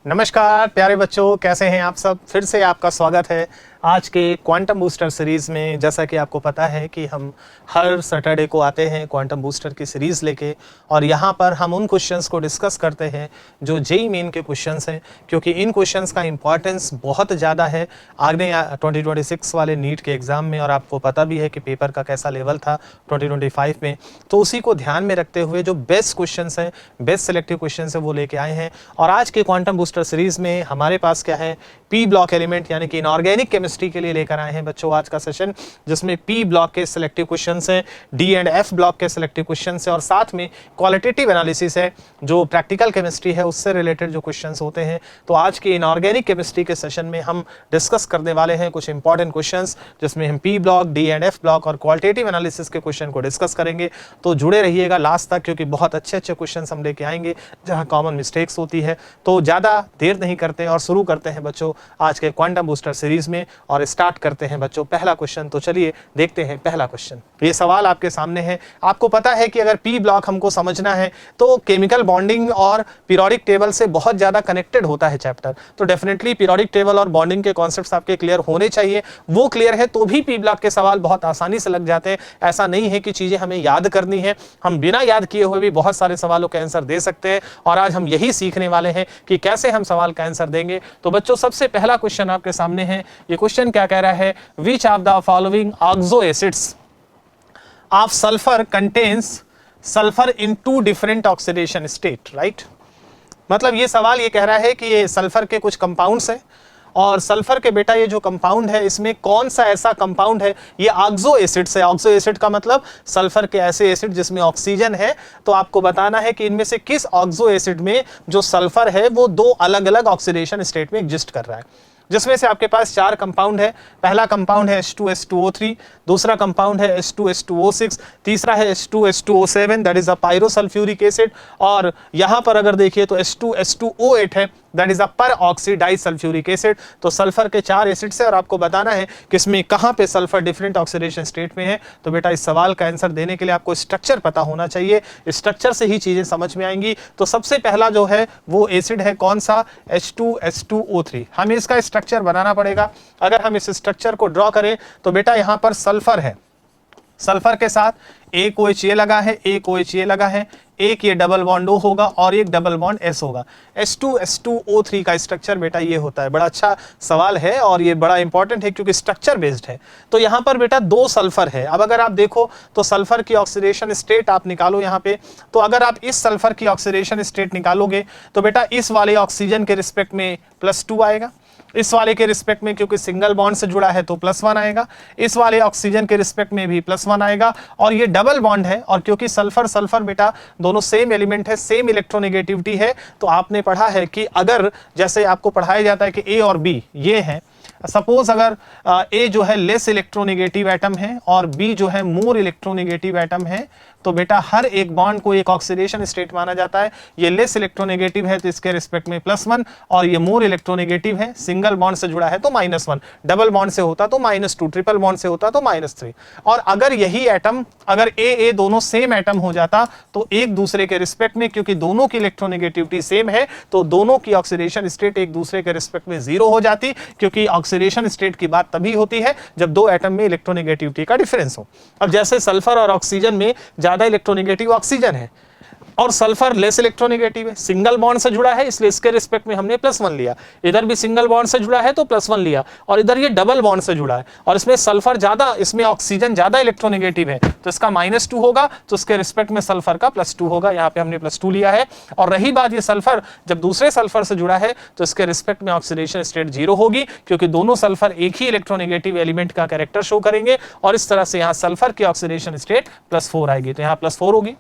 नमस्कार प्यारे बच्चों, कैसे हैं आप सब। फिर से आपका स्वागत है आज के क्वांटम बूस्टर सीरीज़ में। जैसा कि आपको पता है कि हम हर सैटरडे को आते हैं क्वांटम बूस्टर की सीरीज़ लेके, और यहाँ पर हम उन क्वेश्चंस को डिस्कस करते हैं जो जेईई मेन के क्वेश्चंस हैं, क्योंकि इन क्वेश्चंस का इंपॉर्टेंस बहुत ज़्यादा है आगे 2026 वाले नीट के एग्ज़ाम में। और आपको पता भी है कि पेपर का कैसा लेवल था 2025 में, तो उसी को ध्यान में रखते हुए जो बेस्ट क्वेश्चंस हैं, बेस्ट सिलेक्टिव क्वेश्चंस हैं, वो लेके आए हैं। और आज के क्वांटम बूस्टर सीरीज़ में हमारे पास क्या है, पी ब्लॉक एलिमेंट यानी कि इनऑर्गेनिक केमिस्ट्री के लिए लेकर आए हैं बच्चों आज का सेशन, जिसमें पी ब्लॉक के सिलेक्टिव क्वेश्चंस हैं, डी एंड एफ ब्लॉक के सिलेक्टिव क्वेश्चंस हैं, और साथ में क्वालिटेटिव एनालिसिस है जो प्रैक्टिकल केमिस्ट्री है उससे रिलेटेड जो क्वेश्चंस होते हैं। तो आज के इनऑर्गेनिक केमिस्ट्री के सेशन में हम डिस्कस करने वाले हैं कुछ इंपॉर्टेंट क्वेश्चंस, जिसमें हम P block, D and F block और क्वालिटेटिव एनालिसिस के क्वेश्चन को डिस्कस करेंगे। तो जुड़े रहिएगा लास्ट तक, क्योंकि बहुत अच्छे अच्छे क्वेश्चन हम लेके आएंगे जहाँ कॉमन मिस्टेक्स होती है। तो ज़्यादा देर नहीं करते और शुरू करते हैं बच्चों आज के क्वांटम बूस्टर सीरीज में, और स्टार्ट करते हैं बच्चों पहला क्वेश्चन। तो चलिए देखते हैं पहला क्वेश्चन। ये सवाल आपके सामने है। आपको पता है कि अगर पी ब्लॉक हमको समझना है तो केमिकल बॉन्डिंग और पीरियोडिक टेबल से बहुत ज़्यादा कनेक्टेड होता है चैप्टर। तो डेफिनेटली पीरियोडिक टेबल और बॉन्डिंग के कॉन्सेप्ट्स आपके क्लियर होने चाहिए। वो क्लियर है तो भी पी ब्लॉक के सवाल बहुत आसानी से लग जाते हैं। ऐसा नहीं है कि चीज़ें हमें याद करनी है, हम बिना याद किए हुए भी बहुत सारे सवालों के आंसर दे सकते हैं। और आज हम यही सीखने वाले हैं कि कैसे हम सवाल का आंसर देंगे। तो बच्चों सबसे पहला क्वेश्चन आपके सामने है। ये क्वेश्चन क्या कह रहा है, which of the following oxo acids of sulphur contains sulphur in two different oxidation state, right. मतलब ये सवाल ये कह रहा है कि ये सल्फर के कुछ कंपाउंड्स हैं, और सल्फर के बेटा ये जो कंपाउंड है इसमें कौन सा ऐसा कंपाउंड है, ये ऑक्सो एसिड्स है। ऑक्सो एसिड का मतलब सल्फर के ऐसे एसिड जिसमें ऑक्सीजन है। तो आपको बताना है कि इनमें से किस ऑक्सो एसिड में जो सल्फर है वो दो अलग अलग ऑक्सीडेशन स्टेट में एग्जिस्ट कर रहा है, जिसमें से आपके पास चार कंपाउंड है। पहला कंपाउंड है H2S2O3, दूसरा कंपाउंड है H2S2O6, तीसरा है H2S2O7 that is a pyrosulphuric acid, और यहां पर अगर देखिए तो H2S2O8 है दैट इज अ पर ऑक्सी डाइसल्फ्यूरिक एसिड। तो सल्फर के चार एसिड्स है, और आपको बताना है कि इसमें कहां पे सल्फर डिफरेंट ऑक्सीडेशन स्टेट में है। तो बेटा इस सवाल का आंसर देने के लिए आपको स्ट्रक्चर पता होना चाहिए, स्ट्रक्चर से ही चीजें समझ में आएंगी। तो सबसे पहला जो है वो एसिड है कौन सा, H2S2O3। हमें इसका स्ट्रक्चर बनाना पड़ेगा। अगर हम इस स्ट्रक्चर को ड्रॉ करें तो बेटा यहां पर सल्फर है, सल्फर के साथ एक OH ये लगा है, एक OH ये लगा है, एक ये डबल बॉन्ड O होगा और एक डबल बॉन्ड S होगा। H2S2O3 का स्ट्रक्चर बेटा ये होता है। बड़ा अच्छा सवाल है और ये बड़ा इंपॉर्टेंट है क्योंकि स्ट्रक्चर बेस्ड है। तो यहाँ पर बेटा दो सल्फर है। अब अगर आप देखो तो सल्फर की ऑक्सीडेशन स्टेट आप निकालो यहाँ पे। तो अगर आप इस सल्फर की ऑक्सीडेशन स्टेट निकालोगे तो बेटा इस वाले ऑक्सीजन के रिस्पेक्ट में +2 आएगा, इस वाले के रिस्पेक्ट में क्योंकि सिंगल बॉन्ड से जुड़ा है तो +1 आएगा, इस वाले ऑक्सीजन के रिस्पेक्ट में भी +1 आएगा, और ये डबल बॉन्ड है। और क्योंकि सल्फर सल्फर बेटा दोनों सेम एलिमेंट है, सेम इलेक्ट्रोनेगेटिविटी है, तो आपने पढ़ा है कि अगर जैसे आपको पढ़ाया जाता है कि ए और बी ये हैं, सपोज अगर ए जो है लेस इलेक्ट्रोनेगेटिव एटम है और बी जो है मोर इलेक्ट्रोनेगेटिव एटम है, तो बेटा हर एक बॉन्ड को एक ऑक्सीडेशन स्टेट माना जाता है। ये लेस इलेक्ट्रोनेगेटिव है तो इसके रिस्पेक्ट में +1, और ये मोर इलेक्ट्रोनेगेटिव है, सिंगल बॉन्ड से जुड़ा है तो -1, डबल बॉन्ड से होता तो -2, ट्रिपल बॉन्ड से होता तो -3। और अगर यही एटम अगर ए दोनों सेम एटम हो जाता तो एक दूसरे के रिस्पेक्ट में, क्योंकि दोनों की इलेक्ट्रोनेगेटिविटी सेम है, तो दोनों की ऑक्सीडेशन स्टेट एक दूसरे के रिस्पेक्ट में 0 हो जाती, क्योंकि ऑक्सीडेशन स्टेट की बात तभी होती है जब दो एटम में इलेक्ट्रोनेगेटिविटी का डिफरेंस हो। अब जैसे सल्फर और ऑक्सीजन में ज्यादा इलेक्ट्रोनेगेटिव ऑक्सीजन है और सल्फर लेस इलेक्ट्रोनेगेटिव है, सिंगल बॉन्ड से जुड़ा है इसलिए इसके रिस्पेक्ट में हमने +1 लिया, इधर भी सिंगल बॉन्ड से जुड़ा है तो +1 लिया, और इधर ये डबल बॉन्ड से जुड़ा है और इसमें सल्फर ज्यादा, इसमें ऑक्सीजन ज्यादा इलेक्ट्रोनेगेटिव है तो इसका -2 होगा, तो इसके रिस्पेक्ट में सल्फर का +2 होगा। यहाँ पे हमने +2 लिया है। और रही बात ये सल्फर जब दूसरे सल्फर से जुड़ा है तो इसके रिस्पेक्ट में ऑक्सीडेशन स्टेट 0 होगी, क्योंकि दोनों सल्फर एक ही इलेक्ट्रोनेगेटिव एलिमेंट का कैरेक्टर शो करेंगे, और इस तरह से यहाँ सल्फर की ऑक्सीडेशन स्टेट +4 आएगी, तो यहाँ +4 होगी।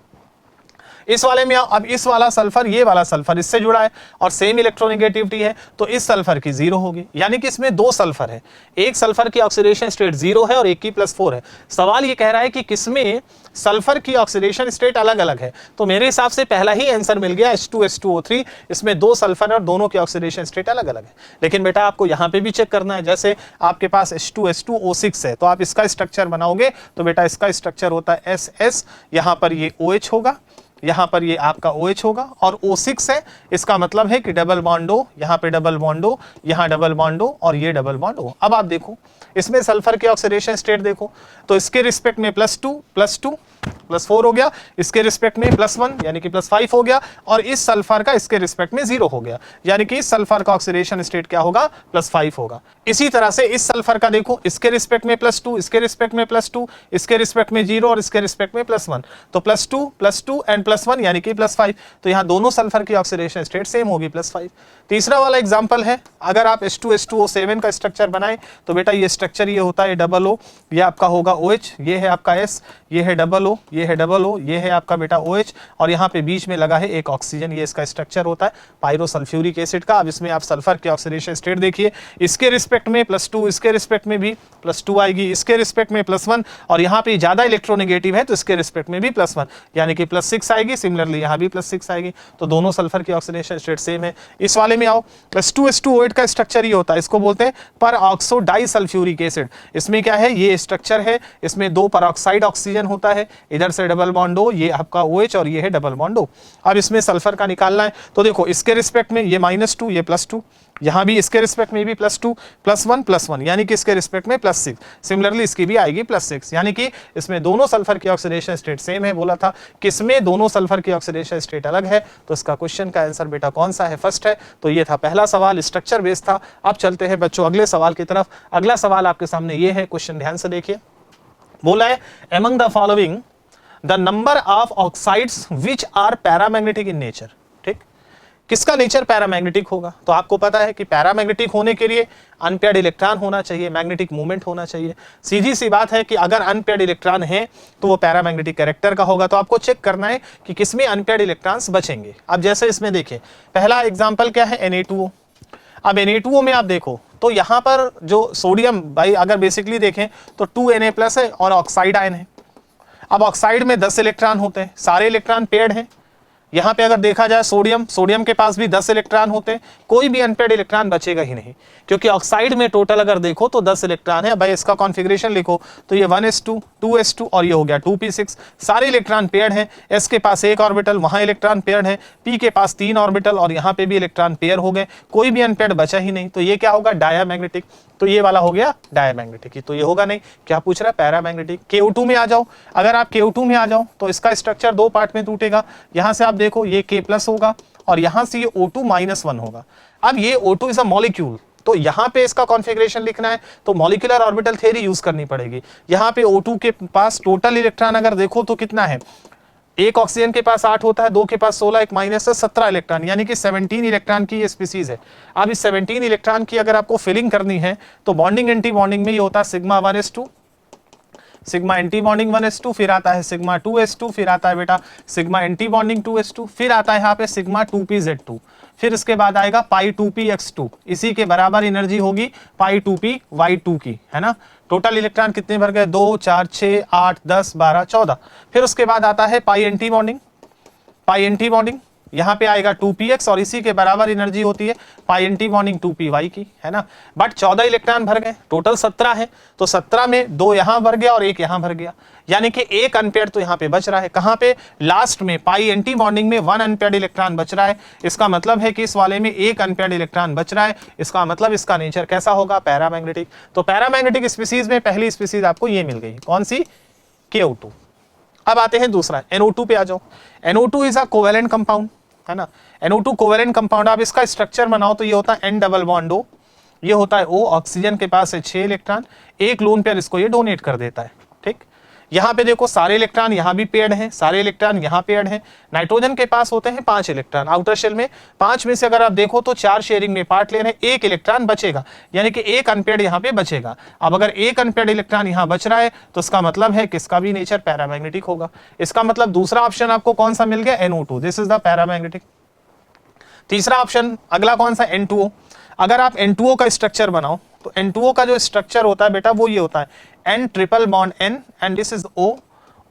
इस वाले में अब इस वाला सल्फर, ये वाला सल्फर इससे जुड़ा है और सेम इलेक्ट्रोनेगेटिविटी है, तो इस सल्फर की 0 होगी। यानी कि इसमें दो सल्फर है, एक सल्फर की ऑक्सीडेशन स्टेट 0 है और एक की +4 है। सवाल ये कह रहा है कि किसमें सल्फर की ऑक्सीडेशन स्टेट अलग अलग है। तो मेरे हिसाब से पहला ही आंसर मिल गया, H2S2O3। इसमें दो सल्फर और दोनों की ऑक्सीडेशन स्टेट अलग अलग है। लेकिन बेटा आपको यहाँ पे भी चेक करना है, जैसे आपके पास H2S2O6 है तो आप इसका स्ट्रक्चर बनाओगे तो बेटा इसका स्ट्रक्चर होता है SS, यहाँ पर ये OH होगा, यहाँ पर ये आपका OH होगा, और O6 है, इसका मतलब है कि डबल बॉन्ड O, यहाँ पे डबल बॉन्ड O, यहाँ डबल बॉन्ड O और ये डबल बॉन्ड O। अब आप देखो इसमें सल्फर के ऑक्सीडेशन स्टेट देखो, तो इसके रिस्पेक्ट में +2 +4 हो गया, इसके रिस्पेक्ट में +1 यानी कि +5 हो गया, और इस सल्फर का इसके रिस्पेक्ट में 0 हो गया, यानी कि इस सल्फर का ऑक्सीडेशन स्टेट क्या होगा, +5 होगा। इसी तरह से इस सल्फर का देखो, इसके रिस्पेक्ट में +2, इसके रिस्पेक्ट में +2, इसके रिस्पेक्ट में 0 और इसके रिस्पेक्ट में +1, तो +2 एंड +1 यानी कि +5, तो यहाँ दोनों सल्फर की ऑक्सीडेशन स्टेट सेम होगी, +5। तीसरा वाला एग्जांपल है, अगर आप H2SO7 का स्ट्रक्चर बनाए तो बेटा ये स्ट्रक्चर ये होता है डबल O, ये आपका होगा OH, ये है आपका S, ये है डबल O, ये है डबल O, ये है आपका बेटा OH, और यहाँ पे बीच में लगा है एक ऑक्सीजन, ये इसका स्ट्रक्चर होता है पायरोसल्फ्यूरिक एसिड का। अब इसमें आप सल्फर के ऑक्सीडेशन स्टेट देखिए, इसके रिस्पेक्ट में +2, इसके रिस्पेक्ट में भी +2 आएगी, इसके रिस्पेक्ट में +1, और यहाँ पे ज्यादा इलेक्ट्रोनेगेटिव है तो इसके रिस्पेक्ट में भी +1 यानी कि +6 आएगी, सिमिलरली यहाँ भी +6 आएगी, तो दोनों सल्फर की ऑक्सीडेशन स्टेट सेम है। इस वाले में आओ, H2SO8 का स्ट्रक्चर ये होता है, इसको बोलते हैं पर ऑक्सो डाइसल्फ्यूरिक एसिड। इसमें क्या है, ये स्ट्रक्चर है, इसमें 2 परऑक्साइड ऑक्सीजन होता है, इधर से डबल बॉन्ड O, ये आपका OH और ये है डबल बॉन्ड O। अब इसमें सल्फर का निकालना है, तो देखो इसके रिस्पेक्ट में ये -2, ये +2, यहाँ भी इसके रिस्पेक्ट में भी +2 +1 +1 यानी कि इसके रिस्पेक्ट में +6, सिमिलरली इसकी भी आएगी +6, यानी कि इसमें दोनों सल्फर की ऑक्सीडेशन स्टेट सेम है। बोला था किसमें दोनों सल्फर की ऑक्सीडेशन स्टेट अलग है, तो इसका क्वेश्चन का आंसर बेटा कौन सा है, फर्स्ट है। तो ये था पहला सवाल, स्ट्रक्चर बेस्ड था। अब चलते हैं बच्चों अगले सवाल की तरफ। अगला सवाल आपके सामने ये है, क्वेश्चन ध्यान से देखिए। बोला है among the following the number of oxides which are paramagnetic in nature. ठीक, किसका नेचर पैरामैग्नेटिक होगा, तो आपको पता है कि पैरामैग्नेटिक होने के लिए अनपेयर्ड इलेक्ट्रॉन होना चाहिए, मैग्नेटिक मूवमेंट होना चाहिए। सीधी सी बात है कि अगर अनपेयर्ड इलेक्ट्रॉन है तो वो पैरामैग्नेटिक कैरेक्टर का होगा। तो आपको चेक करना है कि किसमें अनपेयर्ड इलेक्ट्रॉन्स बचेंगे। अब जैसे इसमें देखें, पहला एग्जाम्पल क्या है, Na2O। अब Na2O में आप देखो तो यहाँ पर जो सोडियम, भाई अगर बेसिकली देखें तो 2Na+ है और ऑक्साइड आयन है। अब ऑक्साइड में 10 इलेक्ट्रॉन होते हैं, सारे इलेक्ट्रॉन पेयर्ड हैं। यहाँ पे अगर देखा जाए सोडियम के पास भी 10 इलेक्ट्रॉन होते हैं, कोई भी अनपेयर्ड इलेक्ट्रॉन बचेगा ही नहीं, क्योंकि ऑक्साइड में टोटल अगर देखो तो 10 इलेक्ट्रॉन है। भाई इसका कॉन्फ़िगरेशन लिखो तो ये 1s2 2s2 और ये हो गया 2p6, सारे इलेक्ट्रॉन पेयर्ड हैं। s के पास एक ऑर्बिटल, वहाँ इलेक्ट्रॉन पेयर्ड है, p के पास 3 ऑर्बिटल और यहाँ पे भी इलेक्ट्रॉन पेयर हो गए, कोई भी अनपेयर्ड बचा ही नहीं। तो ये क्या होगा, डायामैग्नेटिक। तो ये वाला हो गया डायमैग्नेटिक, तो ये होगा नहीं। क्या पूछ रहा है, पैरामैग्नेटिक। K2 में आ जाओ, अगर आप K2 में आ जाओ तो इसका स्ट्रक्चर 2 पार्ट में टूटेगा। यहाँ से आप देखो ये K+ होगा और यहाँ से ये O2 -1 होगा। अब ये O2 इज अ मॉलिक्यूल, तो यहाँ पे इसका कॉन्फ़िगरेशन लिखना है तो मॉलिक्यूलर ऑर्बिटल थ्योरी यूज करनी पड़ेगी। यहाँ पे O2 के पास टोटल इलेक्ट्रॉन अगर देखो तो कितना है, एक ऑक्सीजन के पास 8 होता है, 2 के पास 16, एक माइनस से 17 इलेक्ट्रॉन, यानी कि 17 इलेक्ट्रॉन की ये स्पीसीज है। अब इस 17 इलेक्ट्रॉन की अगर आपको फिलिंग करनी है तो बॉन्डिंग एंटी बॉन्डिंग में ये होता है sigma 1s2, sigma anti bonding 1s2, फिर आता है सिग्मा 2s2, फिर आता है बेटा सिग्मा एंटी बॉन्डिंग 2s2, फिर आता है यहाँ पे सिग्मा 2pz2, फिर इसके बाद आएगा पाई 2px2, इसी के बराबर एनर्जी होगी पाई 2py2 की, है ना। टोटल इलेक्ट्रॉन कितने भर गए, 2 4 6 8 10 12 14। फिर उसके बाद आता है पाई एंटी बॉन्डिंग, यहाँ पे आएगा 2px और इसी के बराबर एनर्जी होती है पाई एंटी बॉन्डिंग 2py की, है ना। बट 14 इलेक्ट्रॉन भर गए, टोटल 17 है, तो 17 में 2 यहाँ भर गया और 1 यहाँ भर गया, यानी कि एक अनपेयर्ड तो यहाँ पे बच रहा है। कहाँ पे, लास्ट में पाई एंटी बॉन्डिंग में 1 अनपेयर्ड इलेक्ट्रॉन बच रहा है। इसका मतलब है कि इस वाले में 1 अनपेयर्ड इलेक्ट्रॉन बच रहा है, इसका मतलब इसका नेचर कैसा होगा, पैरामैग्नेटिक। तो पैरामैग्नेटिक स्पीसीज में पहली स्पीसीज आपको ये मिल गई, कौन सी, K2। अब आते हैं दूसरा, NO2 पे आ जाओ। NO2 is a covalent compound, है ना। NO2 कोवेलेंट कंपाउंड, आप इसका स्ट्रक्चर बनाओ तो ये होता है N डबल बॉन्ड O, ये होता है O, ऑक्सीजन के पास है 6 इलेक्ट्रॉन, एक लोन पेयर इसको ये डोनेट कर देता है, ठीक। यहाँ पे देखो सारे इलेक्ट्रॉन यहाँ भी पेयर्ड हैं, सारे इलेक्ट्रॉन यहाँ पेयर्ड हैं। नाइट्रोजन के पास होते हैं 5 इलेक्ट्रॉन आउटर शेल में, 5 में से अगर आप देखो तो 4 शेयरिंग में पार्ट ले रहे हैं, 1 इलेक्ट्रॉन बचेगा, यानी कि एक अनपेयर्ड यहाँ पे बचेगा। अब अगर एक अनपेयर्ड इलेक्ट्रॉन यहाँ बच रहा है तो इसका मतलब है किसका भी नेचर पैरामैग्नेटिक होगा। इसका मतलब दूसरा ऑप्शन आपको कौन सा मिल गया, NO2, this is the paramagnetic. तीसरा ऑप्शन अगला कौन सा, N2O। अगर आप N2O का स्ट्रक्चर बनाओ तो N2O का जो स्ट्रक्चर होता है बेटा वो ये होता है N triple bond N and this is O,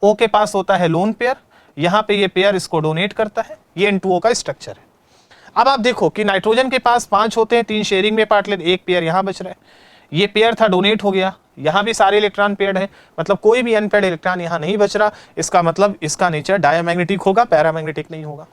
O के पास होता है लोन पेयर, यहाँ पे ये पेयर इसको डोनेट करता है, ये N2O का स्ट्रक्चर है। अब आप देखो कि नाइट्रोजन के पास 5 होते हैं, 3 शेयरिंग में पार्ट ले, 1 पेयर यहाँ बच रहा है। ये पेयर था डोनेट हो गया, यहाँ भी सारे इलेक्ट्रॉन पेयर्ड है, मतलब कोई भी अनपेयर्ड इलेक्ट्रॉन यहाँ नहीं बच रहा, इसका मतलब इसका नेचर डायमैग्नेटिक होगा, पैरामैग्नेटिक नहीं होगा।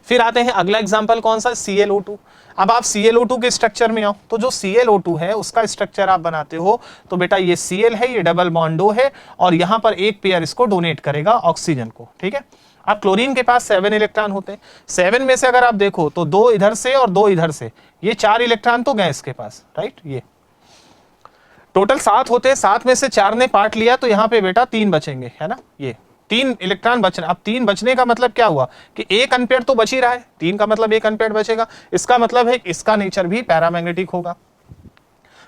फिर आते हैं अगला एग्जांपल कौन सा, ClO2। अब आप ClO2 के स्ट्रक्चर में आओ, तो जो ClO2 है उसका स्ट्रक्चर आप बनाते हो तो बेटा ये Cl है, ये डबल बॉन्ड O है, और यहाँ पर एक पेयर इसको डोनेट करेगा ऑक्सीजन को, ठीक है। अब क्लोरीन के पास 7 इलेक्ट्रॉन होते हैं, 7 में से अगर आप देखो तो 2 इधर से और 2 इधर से, ये 4 इलेक्ट्रॉन तो गए इसके पास, राइट। ये टोटल 7 होते हैं, 7 में से 4 ने पार्ट लिया तो यहाँ पे बेटा 3 बचेंगे, है ना। ये 3 इलेक्ट्रॉन बचना, अब 3 बचने का मतलब क्या हुआ कि एक अनपेयर्ड तो बच ही रहा है, 3 का मतलब एक अनपेयर्ड बचेगा, इसका मतलब है इसका नेचर भी पैरामैग्नेटिक होगा।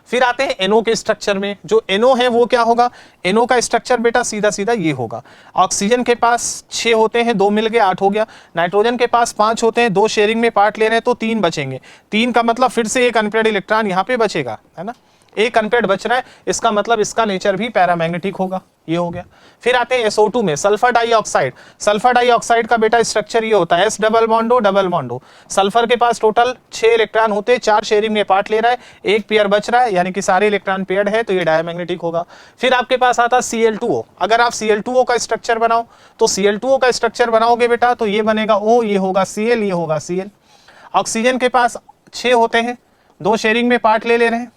फिर आते हैं NO के स्ट्रक्चर में, जो NO है वो क्या होगा, NO का स्ट्रक्चर बेटा सीधा सीधा ये होगा। ऑक्सीजन के पास 6 होते हैं, 2 मिल गए 8 हो गया, नाइट्रोजन के पास 5 होते हैं, 2 शेयरिंग में पार्ट ले रहे हैं तो 3 बचेंगे, 3 का मतलब फिर से एक अनपेयर्ड इलेक्ट्रॉन यहाँ पे बचेगा, है ना, एक अनपेयर्ड बच रहा है, इसका मतलब इसका नेचर भी पैरामैग्नेटिक होगा, ये हो गया। फिर आते हैं SO2 में, सल्फर डाइऑक्साइड। सल्फर डाइऑक्साइड का बेटा स्ट्रक्चर ये होता है S double bond O double bond O। Sulphur के पास टोटल 6 इलेक्ट्रॉन होते हैं, 4 शेयरिंग में पार्ट ले रहा है, एक पेयर बच रहा है, यानी कि सारे इलेक्ट्रॉन पेयर्ड है, तो ये डायमैग्नेटिक होगा। फिर आपके पास आता है Cl2O। अगर आप Cl2O का स्ट्रक्चर बनाओ तो Cl2O का स्ट्रक्चर बनाओगे बेटा तो ये बनेगा O, ये होगा Cl, ये होगा Cl। ऑक्सीजन के पास 6 होते हैं, 2 शेयरिंग में पार्ट ले रहे हैं,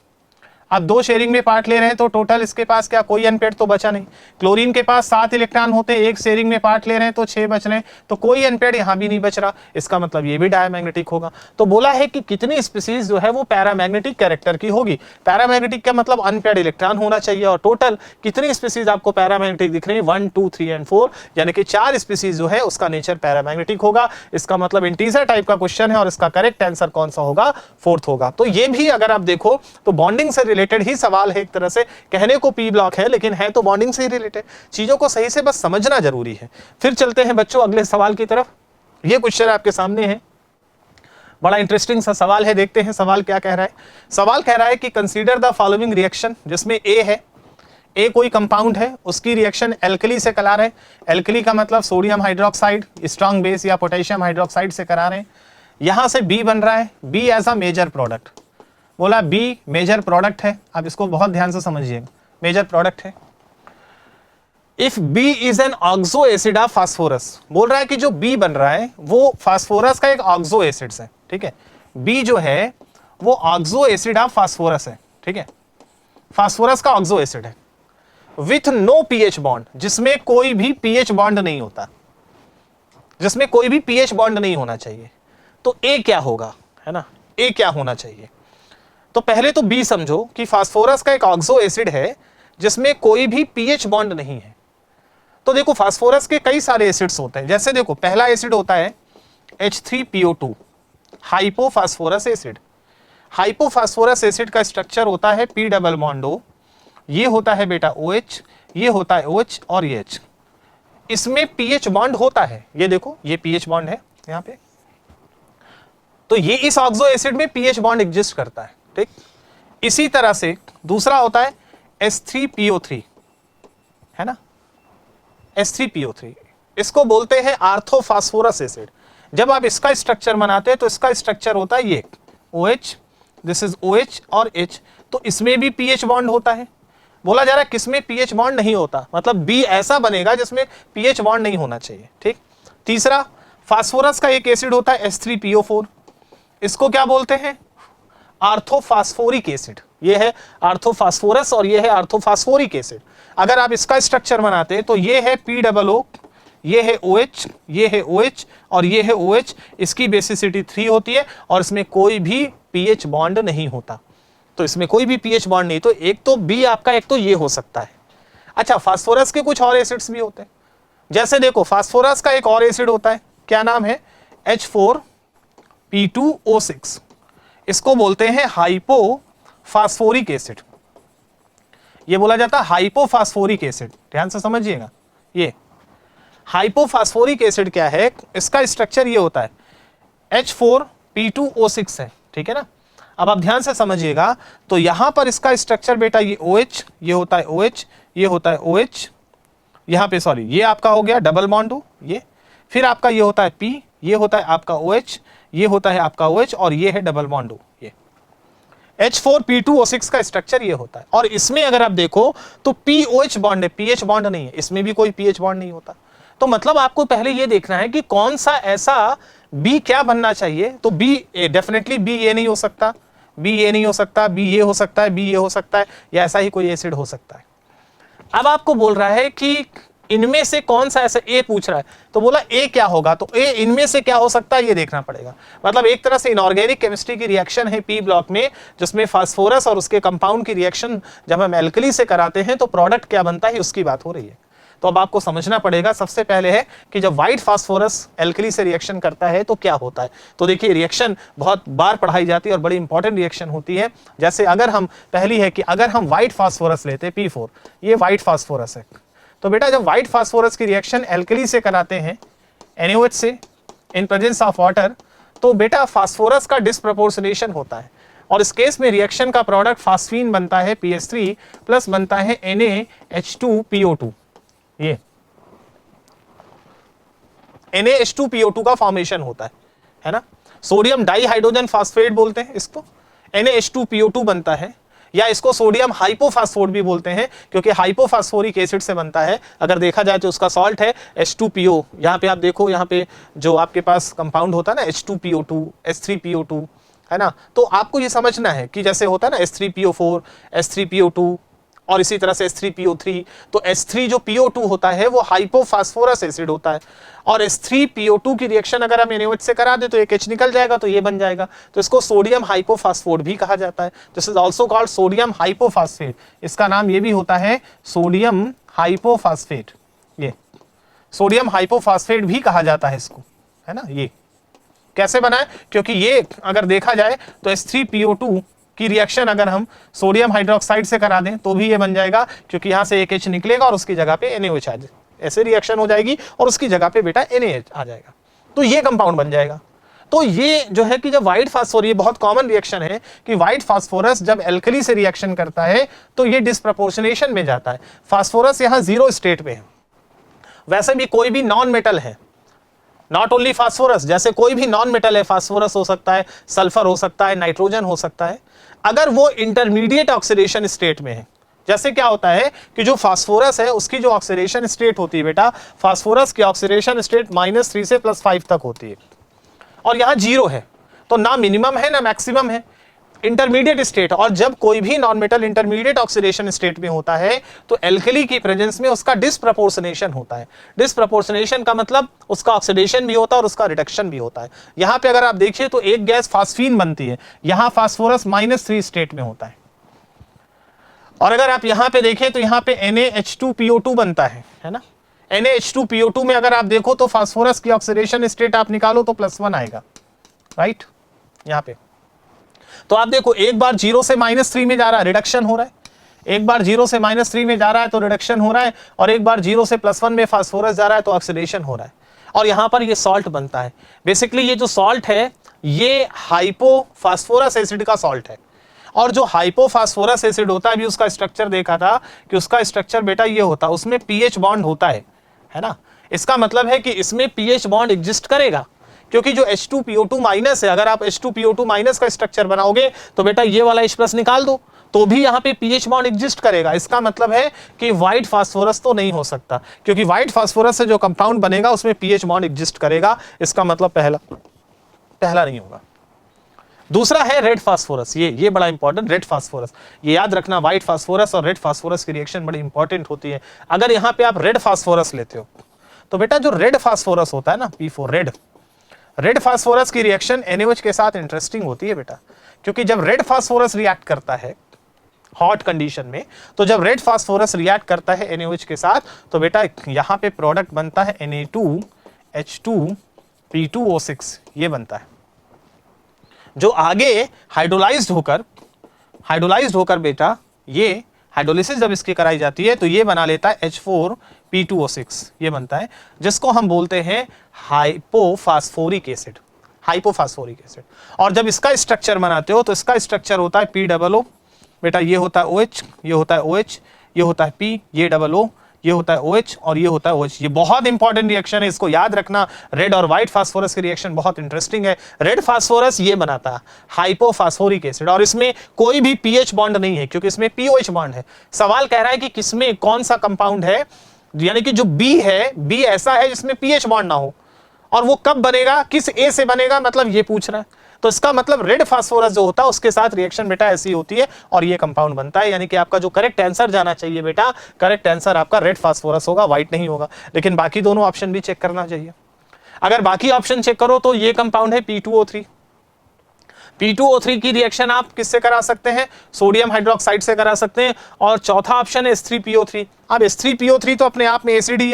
अब 2 शेयरिंग में पार्ट ले रहे हैं तो टोटल इसके पास क्या, कोई अनपेयर्ड तो बचा नहीं। क्लोरीन के पास 7 इलेक्ट्रॉन होते हैं, एक शेयरिंग में पार्ट ले रहे हैं तो 6 बच रहे हैं, तो कोई अनपेयर्ड यहाँ भी नहीं बच रहा, इसका मतलब ये भी डायमैग्नेटिक होगा। तो बोला है कि कितनी स्पीसीज जो है वो पैरामैग्नेटिक कैरेक्टर की होगी। पैरामैग्नेटिक का मतलब अनपेयर्ड इलेक्ट्रॉन होना चाहिए, और टोटल कितनी स्पीसीज आपको पैरामैग्नेटिक दिख रही है, 1 2 3 एंड 4, यानी कि 4 स्पीसीज जो है उसका नेचर पैरामैग्नेटिक होगा। इसका मतलब इंटीजर टाइप का क्वेश्चन है और इसका करेक्ट आंसर कौन सा होगा, 4th होगा। तो ये भी अगर आप देखो तो बॉन्डिंग से रिलेटेड ही सवाल है, एक तरह से कहने को पी ब्लॉक है लेकिन है तो बॉन्डिंग से ही रिलेटेड, चीजों को सही से बस समझना जरूरी है। फिर चलते हैं बच्चों अगले सवाल की तरफ। ये क्वेश्चन आपके सामने है, बड़ा इंटरेस्टिंग सा सवाल है, देखते हैं सवाल क्या कह रहा है। सवाल कह रहा है कि कंसीडर द फॉलोइंग रिएक्शन, जिसमें ए है, ए कोई कंपाउंड है, उसकी रिएक्शन एल्कली से करा रहे हैं। एल्कली का मतलब सोडियम हाइड्रोक्साइड, स्ट्रॉन्ग बेस या पोटेशियम हाइड्रोक्साइड से करा रहे हैं। यहां से बी बन रहा है, b as a major product. बोला बी मेजर प्रोडक्ट है, आप इसको बहुत ध्यान से समझिएगा, मेजर प्रोडक्ट है। If b is an oxo acid of phosphorus, बोल रहा है कि जो बी बन रहा है वो फास्फोरस का एक ऑक्सो एसिड है, ठीक है। बी जो है वो ऑक्सो एसिड ऑफ फास्फोरस है, ठीक है, फास्फोरस का ऑक्सो एसिड है, विथ नो पीएच बॉन्ड, जिसमें कोई भी पीएच बॉन्ड नहीं होता, जिसमें कोई भी पीएच बॉन्ड नहीं होना चाहिए। तो ए क्या होगा, है ना, ए क्या होना चाहिए। तो पहले तो बी समझो कि फास्फोरस का एक ऑक्सो एसिड है जिसमें कोई भी पीएच बॉन्ड नहीं है। तो देखो फास्फोरस के कई सारे एसिड्स होते हैं, जैसे देखो पहला एसिड होता है H3PO2, hypophosphorous acid. Hypophosphorous acid का स्ट्रक्चर होता है P डबल बॉन्ड O, ये होता है बेटा OH, ये होता है OH और ये H। इसमें पीएच बॉन्ड होता है, ये देखो ये पीएच बॉन्ड है यहां पे, तो ये इस ऑक्सो एसिड में पीएच बॉन्ड एग्जिस्ट करता है, ठीक। इसी तरह से दूसरा होता है H3PO3, है ना, H3PO3, इसको बोलते हैं आर्थोफास्फोरस एसिड। जब आप इसका स्ट्रक्चर बनाते हैं तो इसका स्ट्रक्चर होता है ये OH, दिस इज OH और H, तो इसमें भी पीएच बॉन्ड होता है। बोला जा रहा है किसमें पीएच बॉन्ड नहीं होता, मतलब बी ऐसा बनेगा जिसमें पीएच बॉन्ड नहीं होना चाहिए, ठीक। तीसरा, फास्फोरस का एक एसिड होता है H3PO4, इसको क्या बोलते हैं, आर्थोफास्फोरिक एसिड। ये है आर्थोफास्फोरस और ये है आर्थोफास्फोरिक एसिड। अगर आप इसका स्ट्रक्चर बनाते हैं तो ये है POO, ये है OH, ये है OH और ये है OH। इसकी बेसिसिटी 3 होती है और इसमें कोई भी पीएच बॉन्ड नहीं होता, तो इसमें कोई भी पीएच बॉन्ड नहीं, तो एक तो बी आपका, एक तो ये हो सकता है। अच्छा, फास्फोरस के कुछ और एसिड्स भी होते हैं, जैसे देखो फास्फोरस का एक और एसिड होता है, क्या नाम है, H4P2O6, इसको बोलते हैं हाइपोफास्फोरिक एसिड। ये बोला जाता है हाइपोफास्फोरिक एसिड, ध्यान से समझिएगा। ये हाइपोफास्फोरिक एसिड क्या है, इसका स्ट्रक्चर ये होता है H4P2O6 है, ठीक है ना। अब आप ध्यान से समझिएगा, तो यहां पर इसका स्ट्रक्चर बेटा ये OH, ये होता है OH, ये होता है OH, यहां पे सॉरी ये आपका हो गया डबल बॉन्ड ये, फिर आपका ये होता है P, ये होता है आपका OH, ये होता है आपका OH और ये है डबल बॉन्ड ये। H4P2O6 का स्ट्रक्चर ये होता है। और इसमें अगर आप देखो तो POH बॉन्ड है, PH बॉन्ड नहीं है, इसमें भी कोई PH बॉन्ड नहीं होता। तो मतलब आपको पहले ये देखना है कि कौन सा ऐसा B क्या बनना चाहिए। तो B डेफिनेटली B ये नहीं हो सकता, B ये नहीं हो सकता, B ये हो सकता है, B ये हो सकता है, या ऐसा ही कोई एसिड हो सकता है। अब आपको बोल रहा है कि इनमें से कौन सा ऐसा A पूछ रहा है, तो बोला A क्या होगा, तो A इनमें से क्या हो सकता है ये देखना पड़ेगा। मतलब एक तरह से इनऑर्गेनिक केमिस्ट्री की रिएक्शन है P ब्लॉक में, जिसमें फास्फोरस और उसके कंपाउंड की रिएक्शन जब हम एल्कली से कराते हैं तो प्रोडक्ट क्या बनता है उसकी बात हो रही है। तो अब आपको समझना पड़ेगा, सबसे पहले है कि जब व्हाइट फास्फोरस एल्कली से रिएक्शन करता है तो क्या होता है। तो देखिए रिएक्शन बहुत बार पढ़ाई जाती है और बड़ी इंपॉर्टेंट रिएक्शन होती है। जैसे अगर हम पहली है कि अगर हम व्हाइट फास्फोरस लेते P4, ये व्हाइट फास्फोरस है, तो बेटा जब व्हाइट फास्फोरस की रिएक्शन एल्कली से कराते हैं NaOH से इन प्रेजेंस ऑफ वाटर, तो बेटा फास्फोरस का डिस्प्रपोर्शनेशन होता है और इस केस में रिएक्शन का प्रोडक्ट फास्फीन बनता है PH3 प्लस बनता है NaH2PO2। ये NaH2PO2 का फॉर्मेशन होता है ना। सोडियम डाई हाइड्रोजन फास्फेट बोलते हैं इसको, NaH2PO2 बनता है, या इसको सोडियम हाइपोफास्फोट भी बोलते हैं क्योंकि हाइपोफास्फोरिक एसिड से बनता है। अगर देखा जाए तो उसका सॉल्ट है H2PO। यहाँ पे आप देखो, यहाँ पे जो आपके पास कंपाउंड होता है ना H2PO2, H3PO2, है ना। तो आपको ये समझना है कि जैसे होता है ना H3PO4, H3PO2 और इसी तरह से H3PO3, तो H3 जो PO2 होता है वो हाइपोफास्फोरस एसिड होता है और H3PO2 की रिएक्शन अगर हम NaOH से करा दे तो एक H निकल जाएगा, तो ये बन जाएगा। तो इसको सोडियम हाइपोफास्फोट भी कहा जाता है, this is also called sodium hypophosphate. इसका नाम ये भी होता है सोडियम हाइपोफास्फेट, ये सोडियम हाइपोफास्फेट भी कहा जाता है इसको, है ना। ये कैसे बना है, क्योंकि ये अगर देखा जाए तो H3PO2 की रिएक्शन अगर हम सोडियम हाइड्रोक्साइड से करा दें तो भी ये बन जाएगा, क्योंकि यहां से एक H निकलेगा और उसकी जगह पे NaOH आ जाए, ऐसे रिएक्शन हो जाएगी और उसकी जगह पे बेटा NaH आ जाएगा, तो ये कंपाउंड बन जाएगा। तो ये जो है कि जब व्हाइट फास्फोरस, ये बहुत कॉमन रिएक्शन है कि व्हाइट फास्फोरस जब एल्कली से रिएक्शन करता है तो ये डिस्प्रपोर्शनेशन में जाता है। फास्फोरस यहाँ 0 स्टेट में है। वैसे भी कोई भी नॉन मेटल है, नॉट ओनली फास्फोरस, जैसे कोई भी नॉन मेटल है, फास्फोरस हो सकता है, सल्फर हो सकता है, नाइट्रोजन हो सकता है, अगर वो इंटरमीडिएट ऑक्सीडेशन स्टेट में है। जैसे क्या होता है कि जो फास्फोरस है उसकी जो ऑक्सीडेशन स्टेट होती है बेटा, फास्फोरस की ऑक्सीडेशन स्टेट -3 से +5 तक होती है और यहाँ 0 है, तो ना मिनिमम है ना मैक्सिमम है, इंटरमीडिएट स्टेट। और जब कोई भी non metal intermediate oxidation state में होता है तो एल्कली की प्रेजेंस में उसका डिस्प्रपोर्शनेशन होता है। डिस्प्रपोर्शनेशन का मतलब उसका ऑक्सीडेशन भी होता है और उसका रिडक्शन भी होता है। यहाँ पे अगर आप देखिए तो एक गैस फास्फीन बनती है, यहाँ फास्फोरस -3 स्टेट में होता है, और अगर आप यहाँ पे देखें तो यहाँ पे NaH2PO2 बनता है ना। NaH2PO2 में अगर आप देखो तो फास्फोरस की ऑक्सीडेशन स्टेट आप निकालो तो +1 आएगा, राइट। यहाँ पे तो आप देखो एक बार 0 से -3 में जा रहा है, रिडक्शन हो रहा है, एक बार 0 से -3 में जा रहा है तो रिडक्शन हो रहा है, और एक बार 0 से +1 में फास्फोरस जा रहा है तो ऑक्सीडेशन हो रहा है, और यहाँ पर ये सॉल्ट बनता है। बेसिकली ये जो सॉल्ट है ये हाइपोफास्फोरस एसिड का सॉल्ट है, और जो हाइपोफास्फोरस एसिड होता है, अभी उसका स्ट्रक्चर देखा था कि उसका स्ट्रक्चर बेटा ये होता है, उसमें पीएच बॉन्ड होता है ना। इसका मतलब है कि इसमें पीएच बॉन्ड एग्जिस्ट करेगा, क्योंकि जो H2PO2 माइनस है, अगर आप H2PO2 माइनस का स्ट्रक्चर बनाओगे तो बेटा ये वाला H+ निकाल दो तो भी यहाँ पे पीएच बॉन्ड एग्जिस्ट करेगा। इसका मतलब है कि व्हाइट फास्फोरस तो नहीं हो सकता, क्योंकि व्हाइट फास्फोरस से जो कंपाउंड बनेगा उसमें पीएच बॉन्ड एग्जिस्ट करेगा। इसका मतलब पहला नहीं होगा। दूसरा है रेड फास्फोरस, ये बड़ा इंपॉर्टेंट, रेड फास्फोरस, ये याद रखना, व्हाइट फास्फोरस और रेड फास्फोरस की रिएक्शन बड़ी इंपॉर्टेंट होती है। अगर यहाँ पे आप रेड फास्फोरस लेते हो तो बेटा जो रेड फास्फोरस होता है ना, P4 रेड फास्फोरस की रिएक्शन NaOH के साथ इंटरेस्टिंग होती है बेटा, क्योंकि जब रेड फास्फोरस रिएक्ट करता है हॉट कंडीशन में, तो जब रेड फास्फोरस रिएक्ट करता है NaOH के साथ तो बेटा यहाँ पे प्रोडक्ट बनता है Na2H2P2O6, ये बनता है, जो आगे हाइड्रोलाइज्ड होकर बेटा ये हाइड्रोलिसिस जब इसकी कराई जाती है तो ये बना लेता है H4P2O6, ये बनता है, जिसको हम बोलते हैं हाइपोफास्फोरिक एसिड। और जब इसका स्ट्रक्चर बनाते हो तो इसका स्ट्रक्चर होता है POO, बेटा ये होता है OH, ये होता है OH, ये होता है P, ये OO, ये होता है OH और ये होता है OH। ये बहुत इंपॉर्टेंट रिएक्शन है, इसको याद रखना। रेड और व्हाइट फास्फोरस की रिएक्शन बहुत इंटरेस्टिंग है। रेड फास्फोरस ये बनाता है हाइपोफास्फोरिक एसिड, और इसमें कोई भी पीएच बॉन्ड नहीं है क्योंकि इसमें पीओएच बॉन्ड है। सवाल कह रहा है कि किसमें कौन सा कंपाउंड है, यानी कि जो बी है, बी ऐसा है जिसमें पीएच बॉन्ड ना हो, और वो कब बनेगा, किस ए से बनेगा, मतलब ये पूछ रहा है। तो इसका मतलब रेड फास्फोरस जो होता है उसके साथ रिएक्शन बेटा ऐसी होती है और ये कंपाउंड बनता है। यानी कि आपका जो करेक्ट आंसर जाना चाहिए बेटा, करेक्ट आंसर आपका रेड फास्फोरस होगा, व्हाइट नहीं होगा। लेकिन बाकी दोनों ऑप्शन भी चेक करना चाहिए। अगर बाकी ऑप्शन चेक करो तो ये कंपाउंड है P2O3। P2O3 की रिएक्शन आप किससे करा सकते हैं, सोडियम हाइड्रोक्साइड से करा सकते हैं। और चौथा ऑप्शन है H3PO3। अब H3PO3 तो अपने आप में एसिड ही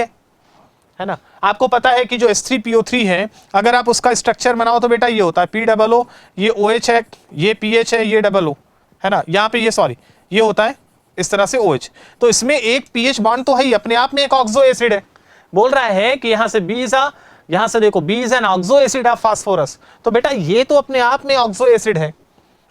है ना। आपको पता है कि जो H3PO3 है, अगर आप उसका स्ट्रक्चर बनाओ तो बेटा ये होता है POO, ये OH है, ये PH है, ये डबल O है ना। यहाँ पे ये होता है इस तरह से OH। तो इसमें एक PH बॉन्ड तो है ही, अपने आप में एक ऑक्सो एसिड है। बोल रहा है कि यहाँ से यहाँ से देखो B is an oxo acid of phosphorus. तो बेटा ये तो अपने आप में ऑक्सो एसिड है,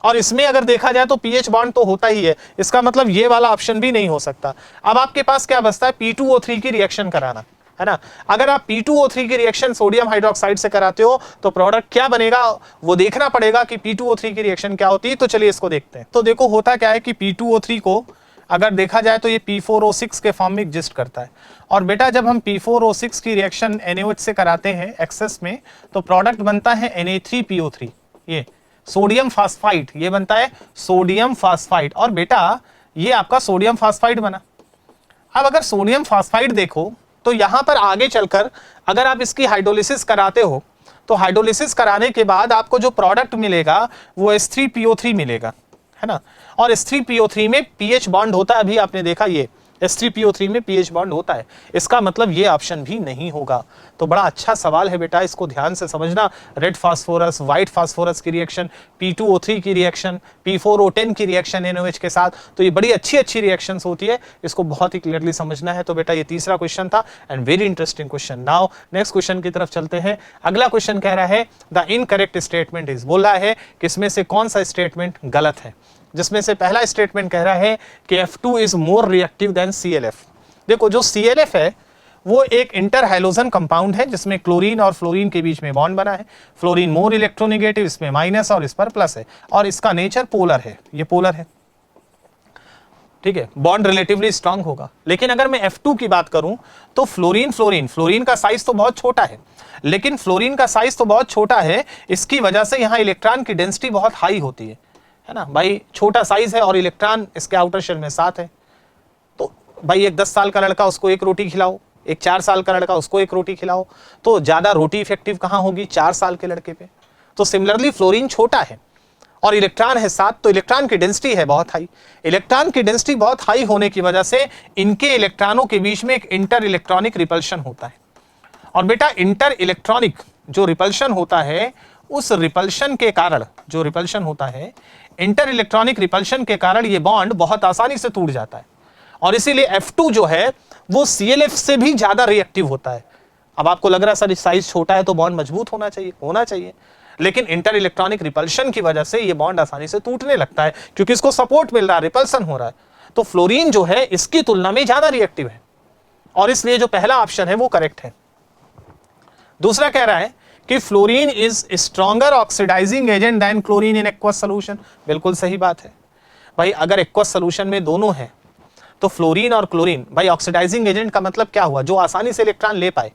और इसमें अगर देखा जाए तो पीएच बॉन्ड तो होता ही है। इसका मतलब ये वाला ऑप्शन भी नहीं हो सकता। अब आपके पास क्या बचता है, P2O3 की रिएक्शन कराना है ना। अगर आप P2O3 की रिएक्शन सोडियम हाइड्रोक्साइड से कराते हो तो प्रोडक्ट क्या बनेगा वो देखना पड़ेगा कि P2O3 की रिएक्शन क्या होती है। तो चलिए इसको देखते हैं। तो देखो होता क्या है कि P2O3 को अगर देखा जाए तो ये P4O6 के फॉर्म में एग्जिस्ट करता है। और बेटा जब हम P4O6 की रिएक्शन NaOH से कराते हैं एक्सेस में, तो प्रोडक्ट बनता है Na3PO3, ये सोडियम फास्फाइड, ये बनता है सोडियम फास्फाइड। और बेटा ये आपका सोडियम फास्फाइड बना। अब अगर सोडियम फास्फाइड देखो तो यहां पर आगे चलकर अगर आप इसकी हाइड्रोलिसिस कराते हो तो हाइड्रोलिसिस कराने के बाद आपको जो प्रोडक्ट मिलेगा वो H3PO3 मिलेगा, है ना। और H3PO3 में पीएच बॉन्ड होता है, अभी आपने देखा ये H3PO3 में पीएच बॉन्ड होता है। इसका मतलब ये ऑप्शन भी नहीं होगा। तो बड़ा अच्छा सवाल है बेटा, इसको ध्यान से समझना। रेड फास्फोरस, व्हाइट फास्फोरस की रिएक्शन, P2O3 की रिएक्शन, P4O10 की रिएक्शन NaOH के साथ, तो ये बड़ी अच्छी रिएक्शंस होती है। इसको बहुत ही क्लियरली समझना है। तो बेटा ये तीसरा क्वेश्चन था and very interesting question. Now next question की तरफ चलते हैं। अगला क्वेश्चन कह रहा है द इनकरेक्ट स्टेटमेंट इज, बोल रहा है कि इसमें से कौन सा स्टेटमेंट गलत है। जिसमें से पहला स्टेटमेंट कह रहा है कि F2 is more reactive than ClF। देखो जो ClF है वो एक इंटर हैलोजन कंपाउंड है जिसमें क्लोरीन और फ्लोरीन के बीच में बॉन्ड बना है। फ्लोरीन मोर इलेक्ट्रोनेगेटिव, इसमें माइनस और इस पर प्लस है, और इसका नेचर पोलर है, ये पोलर है, ठीक है। बॉन्ड रिलेटिवली स्ट्रांग होगा। लेकिन अगर मैं F2 की बात करूं तो फ्लोरीन का साइज तो बहुत छोटा है, लेकिन फ्लोरीन का साइज तो बहुत छोटा है, इसकी वजह से यहां इलेक्ट्रॉन की डेंसिटी बहुत हाई होती है ना भाई। छोटा साइज है और इलेक्ट्रॉन इसके आउटर शेल में 7 है। तो भाई एक 10 साल का लड़का उसको एक रोटी खिलाओ, एक 4 साल का लड़का उसको एक रोटी खिलाओ, तो ज्यादा रोटी इफेक्टिव कहां होगी, 4 साल के लड़के पे। तो सिमिलरली फ्लोरीन छोटा है और इलेक्ट्रॉन है 7, तो इलेक्ट्रॉन की डेंसिटी है बहुत हाई। इलेक्ट्रॉन की डेंसिटी बहुत हाई होने की वजह से इनके इलेक्ट्रॉनों के बीच में एक इंटर इलेक्ट्रॉनिक रिपल्शन होता है। और बेटा इंटर इलेक्ट्रॉनिक जो रिपल्शन होता है, उस रिपल्शन के कारण, जो रिपल्शन होता है इंटर इलेक्ट्रॉनिक रिपल्शन के कारण, ये बॉन्ड बहुत आसानी से टूट जाता है। और इसीलिए F2 जो है वो ClF से भी ज्यादा रिएक्टिव होता है। अब आपको लग रहा है सर साइज छोटा है तो बॉन्ड मजबूत होना चाहिए, लेकिन इंटर इलेक्ट्रॉनिक रिपल्शन की वजह से ये बॉन्ड आसानी से टूटने लगता है क्योंकि इसको सपोर्ट मिल रहा है, रिपल्सन हो रहा है। तो फ्लोरीन जो है इसकी तुलना में ज्यादा रिएक्टिव है, और इसलिए जो पहला ऑप्शन है वो करेक्ट है। दूसरा कह रहा है कि fluorine is stronger oxidising agent than chlorine in aqueous solution. बिल्कुल सही बात है भाई। अगर एक्वस सोल्यूशन में दोनों है तो फ्लोरीन और क्लोरीन, भाई ऑक्सीडाइजिंग एजेंट का मतलब क्या हुआ, जो आसानी से इलेक्ट्रॉन ले पाए,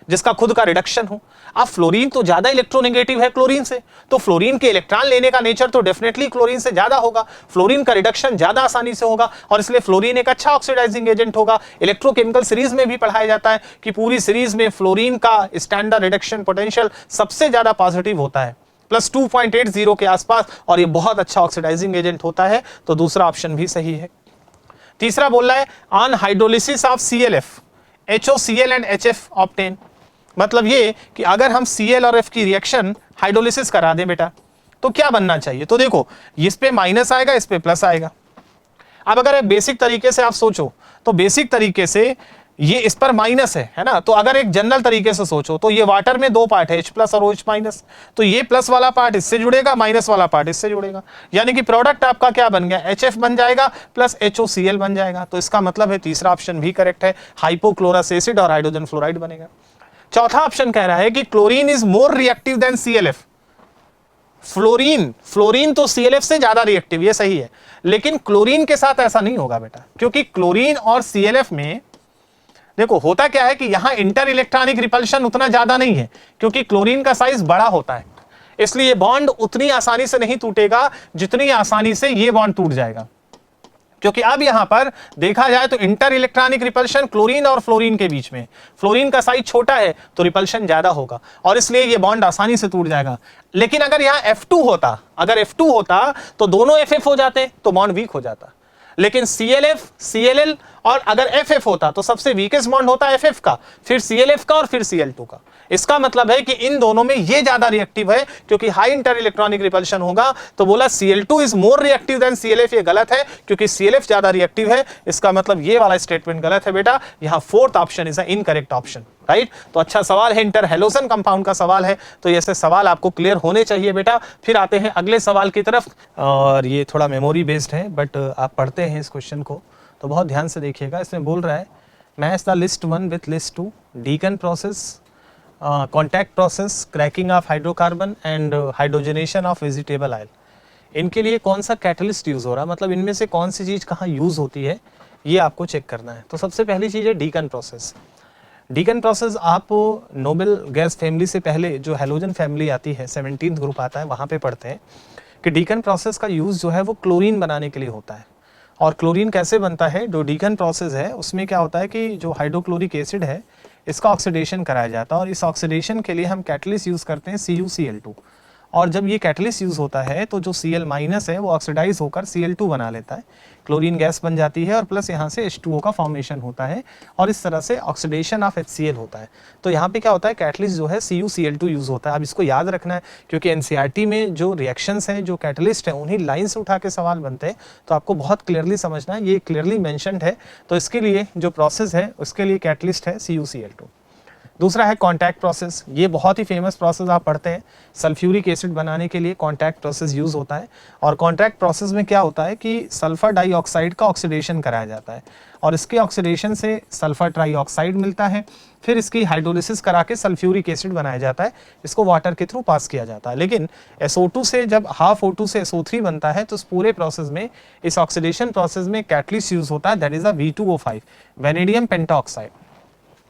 जिसका खुद का रिडक्शन हो। अब फ्लोरीन तो ज्यादा इलेक्ट्रोनेगेटिव है क्लोरीन से, तो फ्लोरीन के इलेक्ट्रॉन लेने का नेचर तो डेफिनेटली क्लोरीन से ज्यादा होगा, फ्लोरीन का रिडक्शन ज्यादा आसानी से होगा, और इसलिए फ्लोरीन एक अच्छा ऑक्सीडाइजिंग एजेंट होगा। इलेक्ट्रोकेमिकल सीरीज में भी पढ़ाया जाता है कि पूरी सीरीज में फ्लोरीन का स्टैंडर्ड रिडक्शन पोटेंशियल सबसे ज्यादा पॉजिटिव होता है, प्लस 2.80 के आसपास, और ये बहुत अच्छा ऑक्सीडाइजिंग एजेंट होता है। तो दूसरा ऑप्शन भी सही है। तीसरा बोल रहा है on hydrolysis of ClF HOCl and HF obtain. मतलब ये कि अगर हम Cl और F की रिएक्शन हाइड्रोलिसिस करा दें बेटा तो क्या बनना चाहिए। तो देखो इस पे माइनस आएगा, इस पे प्लस आएगा। अब अगर बेसिक तरीके से आप सोचो तो बेसिक तरीके से ये इस पर माइनस है ना। तो अगर एक जनरल तरीके से सोचो तो ये वाटर में दो पार्ट है, H+ और OH-, तो ये प्लस वाला पार्ट इससे जुड़ेगा, माइनस वाला पार्ट इससे जुड़ेगा, यानी कि प्रोडक्ट आपका क्या बन गया, HF बन जाएगा प्लस HOCl बन जाएगा। तो इसका मतलब है तीसरा ऑप्शन भी करेक्ट है, हाइपोक्लोरस एसिड और हाइड्रोजन फ्लोराइड बनेगा। चौथा ऑप्शन कह रहा है कि chlorine is more reactive than ClF। Fluorine तो ClF से ज्यादा रिएक्टिव, ये सही है, लेकिन क्लोरीन के साथ ऐसा नहीं होगा बेटा, क्योंकि क्लोरीन और ClF में देखो होता क्या है कि यहां इंटर इलेक्ट्रॉनिक रिपल्शन उतना ज्यादा नहीं है, क्योंकि क्लोरीन का साइज बड़ा होता है, इसलिए बॉन्ड उतनी आसानी से नहीं टूटेगा जितनी आसानी से ये बॉन्ड टूट जाएगा। क्योंकि अब यहां पर देखा जाए तो इंटर इलेक्ट्रॉनिक रिपल्शन क्लोरीन और फ्लोरीन के बीच में, फ्लोरीन का साइज छोटा है तो रिपल्शन ज्यादा होगा और इसलिए ये बॉन्ड आसानी से टूट जाएगा। लेकिन अगर यहां F2 होता, अगर F2 होता तो दोनों FF हो जाते तो बॉन्ड वीक हो जाता, लेकिन ClF, Cll और अगर FF होता तो सबसे वीकेस्ट बॉन्ड होता FF का, फिर ClF का और फिर Cl2 का। इसका मतलब है कि इन दोनों में ये ज्यादा रिएक्टिव है, क्योंकि हाई इंटर इलेक्ट्रॉनिक रिपल्शन होगा। तो बोला Cl2 is more reactive than ClF, ये गलत है, क्योंकि ClF ज्यादा रिएक्टिव है। इसका मतलब ये वाला स्टेटमेंट गलत है बेटा, यहां fourth option is incorrect option, right. तो अच्छा सवाल है, इंटर हेलोजन कंपाउंड का सवाल है, तो ऐसे सवाल आपको क्लियर होने चाहिए बेटा। फिर आते हैं अगले सवाल की तरफ, और ये थोड़ा मेमोरी बेस्ड है, बट आप पढ़ते हैं इस क्वेश्चन को तो बहुत ध्यान से देखिएगा। इसमें बोल रहा है match the list 1 with list 2, Deacon process, contact process, cracking of hydrocarbon and hydrogenation of vegetable oil. इनके लिए कौन सा कैटलिस्ट यूज हो रहा है, मतलब इनमें से कौन सी चीज कहाँ यूज होती है, ये आपको चेक करना है। तो सबसे पहली चीज है डीकन प्रोसेस। डीकन प्रोसेस आप नोबेल गैस फैमिली से पहले जो हैलोजन फैमिली आती है, 17th ग्रुप आता है, वहाँ पे पढ़ते हैं कि डीकन प्रोसेस का यूज जो है वो क्लोरीन बनाने के लिए होता है। और क्लोरीन कैसे बनता है, जो डीकन प्रोसेस है उसमें क्या होता है कि जो हाइड्रोक्लोरिक एसिड है इसका ऑक्सीडेशन कराया जाता है, और इस ऑक्सीडेशन के लिए हम कैटलिस्ट यूज करते हैं CuCl2। और जब ये कैटलिस्ट यूज होता है तो जो Cl- है वो ऑक्सीडाइज होकर Cl2 बना लेता है, क्लोरीन गैस बन जाती है, और प्लस यहाँ से H2O का फॉर्मेशन होता है, और इस तरह से ऑक्सीडेशन ऑफ HCl होता है। तो यहाँ पे क्या होता है, कैटलिस्ट जो है CuCl2 यूज होता है। अब इसको याद रखना है, क्योंकि NCERT में जो रिएक्शंस हैं, जो कैटलिस्ट हैं, उन्हीं लाइन से उठा के सवाल बनते हैं, तो आपको बहुत क्लियरली समझना है, ये क्लियरली मैंशनड है। तो इसके लिए जो प्रोसेस है उसके लिए कैटलिस्ट है CuCl2। दूसरा है कॉन्टैक्ट प्रोसेस, ये बहुत ही फेमस प्रोसेस आप पढ़ते हैं, सल्फ्यूरिक एसिड बनाने के लिए कॉन्टैक्ट प्रोसेस यूज होता है। और कॉन्टैक्ट प्रोसेस में क्या होता है कि सल्फर डाइऑक्साइड का ऑक्सीडेशन कराया जाता है, और इसके ऑक्सीडेशन से सल्फर ट्राइऑक्साइड मिलता है, फिर इसकी हाइड्रोलिसिस करा के सल्फ्यूरिक एसिड बनाया जाता है, इसको वाटर के थ्रू पास किया जाता है। लेकिन SO2 से जब हाफ O2 से SO3 बनता है तो इस पूरे प्रोसेस में, इस ऑक्सीडेशन प्रोसेस में कैटलिस्ट यूज होता है, that is a V2O5, vanadium pentoxide.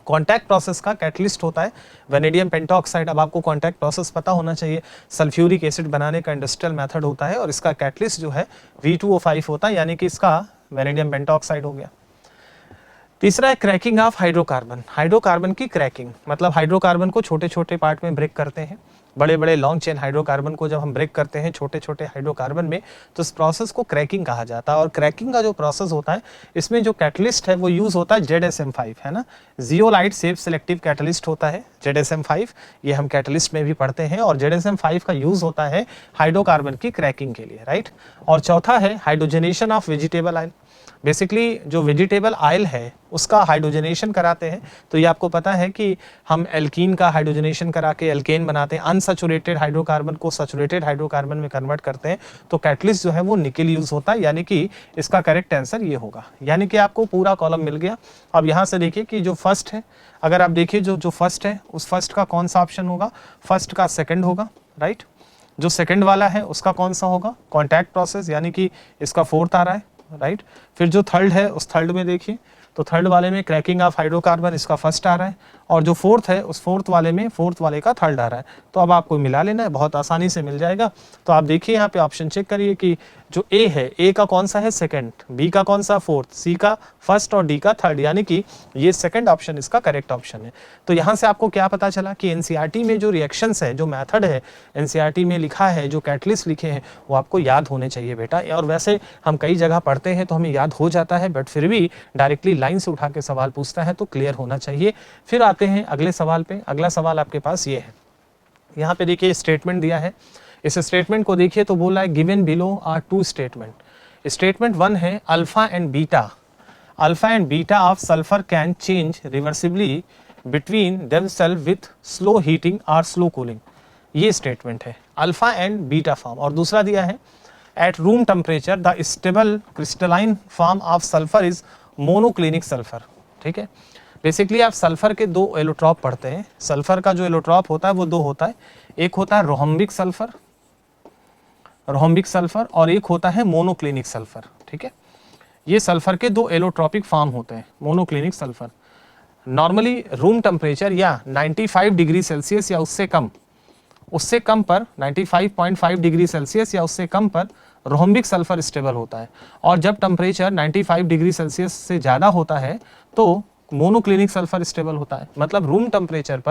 Contact process का कैटलिस्ट होता है वेनेडियम पेंटाऑक्साइड। अब आपको कॉन्टैक्ट प्रोसेस पता होना चाहिए, सल्फ्यूरिक एसिड बनाने का इंडस्ट्रियल मेथड होता है, और इसका कैटलिस्ट जो है V2O5 होता है, यानी कि इसका वेनेडियम पेंटाऑक्साइड हो गया। तीसरा है क्रैकिंग ऑफ हाइड्रोकार्बन। हाइड्रोकार्बन की क्रैकिंग मतलब हाइड्रोकार्बन को छोटे छोटे पार्ट में ब्रेक करते हैं, बड़े बड़े लॉन्ग चेन हाइड्रोकार्बन को जब हम ब्रेक करते हैं छोटे छोटे हाइड्रोकार्बन में, तो इस प्रोसेस को क्रैकिंग कहा जाता है। और क्रैकिंग का जो प्रोसेस होता है, इसमें जो कैटलिस्ट है वो यूज होता है ZSM5, है ना, जियोलाइट सेफ सिलेक्टिव कैटलिस्ट होता है ZSM5, ये हम कैटलिस्ट में भी पढ़ते हैं। और ZSM5 का यूज होता है हाइड्रोकार्बन की क्रैकिंग के लिए, राइट। और चौथा है hydrogenation of vegetable oil. Basically जो वेजिटेबल ऑयल है उसका हाइड्रोजनेशन कराते हैं। तो ये आपको पता है कि हम एल्कीन का हाइड्रोजनेशन करा के एल्केन बनाते हैं, अनसैचुरेटेड हाइड्रोकार्बन को सैचुरेटेड हाइड्रोकार्बन में कन्वर्ट करते हैं। तो कैटलिस्ट जो है वो निकेल यूज होता है, यानी कि इसका करेक्ट आंसर ये होगा। यानी कि आपको पूरा कॉलम मिल गया। अब यहाँ से देखिए कि जो फर्स्ट है, अगर आप देखिए जो फर्स्ट है उस फर्स्ट का कौन सा ऑप्शन होगा, फर्स्ट का सेकंड होगा, राइट। जो सेकंड वाला है उसका कौन सा होगा, कॉन्टैक्ट प्रोसेस, यानी कि इसका फोर्थ आ रहा है, राइट। फिर जो थर्ड है उस थर्ड में देखिए, तो थर्ड वाले में क्रैकिंग ऑफ हाइड्रोकार्बन, इसका फर्स्ट आ रहा है, और जो फोर्थ है उस फोर्थ वाले में फोर्थ वाले का थर्ड आ रहा है। तो अब आपको मिला लेना है, बहुत आसानी से मिल जाएगा। तो आप देखिए यहाँ पे ऑप्शन चेक करिए कि जो ए है, ए का कौन सा है सेकंड, बी का कौन सा फोर्थ, सी का फर्स्ट और डी का थर्ड, यानी कि ये सेकंड ऑप्शन इसका करेक्ट ऑप्शन है। तो यहाँ से आपको क्या पता चला कि एनसीईआरटी में जो रिएक्शंस है, जो मेथड है एनसीईआरटी में लिखा है, जो कैटलिस्ट लिखे हैं, वो आपको याद होने चाहिए बेटा। और वैसे हम कई जगह पढ़ते हैं तो हमें याद हो जाता है, बट फिर भी डायरेक्टली लाइन से उठा के सवाल पूछता है तो क्लियर होना चाहिए। फिर आते हैं अगले सवाल पे। अगला सवाल आपके पास ये है, यहाँ पे देखिए स्टेटमेंट दिया है। इस स्टेटमेंट को देखिए तो बोला है given below are two statement. Statement 1 है alpha and beta alpha and beta of sulphur can change reversibly between themselves with slow heating और स्लो कूलिंग। ये स्टेटमेंट है अल्फा एंड बीटा फॉर्म। और दूसरा दिया है at room temperature the stable crystalline form of sulphur is monoclinic sulphur. ठीक है, basically आप सल्फर के दो एलोट्रॉप पढ़ते हैं। सल्फर का जो एलोट्रॉप होता है वो दो होता है, एक होता है रोहम्बिक सल्फर, और एक होता है मोनोक्लिनिक सल्फर। ठीक है, ये सल्फर के दो एलोट्रॉपिक फॉर्म होते हैं, monoclinic sulphur. Normally room temperature या 95 डिग्री सेल्सियस या उससे कम पर 95.5 डिग्री सेल्सियस या उससे कम पर रोहम्बिक सल्फर स्टेबल होता है, और जब टेम्परेचर 95 डिग्री सेल्सियस से ज़्यादा होता है तो मोनोक्लिनिक सल्फर स्टेबल होता है। मतलब रूम टेम्परेचर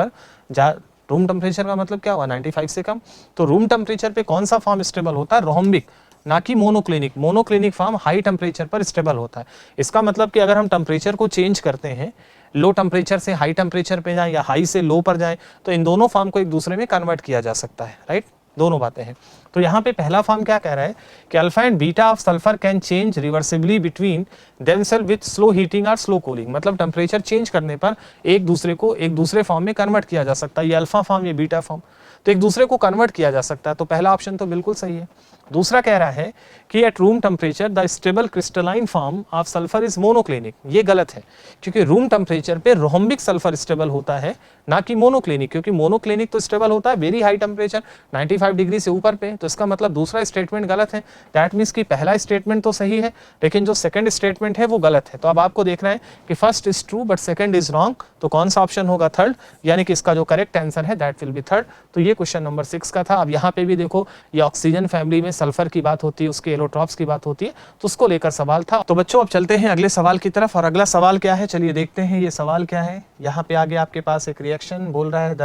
का मतलब क्या हुआ, 95 से कम। तो रूम टेम्परेचर पे कौन सा फॉर्म स्टेबल होता है, रोहम्बिक, ना कि monoclinic. Monoclinic form high temperature पर स्टेबल होता है। इसका मतलब कि अगर हम टेम्परेचर को चेंज करते हैं, लो टेम्परेचर से हाई टेम्परेचर पे जाएं या हाई से लो पर जाएं, तो इन दोनों फॉर्म को एक दूसरे में कन्वर्ट किया जा सकता है, राइट। दोनों बातें हैं। तो यहाँ पे पहला फॉर्म क्या कह रहा है कि alpha and beta of sulphur can change reversibly between themselves with slow heating और स्लो कूलिंग। मतलब टेम्परेचर चेंज करने पर एक दूसरे फॉर्म में कन्वर्ट किया जा सकता है। ये अल्फा फॉर्म, ये बीटा फॉर्म, तो एक दूसरे को कन्वर्ट किया जा सकता है। तो पहला ऑप्शन तो बिल्कुल सही है। दूसरा कह रहा है कि eight room temperature the stable crystalline form of sulphur is monoclinic. ये गलत है, क्योंकि रूम टेम्परेचर पे रोहम्बिक सल्फर स्टेबल होता है, ना कि मोनोक्लिनिक। क्योंकि मोनोक्लिनिक तो स्टेबल होता है वेरी हाई टेम्परेचर 95 डिग्री से ऊपर पे। तो इसका मतलब दूसरा स्टेटमेंट गलत है। दैट मीन्स कि पहला स्टेटमेंट तो सही है, लेकिन जो सेकंड स्टेटमेंट है वो गलत है। तो अब आपको देखना है कि first is true but second is wrong, तो कौन सा ऑप्शन होगा, थर्ड। यानी कि इसका जो करेक्ट आंसर है दैट विल बी थर्ड। तो ये क्वेश्चन नंबर 6 का था। अब यहाँ पे भी देखो, ये ऑक्सीजन फैमिली में सल्फर की बात होती है, उसके एलोट्रॉप्स की बात होती है, तो उसको लेकर सवाल था। तो बच्चों अब चलते हैं अगले सवाल की तरफ। और अगला सवाल क्या है, चलिए देखते हैं ये सवाल क्या है। यहाँ पे आगे आपके पास एक रिएक्शन बोल रहा है, the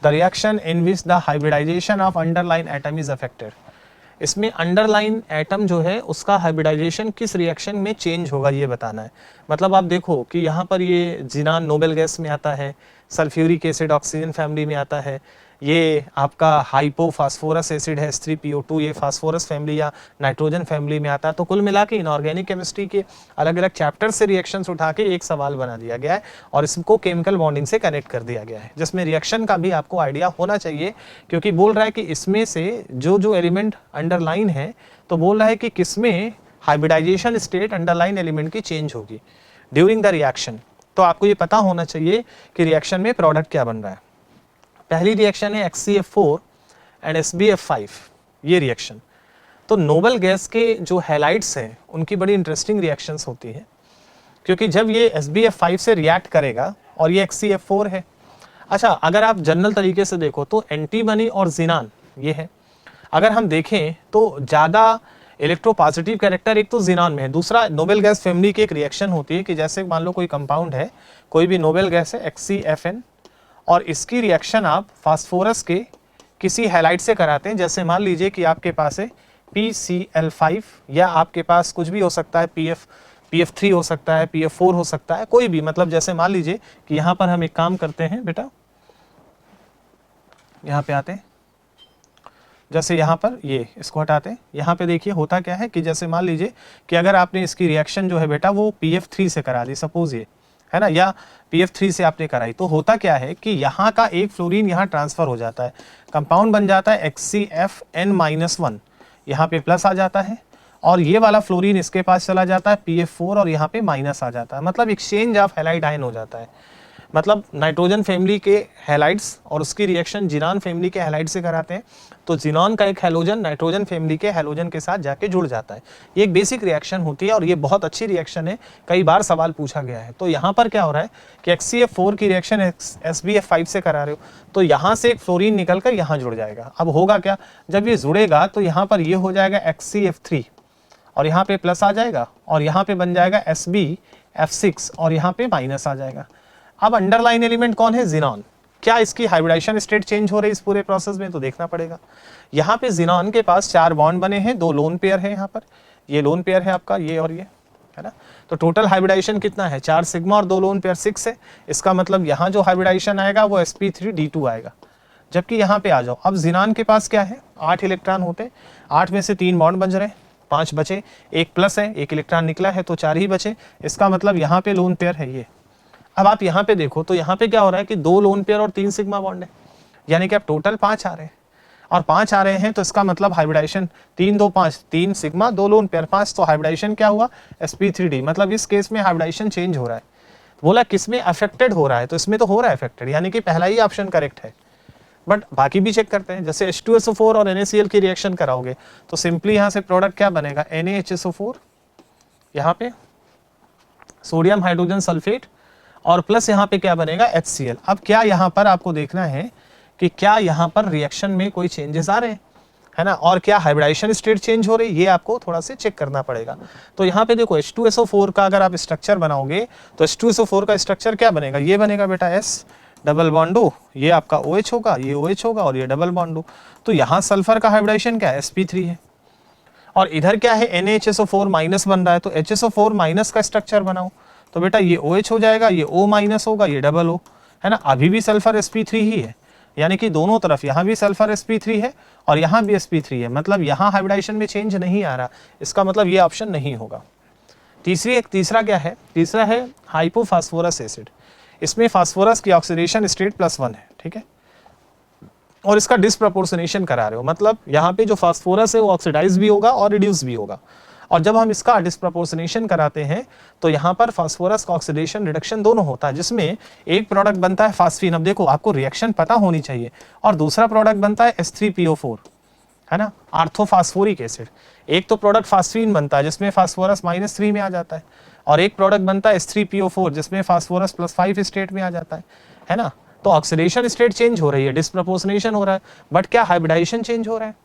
reaction in which the hybridisation of underline atom is affected. इसमें अंडरलाइन एटम जो है उसका हाइब्रिडाइजेशन किस रिएक्शन में चेंज होगा ये बताना है। मतलब आप देखो कि यहाँ पर ये जिनान नोबेल गैस में आता है, सल्फ्यूरिक एसिड ऑक्सीजन फैमिली में आता है, ये आपका हाइपोफास्फोरस एसिड है H3PO2, ये फास्फोरस फैमिली या नाइट्रोजन फैमिली में आता है। तो कुल मिला के इनऑर्गेनिक केमिस्ट्री के अलग अलग चैप्टर से रिएक्शंस उठा के एक सवाल बना दिया गया है और इसको केमिकल बॉन्डिंग से कनेक्ट कर दिया गया है, जिसमें रिएक्शन का भी आपको आइडिया होना चाहिए, क्योंकि बोल रहा है कि इसमें से जो एलिमेंट अंडरलाइन है, तो बोल रहा है कि किसमें हाइब्रिडाइजेशन स्टेट अंडरलाइन एलिमेंट की चेंज होगी ड्यूरिंग द रिएक्शन। तो आपको ये पता होना चाहिए कि रिएक्शन में प्रोडक्ट क्या बन रहा है। पहली रिएक्शन है HCF4 एंड SbF5, ये रिएक्शन। तो नोबेल गैस के जो हैलाइड्स हैं उनकी बड़ी इंटरेस्टिंग रिएक्शंस होती हैं, क्योंकि जब ये SbF5 से रिएक्ट करेगा और ये HCF4 है। अच्छा, अगर आप जनरल तरीके से देखो तो एंटीमनी और जिनान ये है। अगर हम देखें तो ज़्यादा इलेक्ट्रोपॉजिटिव कैरेक्टर एक तो जिनान में है। दूसरा, नोबेल गैस फैमिली की एक रिएक्शन होती है कि जैसे मान लो कोई कंपाउंड है, कोई भी नोबेल गैस है HCFN, और इसकी रिएक्शन आप फास्फोरस के किसी हैलाइड से कराते हैं। जैसे मान लीजिए कि आपके पास है PCl5, या आपके पास कुछ भी हो सकता है, PF3 हो सकता है, PF4 हो सकता है, कोई भी। मतलब जैसे मान लीजिए कि यहाँ पर हम एक काम करते हैं बेटा, यहाँ पे आते हैं, जैसे यहाँ पर ये इसको हटाते हैं। यहाँ पे देखिए होता क्या है कि जैसे मान लीजिए कि अगर आपने इसकी रिएक्शन जो है बेटा वो PF3 से करा दी, सपोज ये है ना, या PF3 से आपने कराई, तो होता क्या है कि यहाँ का एक फ्लोरीन यहाँ ट्रांसफर हो जाता है, कंपाउंड बन जाता है HCFN-1, यहाँ पे प्लस आ जाता है, और ये वाला फ्लोरीन इसके पास चला जाता है PF4 और यहाँ पे माइनस आ जाता है। मतलब एक्सचेंज ऑफ हैलाइड आयन हो जाता है। मतलब नाइट्रोजन फैमिली के हैलाइड्स और उसकी रिएक्शन जिनान फैमिली के हैलाइड से कराते हैं, तो जिनान का एक हैलोजन नाइट्रोजन फैमिली के हैलोजन के साथ जाके जुड़ जाता है। ये एक बेसिक रिएक्शन होती है और ये बहुत अच्छी रिएक्शन है, कई बार सवाल पूछा गया है। तो यहाँ पर क्या हो रहा है कि HCF4 की रिएक्शन SbF5 से करा रहे हो, तो यहाँ से एक फ्लोरीन निकल कर यहाँ जुड़ जाएगा। अब होगा क्या, जब ये जुड़ेगा तो यहाँ पर ये हो जाएगा HCF3 और यहाँ पे प्लस आ जाएगा, और यहाँ पे बन जाएगा SbF6 और यहाँ पे माइनस आ जाएगा। अब अंडरलाइन एलिमेंट कौन है, जिनान। क्या इसकी हाइब्रिडाइजेशन स्टेट चेंज हो रही है इस पूरे प्रोसेस में, तो देखना पड़ेगा। यहाँ पे जिनान के पास 4 बॉन्ड बने हैं, 2 लोन पेयर है, यहाँ पर ये लोन पेयर है आपका, ये और ये है ना। तो टोटल हाइब्रिडाइजेशन कितना है, 4 सिग्मा और 2 लोन पेयर 6 है। इसका मतलब यहाँ जो हाइब्रिडाइजेशन आएगा वो sp3d2 आएगा। जबकि यहाँ पे आ जाओ, अब जिनान के पास क्या है, 8 इलेक्ट्रॉन होते हैं, 8 में से 3 बॉन्ड बन रहे हैं, 5 बचे, एक प्लस है, एक इलेक्ट्रॉन निकला है तो 4 ही बचे। इसका मतलब यहाँ पे लोन पेयर है ये। अब आप यहाँ पे देखो तो यहाँ पे क्या हो रहा है कि 2 लोन पेयर और 3 सिग्मा बॉन्ड है, यानी कि अब टोटल 5 आ रहे हैं, और 5 आ रहे हैं तो इसका मतलब हाइब्रिडाइजेशन 3 2 5, 3 सिग्मा 2 लोन पेयर 5, तो हाइब्रिडाइजेशन क्या हुआ sp3d। मतलब इस केस में हाइब्रिडाइजेशन चेंज हो रहा है। बोला किसमें अफेक्टेड हो रहा है, तो इसमें तो हो रहा है अफेक्टेड, यानी कि पहला ही ऑप्शन करेक्ट है। बट बाकी भी चेक करते हैं, जैसे H2SO4 और NaCl की रिएक्शन कराओगे तो सिंपली यहाँ से प्रोडक्ट क्या बनेगा, NaHSO4, यहाँ पे सोडियम हाइड्रोजन सल्फेट, और प्लस यहाँ पे क्या बनेगा HCl। अब क्या यहाँ पर आपको देखना है कि क्या यहाँ पर रिएक्शन में कोई चेंजेस आ रहे हैं, है ना, और क्या हाइब्रिडाइजेशन स्टेट चेंज हो रही है, ये आपको थोड़ा से चेक करना पड़ेगा। तो यहाँ पे देखो H2SO4 का अगर आप स्ट्रक्चर बनाओगे तो H2SO4 का स्ट्रक्चर क्या बनेगा, ये बनेगा बेटा S डबल बॉन्ड O, ये आपका OH होगा, ये OH होगा और ये डबल बॉन्ड O। तो यहाँ सल्फर का हाइब्रिडाइजेशन क्या है, sp3 है, और इधर क्या है NaHSO4 माइनस बन रहा है, तो HSO4 माइनस का स्ट्रक्चर बनाओ तो बेटा ये OH हो जाएगा, ये O माइनस होगा, ये डबल O, है ना। अभी भी सल्फर sp3 ही है, यानी कि दोनों तरफ यहाँ भी सल्फर sp3 है और यहाँ भी sp3 है, मतलब यहाँ हाइब्रिडाइजेशन में चेंज नहीं आ रहा, इसका मतलब ये ऑप्शन नहीं होगा। तीसरा क्या है, तीसरा है हाइपोफास्फोरस एसिड। इसमें फास्फोरस की ऑक्सीडेशन स्टेट +1 है, ठीक है, और इसका डिस्प्रपोर्शनेशन करा रहे हो, मतलब यहाँ पे जो फास्फोरस है वो ऑक्सीडाइज भी होगा और रिड्यूस भी होगा, और जब हम इसका डिस्प्रपोर्शनेशन कराते हैं तो यहाँ पर फास्फोरस का ऑक्सीडेशन रिडक्शन दोनों होता है, जिसमें एक प्रोडक्ट बनता है फास्फीन। अब देखो आपको रिएक्शन पता होनी चाहिए, और दूसरा प्रोडक्ट बनता है H3PO4, है ना, आर्थोफास्फोरिक एसिड। एक तो प्रोडक्ट फास्फीन बनता है जिसमें फास्फोरस -3 में आ जाता है, और एक प्रोडक्ट बनता है H3PO4 जिसमें फास्फोरस +5 स्टेट में आ जाता है ना। तो ऑक्सीडेशन स्टेट चेंज हो रही है, डिस्प्रपोर्शनेशन हो रहा है, बट क्या हाइब्रिडाइजेशन चेंज हो रहा है।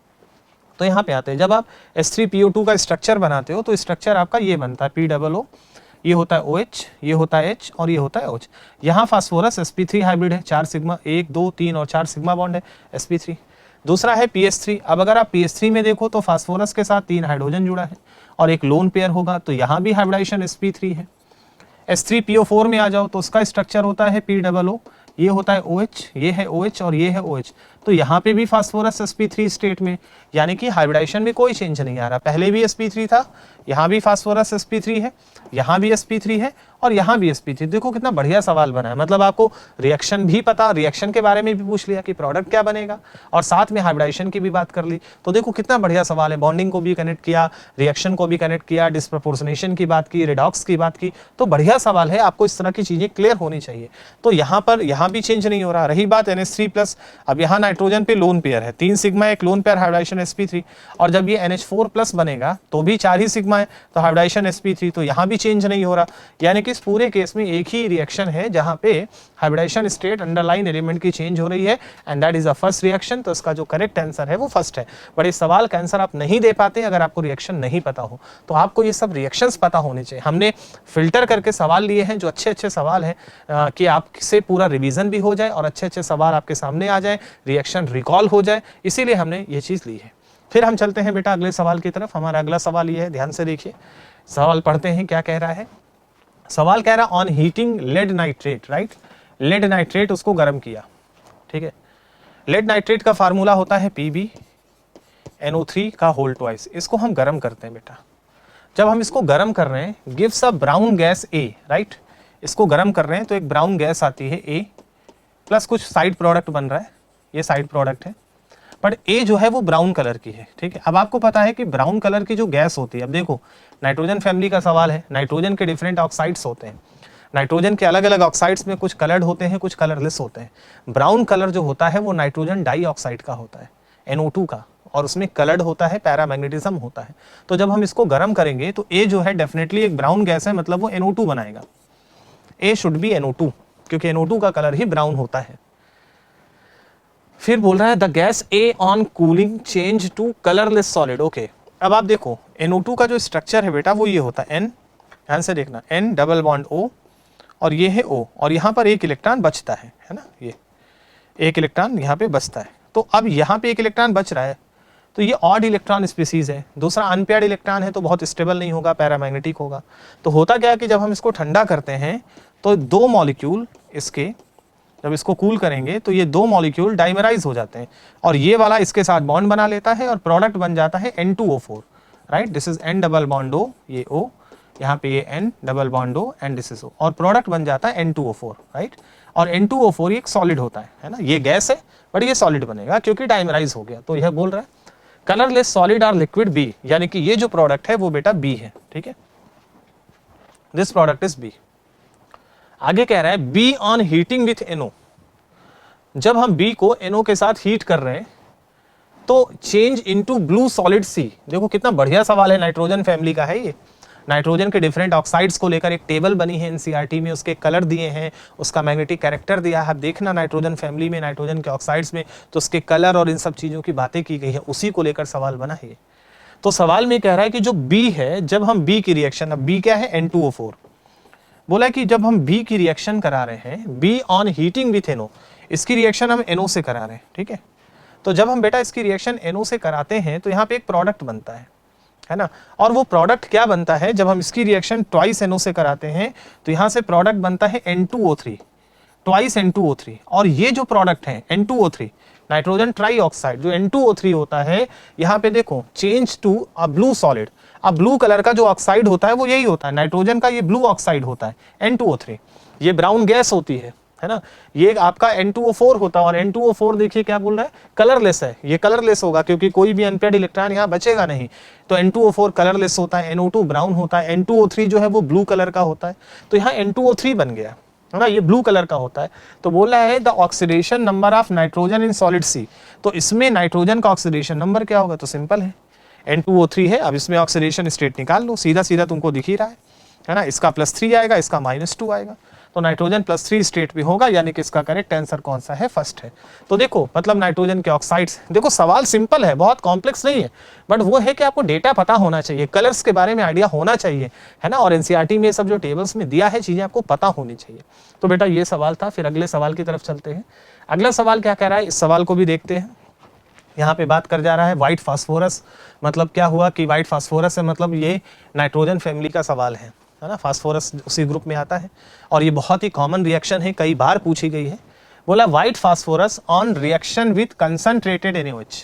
तो यहाँ पे आते हैं, जब आप H3PO2 का स्ट्रक्चर बनाते हो तो स्ट्रक्चर आपका ये बनता है POO, ये होता है OH, ये होता है H और ये होता है OH। यहाँ फास्फोरस sp3 हाइब्रिड है, 4 सिग्मा, 1 2 3 और 4 सिग्मा बॉन्ड है sp3। दूसरा है PH3। अब अगर आप PH3 में देखो तो फास्फोरस के साथ 3 हाइड्रोजन जुड़ा है और एक लोन पेयर होगा, तो यहाँ भी हाइब्रिडाइजेशन sp3 है। H3PO4 में आ जाओ तो उसका स्ट्रक्चर होता है POO, ये होता है OH, ये है OH और ये है OH, तो यहाँ पे भी फास्फोरस sp3 स्टेट में, यानी कि हाइब्रिडाइजेशन में कोई चेंज नहीं आ रहा। पहले भी sp3 था, यहाँ भी फास्फोरस sp3 है, यहाँ भी sp3 है और यहाँ भी sp3। देखो कितना बढ़िया सवाल बना है, मतलब आपको रिएक्शन भी पता, रिएक्शन के बारे में भी पूछ लिया कि प्रोडक्ट क्या बनेगा, और साथ में हाइब्रिडाइजेशन की भी बात कर ली। तो देखो कितना बढ़िया सवाल है, बॉन्डिंग को भी कनेक्ट किया, रिएक्शन को भी कनेक्ट किया, डिस्प्रपोर्शनेशन की बात की, रिडॉक्स की बात की, तो बढ़िया सवाल है। आपको इस तरह की चीजें क्लियर होनी चाहिए। तो यहाँ पर यहाँ भी चेंज नहीं हो रहा। रही बात NH3+, अब यहाँ नाइट्रोजन पे लोन पेयर है, 3 सिग्मा एक लोन पेयर हाइब्रिडाइजेशन sp3, और जब ये NH4+ बनेगा तो भी 4 ही सिग्मा है, तो हाइब्रिडाइजेशन sp3, तो यहाँ भी चेंज नहीं हो रहा। यानी कि इस पूरे केस में एक ही रिएक्शन है जहाँ पे हाइब्रिडाइजेशन स्टेट अंडरलाइन एलिमेंट की चेंज हो रही है, and that is a first reaction. तो इसका जो करेक्ट आंसर है वो फर्स्ट है। बट इस सवाल का आंसर आप नहीं दे पाते अगर आपको रिएक्शन नहीं पता हो। तो आपको ये सब रिएक्शंस पता होने चाहिए। हमने फिल्टर करके सवाल लिए हैं जो अच्छे अच्छे सवाल हैं, कि आपसे पूरा रिवीजन भी हो जाए और अच्छे अच्छे सवाल आपके सामने आ जाए, रिएक्शन रिकॉल हो जाए, इसीलिए हमने ये चीज़ ली है। फिर हम चलते हैं बेटा अगले सवाल की तरफ। हमारा अगला सवाल ये है, ध्यान से देखिए, सवाल पढ़ते हैं क्या कह रहा है। सवाल कह रहा है on heating lead nitrate, right, lead nitrate उसको गर्म किया, ठीक है। लेड नाइट्रेट का फार्मूला होता है PbNO3 का होल ट्वाइस। इसको हम गर्म करते हैं बेटा। जब हम इसको गर्म कर रहे हैं, gives a brown gas A, right, इसको गर्म कर रहे हैं तो एक ब्राउन गैस आती है A, प्लस कुछ साइड प्रोडक्ट बन रहा है, ये साइड प्रोडक्ट है, बट A जो है वो ब्राउन कलर की है, ठीक है। अब आपको पता है कि ब्राउन कलर की जो गैस होती है, अब देखो नाइट्रोजन फैमिली का सवाल है, नाइट्रोजन के डिफरेंट ऑक्साइड्स होते हैं, नाइट्रोजन के अलग अलग ऑक्साइड्स में कुछ कलर्ड होते हैं, कुछ कलरलेस होते हैं। ब्राउन कलर जो होता है वो नाइट्रोजन डाइऑक्साइड का होता है, NO2 का, और उसमें कलर्ड होता है, पैरामैग्नेटिज्म होता है। तो जब हम इसको गर्म करेंगे तो A जो है डेफिनेटली एक ब्राउन गैस है, मतलब वो NO2 बनाएगा। A शुड बी NO2, क्योंकि NO2 का कलर ही ब्राउन होता है। फिर बोल रहा है the gas A on cooling change to colourless solid, okay. अब आप देखो NO2 का जो स्ट्रक्चर है बेटा वो ये होता है N, ध्यान से देखना, N डबल बॉन्ड O, और ये है O, और यहाँ पर एक इलेक्ट्रॉन बचता है ना, ये एक इलेक्ट्रॉन यहाँ पे बचता है। तो अब यहाँ पे एक इलेक्ट्रॉन बच रहा है, तो ये ऑड इलेक्ट्रॉन स्पीसीज है। दूसरा अनपेयर्ड इलेक्ट्रॉन है तो बहुत स्टेबल नहीं होगा, पैरामैग्नेटिक होगा। तो होता क्या है कि जब हम इसको ठंडा करते हैं तो 2 मॉलिक्यूल इसके, जब इसको कूल करेंगे तो ये 2 मॉलिक्यूल डाइमराइज हो जाते हैं, और ये वाला इसके साथ बॉन्ड बना लेता है और प्रोडक्ट बन जाता है N2O4, right, this is N double bond O, ये O, यहाँ पे ये N double bond O and this is O, और प्रोडक्ट बन जाता है N2O4, राइट। और N2O4 ये एक सॉलिड होता है ना, ये गैस है बट ये सॉलिड बनेगा क्योंकि डाइमराइज हो गया। तो यह बोल रहा है कलरलेस सॉलिड और लिक्विड B, यानी कि ये जो प्रोडक्ट है वो बेटा B है, ठीक है, दिस प्रोडक्ट इज B। आगे कह रहा है B on heating with NO, जब हम B को NO के साथ हीट कर रहे हैं तो change into blue solid C। देखो कितना बढ़िया सवाल है, नाइट्रोजन फैमिली का है ये। नाइट्रोजन के डिफरेंट ऑक्साइड्स को लेकर एक टेबल बनी है एनसीईआरटी में, उसके कलर दिए हैं, उसका मैग्नेटिक कैरेक्टर दिया है। आप देखना नाइट्रोजन फैमिली में, नाइट्रोजन के ऑक्साइड्स में, तो उसके कलर और इन सब चीज़ों की बातें की गई है, उसी को लेकर सवाल बना है। तो सवाल में कह रहा है कि जो B है, जब हम B की रिएक्शन, अब B क्या है N2O4, बोला है कि जब हम B की रिएक्शन करा रहे हैं, B on heating with NO, इसकी रिएक्शन हम NO से करा रहे हैं, ठीक है। तो जब हम बेटा इसकी रिएक्शन NO से कराते हैं तो यहाँ पे एक प्रोडक्ट बनता है ना, और वो प्रोडक्ट क्या बनता है, जब हम इसकी रिएक्शन ट्वाइस NO से कराते हैं तो यहाँ से प्रोडक्ट बनता है N2O3, ट्वाइस N2O3, और ये जो प्रोडक्ट है N2O3 नाइट्रोजन ट्राईऑक्साइड, जो N2O3 होता है, यहाँ पे देखो change to a blue solid. अब ब्लू कलर का जो ऑक्साइड होता है वो यही होता है, नाइट्रोजन का ये ब्लू ऑक्साइड होता है N2O3, ये ब्राउन गैस होती है ना, ये आपका N2O4 होता है। और N2O4 देखिए क्या बोल रहा है, कलरलेस है, ये कलरलेस होगा क्योंकि कोई भी अनपेयर्ड इलेक्ट्रॉन यहाँ बचेगा नहीं। तो N2O4 कलरलेस होता है, NO2 ब्राउन होता है, N2O3 जो है वो ब्लू कलर का होता है। तो यहाँ N2O3 बन गया है ना, ये ब्लू कलर का होता है। तो बोला है the oxidation number of nitrogen in solid C, तो इसमें नाइट्रोजन का ऑक्सीडेशन नंबर क्या होगा, तो सिंपल है N2O3 है। अब इसमें ऑक्सीडेशन स्टेट निकाल लो, सीधा सीधा तुमको दिख ही रहा है ना, इसका +3 आएगा, इसका -2 आएगा, तो नाइट्रोजन +3 स्टेट भी होगा, यानी कि इसका करेक्ट आंसर कौन सा है, फर्स्ट है। तो देखो मतलब नाइट्रोजन के ऑक्साइड्स, देखो सवाल सिंपल है, बहुत कॉम्प्लेक्स नहीं है, बट वो है कि आपको डेटा पता होना चाहिए, कलर्स के बारे में आइडिया होना चाहिए, है ना, और एनसीईआरटी में सब जो टेबल्स में दिया है चीजें आपको पता होनी चाहिए। तो बेटा ये सवाल था। फिर अगले सवाल की तरफ चलते हैं। अगला सवाल क्या कह रहा है, इस सवाल को भी देखते हैं। यहाँ पे बात कर जा रहा है व्हाइट फास्फोरस, मतलब क्या हुआ कि व्हाइट फास्फोरस है, मतलब ये नाइट्रोजन फैमिली का सवाल है ना, फास्फोरस उसी ग्रुप में आता है, और ये बहुत ही कॉमन रिएक्शन है, कई बार पूछी गई है। बोला white phosphorus on reaction with concentrated NaOH,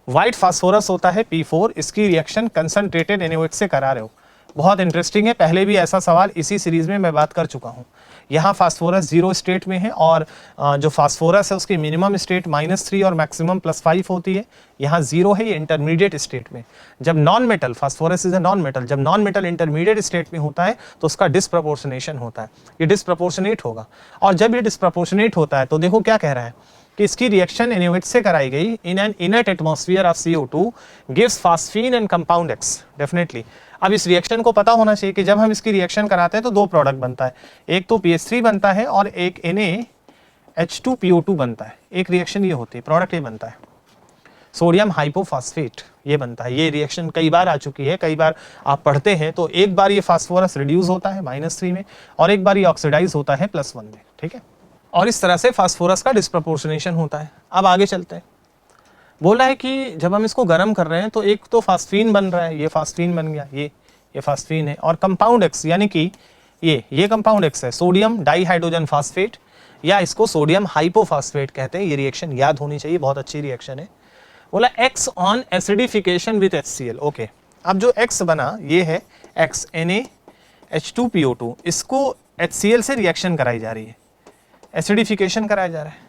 white phosphorus होता है P4, इसकी रिएक्शन कंसंट्रेटेड NaOH से करा रहे हो। बहुत इंटरेस्टिंग है, पहले भी ऐसा सवाल इसी सीरीज में मैं बात कर चुका हूँ। यहाँ फास्फोरस 0 स्टेट में है, और जो फास्फोरस है उसकी मिनिमम स्टेट -3 और मैक्सिमम +5 होती है। यहाँ 0 है, ये इंटरमीडिएट स्टेट में। जब non metal, phosphorus is a non metal, जब नॉन मेटल इंटरमीडिएट स्टेट में होता है तो उसका डिस्प्रपोर्शनेशन होता है, ये डिस्प्रपोर्शनेट होगा। और जब ये डिस्प्रपोर्शनेट होता है तो देखो क्या कह रहा है कि इसकी रिएक्शन NaOH से कराई गई in an inert atmosphere of CO2 gives phosphine and compound X, definitely. अब इस रिएक्शन को पता होना चाहिए कि जब हम इसकी रिएक्शन कराते हैं तो 2 प्रोडक्ट बनता है, एक तो PH3 बनता है और एक NaH2PO2 बनता है। एक रिएक्शन ये होती है, प्रोडक्ट ये बनता है, सोडियम हाइपोफॉस्फेट ये बनता है। ये रिएक्शन कई बार आ चुकी है, कई बार आप पढ़ते हैं। तो एक बार ये फास्फोरस रिड्यूस होता है -3 में, और एक बार ये ऑक्सीडाइज होता है +1 में, ठीक है। और इस तरह से फास्फोरस का डिस्प्रपोर्शनेशन होता है। अब आगे चलते हैं। बोला है कि जब हम इसको गर्म कर रहे हैं तो एक तो फास्फीन बन रहा है, ये फास्फीन बन गया, ये फास्फीन है, और कंपाउंड X, यानी कि ये कंपाउंड X है, सोडियम डाइहाइड्रोजन फास्फेट, या इसको सोडियम हाइपोफॉस्फेट कहते हैं। ये रिएक्शन याद होनी चाहिए, बहुत अच्छी रिएक्शन है। बोला X on acidification with HCl, okay. अब जो X बना ये है X, NaH2PO2, इसको HCl से रिएक्शन कराई जा रही है, एसिडिफिकेशन कराया जा रहा है,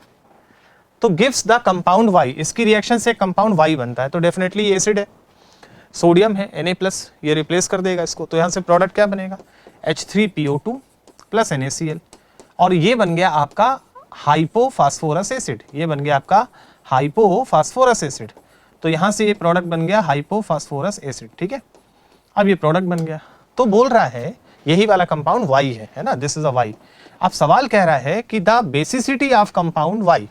तो गिव्स द कंपाउंड Y, इसकी रिएक्शन से कंपाउंड Y बनता है, तो डेफिनेटली ये एसिड है, सोडियम है Na+, ये रिप्लेस कर देगा इसको, तो यहाँ से प्रोडक्ट क्या बनेगा, H3PO2 + NaCl, और ये बन गया आपका हाइपोफॉस्फोरस एसिड, ये बन गया आपका हाइपोफॉस्फोरस एसिड। तो यहाँ से ये प्रोडक्ट बन गया हाइपोफॉस्फोरस एसिड, ठीक है। अब ये प्रोडक्ट बन गया, तो बोल रहा है यही वाला कंपाउंड Y है ना, दिस इज अ Y। अब सवाल कह रहा है कि the basicity of compound Y,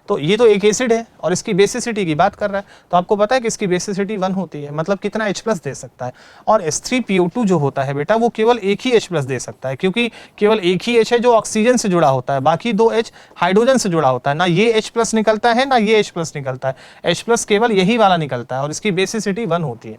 तो ये तो एक एसिड है और इसकी बेसिसिटी की बात कर रहा है, तो आपको पता है कि इसकी बेसिसिटी 1 होती है, मतलब कितना H+ दे सकता है। और H3PO2 जो होता है बेटा, वो केवल एक ही H+ दे सकता है, क्योंकि केवल एक ही H है जो ऑक्सीजन से जुड़ा होता है, बाकी 2 H हाइड्रोजन से जुड़ा होता है। ना ये H+ निकलता है, ना ये H+ निकलता है, H+ केवल यही वाला निकलता है, और इसकी बेसिसिटी 1 होती है।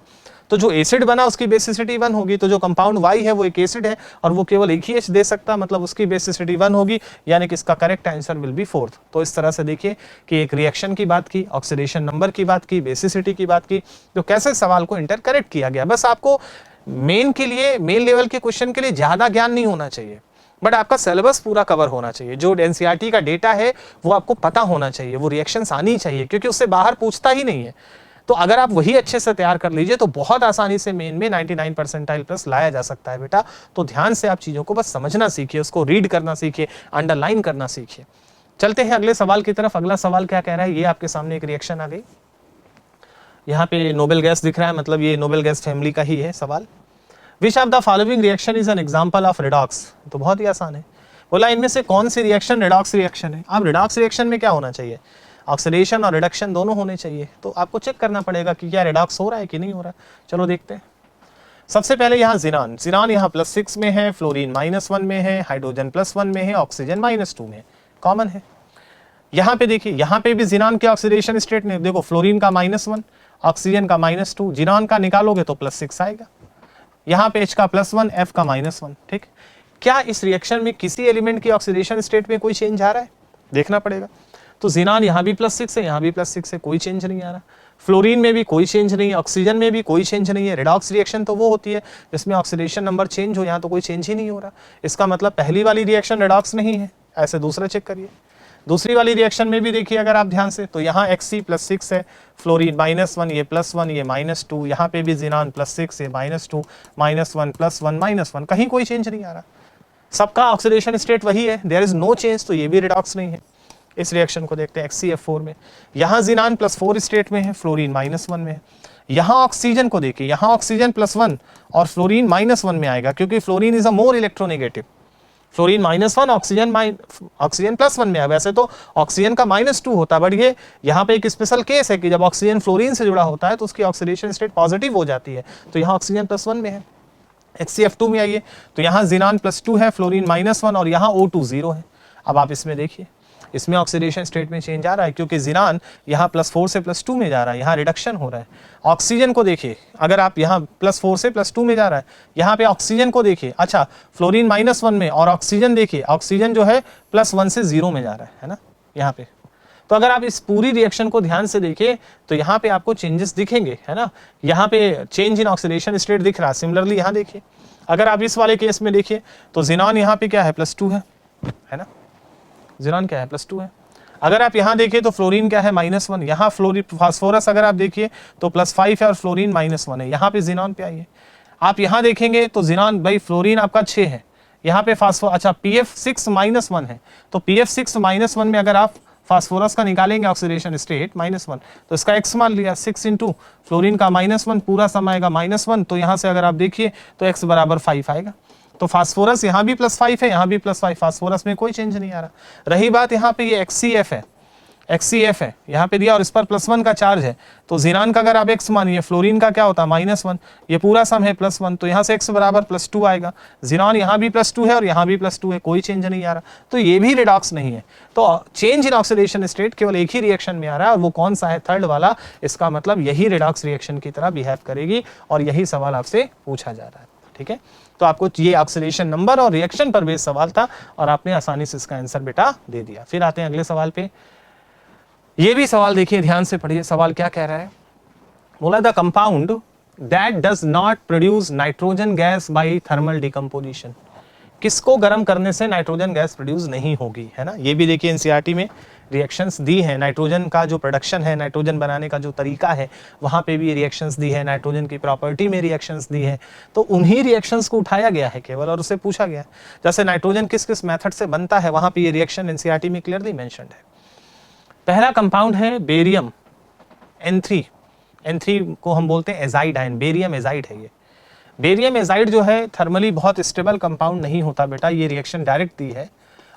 तो जो एसिड बना उसकी बेसिसिटी 1 होगी, तो जो कंपाउंड Y है वो एक एसिड है और वो केवल एक ही H दे सकता, मतलब उसकी बेसिसिटी 1 होगी, यानी कि इसका correct answer will be 4th। तो इस तरह से देखिए कि एक रिएक्शन की बात की, ऑक्सीडेशन नंबर की बात की, बेसिसिटी की बात की, तो कैसे सवाल को इंटर करेक्ट किया गया। बस आपको मेन के लिए, मेन लेवल के क्वेश्चन के लिए ज्यादा ज्ञान नहीं होना चाहिए, बट आपका सिलेबस पूरा कवर होना चाहिए। जो एनसीईआरटी का डेटा है वो आपको पता होना चाहिए, वो रिएक्शंस आनी चाहिए, क्योंकि उससे बाहर पूछता ही नहीं है। तो अगर आप वही अच्छे से तैयार कर लीजिए तो बहुत आसानी से मेन में 99 परसेंटाइल प्लस लाया जा सकता है बेटा। तो ध्यान से आप चीजों को बस समझना सीखिए, उसको रीड करना सीखिए, अंडरलाइन करना सीखिए। चलते हैं अगले सवाल की तरफ। अगला सवाल क्या कह रहा है, ये आपके सामने एक रिएक्शन आ गई, यहाँ पे नोबेल गैस दिख रहा है, मतलब ये नोबेल गैस फैमिली का ही है सवाल। विच of the following reaction is an example of redox. तो बहुत ही आसान है, बोला इनमें से कौन सी रिएक्शन रिडॉक्स रिएक्शन है। अब रिडॉक्स रिएक्शन में क्या होना चाहिए, ऑक्सीडेशन और रिडक्शन दोनों होने चाहिए। तो आपको चेक करना पड़ेगा कि क्या रिडॉक्स हो रहा है कि नहीं हो रहा है। चलो देखते हैं। सबसे पहले यहाँ जिनान, जिनान यहाँ +6 में है, फ्लोरीन -1 में है, हाइड्रोजन +1 में है, ऑक्सीजन -2 में है, कॉमन है। यहाँ पे देखिए, यहाँ पे भी जिनान के ऑक्सीडेशन स्टेट ने देखो, फ्लोरीन का -1, ऑक्सीजन का -2, जिनान का निकालोगे तो +6 आएगा। यहाँ पे H का +1, F का -1। ठीक, क्या इस रिएक्शन में किसी एलिमेंट की ऑक्सीडेशन स्टेट में कोई चेंज आ रहा है, देखना पड़ेगा। तो जिनान यहाँ भी +6 है, यहाँ भी +6 है, कोई चेंज नहीं आ रहा। फ्लोरीन में भी कोई चेंज नहीं है, ऑक्सीजन में भी कोई चेंज नहीं है। रिडॉक्स रिएक्शन तो वो होती है जिसमें ऑक्सीडेशन नंबर चेंज हो, यहाँ तो कोई चेंज ही नहीं हो रहा। इसका मतलब पहली वाली रिएक्शन रिडॉक्स नहीं है। ऐसे दूसरा चेक करिए, दूसरी वाली रिएक्शन में भी देखिए अगर आप ध्यान से, तो यहाँ Xc +6 है, फ्लोरीन -1, ये +1, ये -2, यहाँ पे भी जिनान +6, ये -2, -1, +1, -1, कहीं कोई चेंज नहीं आ रहा, सबका ऑक्सीडेशन स्टेट वही है, देयर इज नो चेंज। तो ये भी रिडॉक्स नहीं है। इस रिएक्शन को देखते हैं HCF4 में, यहाँ जिनान +4 स्टेट में है, फ्लोरीन -1 में है। यहाँ ऑक्सीजन को देखिए, यहाँ ऑक्सीजन +1 और फ्लोरीन -1 में आएगा, क्योंकि fluorine is a more electronegative. Fluorine -1, oxygen +1 में है। वैसे तो ऑक्सीजन का -2 होता है, बट ये यहाँ पे एक स्पेशल केस है कि जब ऑक्सीजन फ्लोरीन से जुड़ा होता है तो उसकी ऑक्सीडेशन स्टेट पॉजिटिव हो जाती है। तो यहाँ ऑक्सीजन +1 में है। HCF2 में आइए, तो यहाँ जिनान +2 है, फ्लोरीन -1 और यहाँ O2 0 है। अब आप इसमें देखिए, इसमें ऑक्सीडेशन स्टेट में चेंज आ रहा है, क्योंकि जिनान यहाँ +4 से +2 में जा रहा है, यहाँ रिडक्शन हो रहा है। ऑक्सीजन को देखिए, अगर आप यहाँ +4 से +2 में जा रहा है, यहाँ पे ऑक्सीजन को देखिए, अच्छा फ्लोरीन -1 में, और ऑक्सीजन देखिए, ऑक्सीजन जो है +1 से 0 में जा रहा है ना यहाँ पे। तो अगर आप इस पूरी रिएक्शन को ध्यान से देखिए तो यहाँ पे आपको चेंजेस दिखेंगे, है ना। यहाँ पे चेंज इन ऑक्सीडेशन स्टेट दिख रहा है। सिमिलरली यहाँ देखिए, अगर आप इस वाले केस में देखिए तो जिनान यहाँ पे क्या है, +2 है ना, जिनान क्या है, +2 है। अगर आप यहाँ देखिए तो फ्लोरीन क्या है, -1, यहाँ फ्लोरीन फास्फोरस अगर आप देखिए तो +5 है और फ्लोरीन -1 है। यहाँ पे जिनान पे आइए, आप यहाँ देखेंगे तो जिनान, भाई फ्लोरीन आपका 6 है, यहाँ पे फास्फोरस, अच्छा PF6 -1 है, तो PF6 -1 में अगर आप फास्फोरस का निकालेंगे ऑक्सीडेशन स्टेट -1, तो इसका x मान लिया, 6 इंटू फ्लोरीन का -1 पूरा सम आएगा -1, तो यहाँ से अगर आप देखिए तो x बराबर 5 आएगा। तो फास्फोरस यहाँ भी +5 है, यहाँ भी +5, फास्फोरस में कोई चेंज नहीं आ रहा। रही बात यहाँ पे ये XCF है यहाँ पे दिया और इस पर +1 का चार्ज है, तो जिनान का अगर आप x मानिए, फ्लोरीन का क्या होता है -1, ये पूरा सम है +1, तो यहाँ से x बराबर +2 आएगा। जिनान यहाँ भी +2 है और यहाँ भी +2 है, कोई चेंज नहीं आ रहा, तो ये भी रिडॉक्स नहीं है। तो चेंज इन ऑक्सीडेशन स्टेट केवल एक ही रिएक्शन में आ रहा है, और वो कौन सा है, थर्ड वाला। इसका मतलब यही रिडॉक्स रिएक्शन की तरह बिहेव करेगी, और यही सवाल आपसे पूछा जा रहा है। ठीक है, तो आपको ये ऑक्सीडेशन नंबर और रिएक्शन पर बेस्ड सवाल था, और आपने आसानी से इसका आंसर बेटा दे दिया। फिर आते हैं अगले सवाल पे। ये भी सवाल देखिए, ध्यान से पढ़िए, सवाल क्या कह रहा है। बोला the compound that does not produce nitrogen gas by thermal decomposition, किसको गर्म करने से नाइट्रोजन गैस प्रोड्यूस नहीं होगी, है ना। ये भी देखिए एनसीईआरटी में रिएक्शंस दी है, नाइट्रोजन का जो प्रोडक्शन है, नाइट्रोजन बनाने का जो तरीका है, वहाँ पे भी रिएक्शंस दी है, नाइट्रोजन की प्रॉपर्टी में रिएक्शंस दी है। तो उन्हीं रिएक्शंस को उठाया गया है केवल, और उससे पूछा गया जैसे नाइट्रोजन किस किस मेथड से बनता है, वहाँ पे ये रिएक्शन एनसीईआरटी में क्लियरली मेंशन्ड है। पहला कंपाउंड है बेरियम N3 को हम बोलते हैं एजाइड आयन, बेरियम एजाइड है ये। बेरियम एजाइड जो है थर्मली बहुत स्टेबल कंपाउंड नहीं होता बेटा, ये रिएक्शन डायरेक्ट दी है,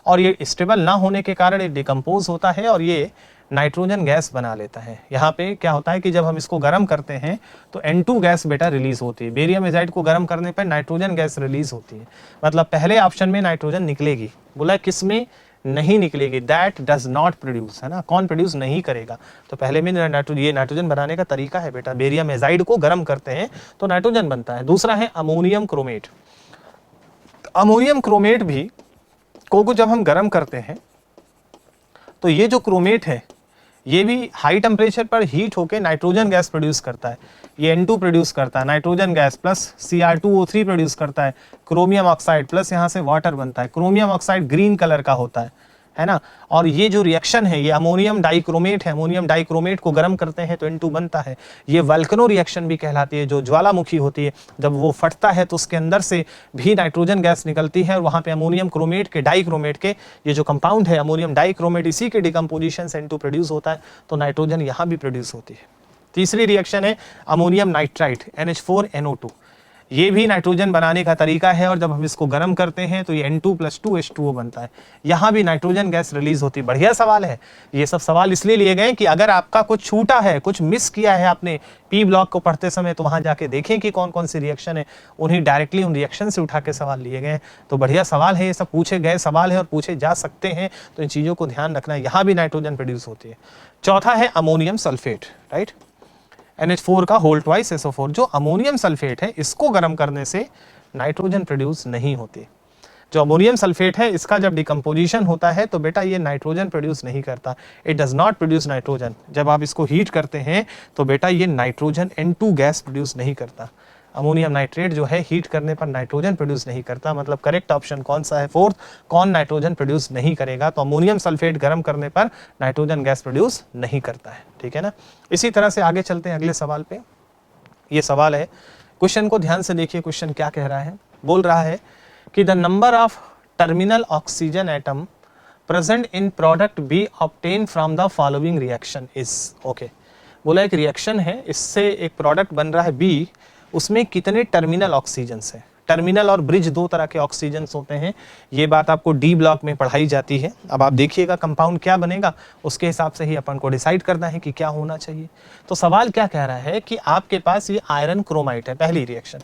और ये स्टेबल ना होने के कारण ये डिकम्पोज होता है और ये नाइट्रोजन गैस बना लेता है। यहाँ पे क्या होता है कि जब हम इसको गर्म करते हैं तो N2 गैस बेटा रिलीज होती है। बेरियम एजाइड को गर्म करने पर नाइट्रोजन गैस रिलीज होती है, मतलब पहले ऑप्शन में नाइट्रोजन निकलेगी। बोला किस में, नहीं निकलेगी, दैट डज नॉट प्रोड्यूस, है ना, कौन प्रोड्यूस नहीं करेगा। तो पहले में ये नाइट्रोजन बनाने का तरीका है बेटा, बेरियम एजाइड को गर्म करते हैं तो नाइट्रोजन बनता है। दूसरा है अमोनियम क्रोमेट। अमोनियम क्रोमेट भी को जब हम गर्म करते हैं तो ये जो क्रोमेट है ये भी हाई टेम्परेचर पर हीट होकर नाइट्रोजन गैस प्रोड्यूस करता है। ये N2 प्रोड्यूस करता है, nitrogen gas plus Cr2O3 produce करता है, क्रोमियम ऑक्साइड प्लस यहाँ से वाटर बनता है। क्रोमियम ऑक्साइड ग्रीन कलर का होता है ना। और ये जो रिएक्शन है ये अमोनियम डाइक्रोमेट है, अमोनियम डाइक्रोमेट को गर्म करते हैं तो N2 बनता है। ये वल्कनो रिएक्शन भी कहलाती है, जो ज्वालामुखी होती है, जब वो फटता है तो उसके अंदर से भी नाइट्रोजन गैस निकलती है और वहाँ पे अमोनियम क्रोमेट के डाइक्रोमेट के ये जो कंपाउंड है अमोनियम डाइक्रोमेट, इसी के डिकम्पोजिशन से N2 प्रोड्यूस होता है तो नाइट्रोजन यहाँ भी प्रोड्यूस होती है। तीसरी रिएक्शन है अमोनियम नाइट्राइट NH4NO2। ये भी नाइट्रोजन बनाने का तरीका है और जब हम इसको गर्म करते हैं तो ये N2 + 2H2O बनता है। यहाँ भी नाइट्रोजन गैस रिलीज होती है। बढ़िया सवाल है। ये सब सवाल इसलिए लिए गए कि अगर आपका कुछ छूटा है, कुछ मिस किया है आपने पी ब्लॉक को पढ़ते समय, तो वहाँ जाके देखें कि कौन कौन सी रिएक्शन है, उन्हें डायरेक्टली उन रिएक्शन से उठा के सवाल लिए गए। तो बढ़िया सवाल है, ये सब पूछे गए सवाल है और पूछे जा सकते हैं, तो इन चीज़ों को ध्यान रखना है। यहाँ भी नाइट्रोजन प्रोड्यूस होती है। चौथा है अमोनियम सल्फेट, राइट, NH4 का होल ट्वाइस SO4। जो अमोनियम सल्फेट है इसको गर्म करने से नाइट्रोजन प्रोड्यूस नहीं होती। जो अमोनियम सल्फेट है इसका जब डिकम्पोजिशन होता है तो बेटा ये नाइट्रोजन प्रोड्यूस नहीं करता, it does not produce nitrogen. जब आप इसको हीट करते हैं तो बेटा ये नाइट्रोजन N2 गैस प्रोड्यूस नहीं करता। अमोनियम नाइट्रेट जो है हीट करने पर नाइट्रोजन प्रोड्यूस नहीं करता। मतलब करेक्ट ऑप्शन कौन सा है? फोर्थ, कौन नाइट्रोजन प्रोड्यूस नहीं करेगा। तो अमोनियम सल्फेट गर्म करने पर नाइट्रोजन गैस प्रोड्यूस नहीं करता है, ठीक है ना। इसी तरह से आगे चलते हैं अगले सवाल पे। ये सवाल है, क्वेश्चन को ध्यान से देखिए, क्वेश्चन क्या कह रहा है। बोल रहा है कि the number of terminal oxygen atom present in product B obtain from the following reaction is. Okay, बोला एक रिएक्शन है, इससे एक प्रोडक्ट बन रहा है बी, उसमें कितने टर्मिनल ऑक्सीजन है। टर्मिनल और ब्रिज दो तरह के ऑक्सीजन होते हैं, ये बात आपको डी ब्लॉक में पढ़ाई जाती है। अब आप देखिएगा कंपाउंड क्या बनेगा, उसके हिसाब से ही अपन को डिसाइड करना है कि क्या होना चाहिए। तो सवाल क्या कह रहा है कि आपके पास ये आयरन क्रोमाइट है, पहली रिएक्शन,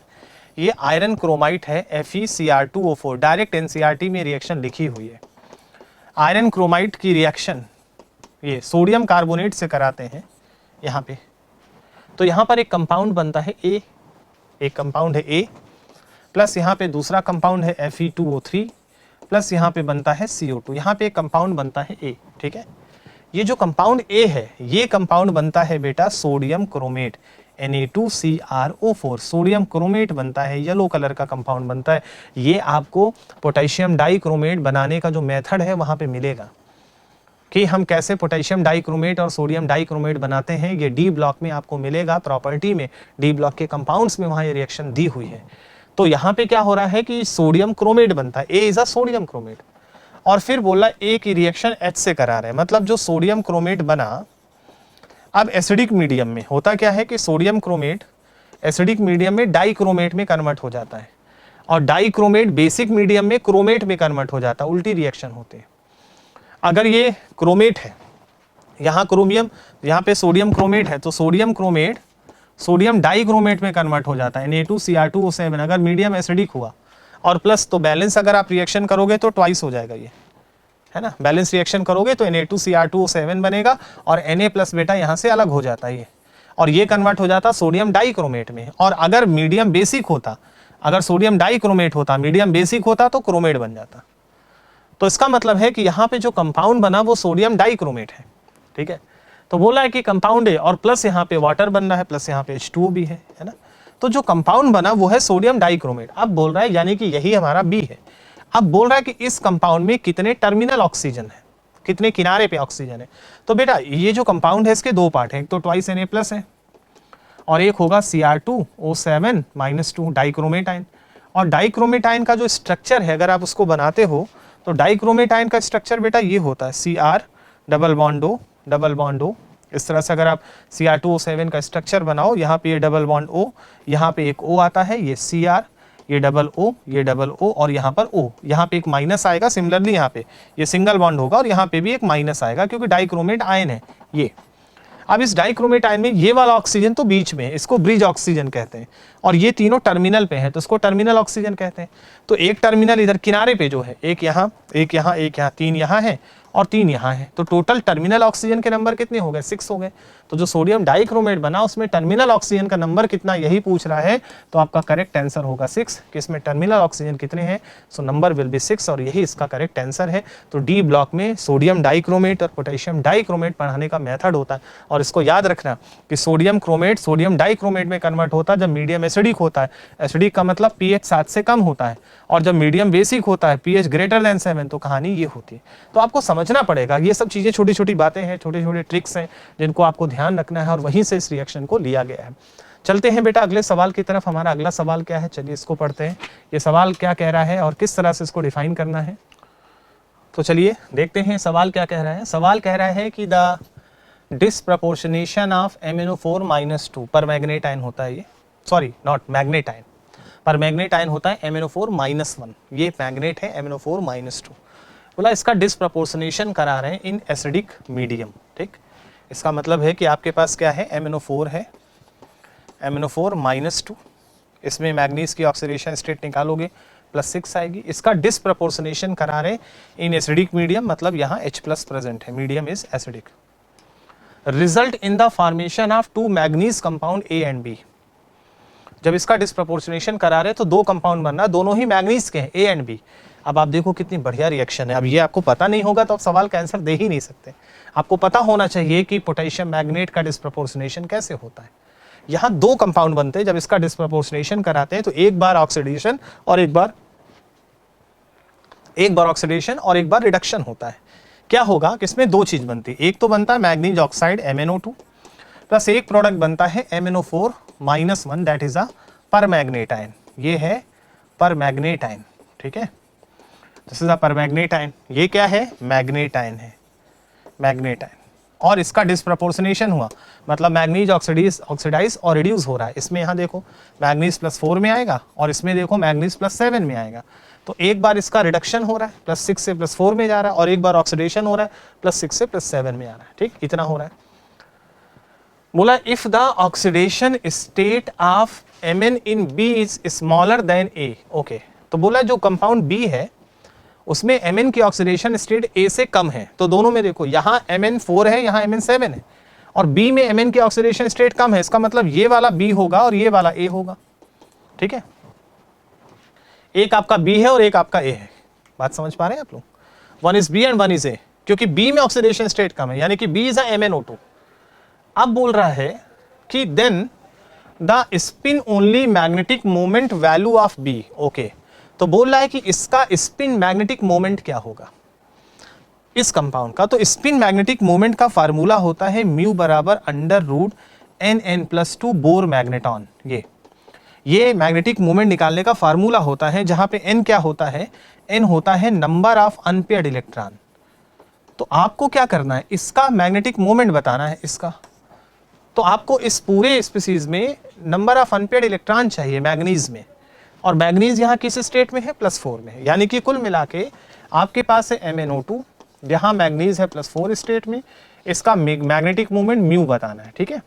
ये आयरन क्रोमाइट है FeCr2O4, डायरेक्ट NCERT में रिएक्शन लिखी हुई है। आयरन क्रोमाइट की रिएक्शन ये सोडियम कार्बोनेट से कराते हैं यहाँ पे, तो यहाँ पर एक कंपाउंड बनता है A, एक कंपाउंड है A, प्लस यहाँ पे दूसरा कंपाउंड है Fe2O3, प्लस यहाँ पे बनता है CO2, यहाँ पे एक कंपाउंड बनता है A, ठीक है। ये जो कंपाउंड A है ये कंपाउंड बनता है बेटा sodium chromate Na2CrO4, sodium chromate बनता है, येलो कलर का कंपाउंड बनता है। ये आपको पोटेशियम डाइक्रोमेट बनाने का जो मेथड है वहाँ पे मिलेगा कि हम कैसे पोटेशियम डाइक्रोमेट और सोडियम डाइक्रोमेट बनाते हैं, ये डी ब्लॉक में आपको मिलेगा, प्रॉपर्टी में, डी ब्लॉक के कंपाउंड्स में वहाँ ये रिएक्शन दी हुई है। तो यहाँ पे क्या हो रहा है कि सोडियम क्रोमेट बनता है, A is a sodium chromate, और फिर बोला A की रिएक्शन H से करा रहे हैं, मतलब जो सोडियम क्रोमेट बना, अब एसिडिक मीडियम में होता क्या है कि सोडियम क्रोमेट एसिडिक मीडियम में डाइक्रोमेट में कन्वर्ट हो जाता है, और डाइक्रोमेट बेसिक मीडियम में क्रोमेट में कन्वर्ट हो जाता है, उल्टी रिएक्शन होते हैं। अगर ये क्रोमेट है, यहाँ क्रोमियम, यहाँ पे सोडियम क्रोमेट है, तो सोडियम क्रोमेट सोडियम डाइक्रोमेट में कन्वर्ट हो जाता है Na2Cr2O7, अगर मीडियम एसिडिक हुआ, और प्लस तो बैलेंस अगर आप रिएक्शन करोगे तो ट्वाइस हो जाएगा, ये है ना, बैलेंस रिएक्शन करोगे तो Na2Cr2O7 बनेगा और Na प्लस बेटा यहाँ से अलग हो जाता है ये, और ये कन्वर्ट हो जाता सोडियम डाइक्रोमेट में। और अगर मीडियम बेसिक होता, अगर सोडियम डाइक्रोमेट होता, मीडियम बेसिक होता तो क्रोमेट बन जाता। तो इसका मतलब है कि यहाँ पे जो कंपाउंड बना वो सोडियम डाइक्रोमेट है, ठीक है। तो बोला है कि कंपाउंड है और प्लस यहाँ पे वाटर बन रहा है, प्लस यहाँ पे H2O भी है ना। तो जो कंपाउंड बना वो है सोडियम डाइक्रोमेट। अब बोल रहा है यानी कि यही हमारा बी है। अब बोल रहा है कि इस कंपाउंड में कितने टर्मिनल ऑक्सीजन है, कितने किनारे पे ऑक्सीजन है। तो बेटा ये जो कंपाउंड है इसके दो पार्ट है, एक तो ट्वाइस Na प्लस है और एक होगा Cr2O7 -2 डाइक्रोमेट आयन। और डाइक्रोमेट आयन का जो स्ट्रक्चर है अगर आप उसको बनाते हो तो डाइक्रोमेट आयन का स्ट्रक्चर बेटा ये होता है Cr double bond O double bond O। इस तरह से अगर आप Cr2O7 का स्ट्रक्चर बनाओ, यहाँ पे ये डबल बॉन्ड O, यहाँ पे एक O आता है, ये Cr, ये डबल O, ये डबल O, और यहाँ पर O, यहाँ पे एक माइनस आएगा। सिमिलरली यहाँ पे ये सिंगल बॉन्ड होगा और यहाँ पे भी एक माइनस आएगा क्योंकि डाइक्रोमेट आयन है ये। अब इस डाइक्रोमेट आयन में ये वाला ऑक्सीजन तो बीच में है, इसको ब्रिज ऑक्सीजन कहते हैं, और ये तीनों टर्मिनल पे हैं तो इसको टर्मिनल ऑक्सीजन कहते हैं। तो एक टर्मिनल इधर किनारे पे जो है, एक यहाँ, एक यहाँ, एक यहाँ, 3 यहाँ है और 3 यहाँ है, तो टोटल टर्मिनल ऑक्सीजन के नंबर कितने हो गए? 6 हो गए। तो जो सोडियम डाइक्रोमेट बना उसमें टर्मिनल ऑक्सीजन का नंबर कितना यही पूछ रहा है, तो आपका करेक्ट आंसर होगा 6, कि इसमें टर्मिनल ऑक्सीजन कितने हैं, सो नंबर विल बी 6 और यही इसका करेक्ट आंसर है। तो डी ब्लॉक में सोडियम डाइक्रोमेट और पोटेशियम डाइक्रोमेट पढ़ाने का मेथड होता है, और इसको याद रखना कि सोडियम क्रोमेट सोडियम डाइक्रोमेट में कन्वर्ट होता है जब मीडियम एसिडिक होता है। एसिडिक का मतलब pH 7 से कम होता है, और जब मीडियम बेसिक होता है pH ग्रेटर देन 7, तो कहानी ये होती है। तो आपको समझना पड़ेगा, ये सब चीज़ें छोटी छोटी बातें हैं, छोटे छोटे ट्रिक्स हैं जिनको आपको ध्यान रखना है, और वहीं से इस रिएक्शन को लिया गया है। चलते हैं बेटा अगले सवाल की तरफ। हमारा अगला सवाल क्या है, चलिए इसको पढ़ते हैं। ये सवाल क्या कह रहा है और किस तरह से इसको डिफाइन करना है, तो चलिए देखते हैं सवाल क्या कह रहा है। सवाल कह रहा है कि द डिसप्रपोर्शनेशन ऑफ MnO4-2 पर मैग्नेट आयन होता है, ये सॉरी नॉट मैग्नेट आयन, पर मैग्नेट आयन होता है MnO4-1, ये मैग्नेट है MnO4-2। बोला इसका डिसप्रपोर्शनेशन करा रहे हैं इन एसिडिक मीडियम। ठीक, इसका मतलब है कि आपके पास क्या है, MnO4 है, MnO4-2, इसमें मैग्नीज की ऑक्सीडेशन स्टेट निकालोगे +6 आएगी। इसका डिसप्रपोर्शनेशन करा रहे इन एसिडिक मीडियम, मतलब यहाँ H+ प्रेजेंट है, medium is acidic. Result in the formation of 2 manganese compound A and B। जब इसका डिसप्रपोर्शनेशन करा रहे तो 2 कंपाउंड बनना, दोनों ही मैग्नीज के हैं, A एंड B। अब आप देखो कितनी बढ़िया रिएक्शन है। अब ये आपको पता नहीं होगा तो आप सवाल का आंसर दे ही नहीं सकते। आपको पता होना चाहिए कि पोटेशियम मैग्नेट का डिसप्रपोर्शनेशन कैसे होता है। यहाँ 2 कंपाउंड बनते हैं, जब इसका डिसप्रपोर्शनेशन कराते हैं तो एक बार ऑक्सीडेशन और एक बार ऑक्सीडेशन और एक बार रिडक्शन होता है। क्या होगा कि इसमें 2 चीज बनती है, एक तो बनता है मैग्नीज ऑक्साइड MnO2 प्लस एक प्रोडक्ट बनता है MnO4-1, that is a परमैग्नेट ion. ये है परमैग्नेट आयन, ठीक है, दिस इज अ परमैग्नेट आयन। ये क्या है, मैग्नेट आयन है, मैग्नेट आयन। और इसका डिसप्रपोर्शनेशन हुआ, मतलब मैग्नीज ऑक्सीडाइज और रिड्यूस हो रहा है। इसमें यहाँ देखो मैग्नीज +4 में आएगा और इसमें देखो मैग्नीज +7 में आएगा। तो एक बार इसका रिडक्शन हो रहा है, +6 से +4 में जा रहा है, और एक बार ऑक्सीडेशन हो रहा है, +6 से +7 में आ रहा है। ठीक, इतना हो रहा है। बोला if the oxidation state of Mn in B is smaller than A। Okay, तो बोला जो कंपाउंड B है उसमें Mn की ऑक्सीडेशन स्टेट A से कम है। तो दोनों में देखो, यहाँ Mn4 है, यहाँ Mn7 है, और B में Mn की ऑक्सीडेशन स्टेट कम है। इसका मतलब ये वाला B होगा और ये वाला A होगा। ठीक है, एक आपका B है और एक आपका A है। बात समझ पा रहे हैं आप लोग? 1 is B and 1 is A, क्योंकि B में ऑक्सीडेशन स्टेट कम है, यानी कि B इज अ MnO2। अब बोल रहा है कि then the spin only magnetic moment value of B। Okay, तो बोल रहा है कि इसका स्पिन मैग्नेटिक मोमेंट क्या होगा इस कंपाउंड का। तो स्पिन मैग्नेटिक मोमेंट का फार्मूला होता है म्यू बराबर √NN+2 बोर मैग्नेटॉन। ये मैग्नेटिक मोमेंट निकालने का फार्मूला होता है, जहां पे N क्या होता है, N होता है नंबर ऑफ अनपेयर्ड इलेक्ट्रॉन। तो आपको क्या करना है, इसका मैग्नेटिक मोमेंट बताना है इसका। तो आपको इस पूरे स्पीसीज में नंबर ऑफ अनपेयर्ड इलेक्ट्रॉन चाहिए मैग्नीज में, और मैग्नीज यहाँ किस स्टेट में है, +4 में है। यानी कि कुल मिला के आपके पास है MnO2, जहाँ मैग्नीज है +4 स्टेट में। इसका मैग्नेटिक मोमेंट म्यू बताना है। ठीक है,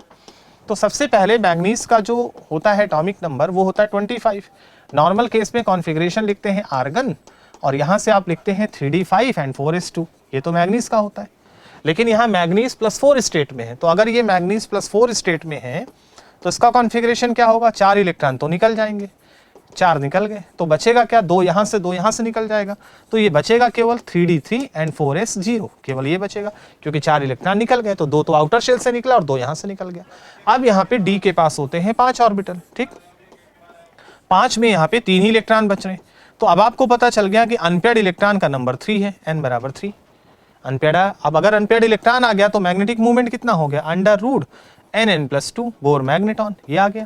तो सबसे पहले मैग्नीज का जो होता है एटॉमिक नंबर वो होता है 25। नॉर्मल केस में कॉन्फ़िगरेशन लिखते हैं आर्गन, और यहाँ से आप लिखते हैं 3d5 एंड 4s2, ये तो मैग्नीज का होता है। लेकिन यहाँ मैग्नीज +4 स्टेट में है, तो अगर ये मैग्नीज +4 स्टेट में है तो इसका कॉन्फ़िगरेशन क्या होगा, 4 इलेक्ट्रॉन तो निकल जाएंगे, 4 निकल गए, तो बचेगा क्या, 2 यहाँ से 2 यहाँ से निकल जाएगा। तो ये बचेगा केवल 3d3 एंड 4s0, केवल ये बचेगा, क्योंकि 4 इलेक्ट्रॉन निकल गए, तो 2 तो आउटर शेल से निकला और 2 यहाँ से निकल गया। अब यहाँ पे D के पास होते हैं 5 ऑर्बिटल। ठीक, 5 में यहाँ पे 3 ही इलेक्ट्रॉन बच रहे। तो अब आपको पता चल गया कि अनपेयर्ड इलेक्ट्रॉन का नंबर 3 है, n बराबर 3 अनपेयर्ड। अब अगर अनपेयर्ड इलेक्ट्रॉन आ गया तो मैग्नेटिक मूवमेंट कितना हो गया, √NN+2 बोर मैग्नेटॉन, ये आ गया।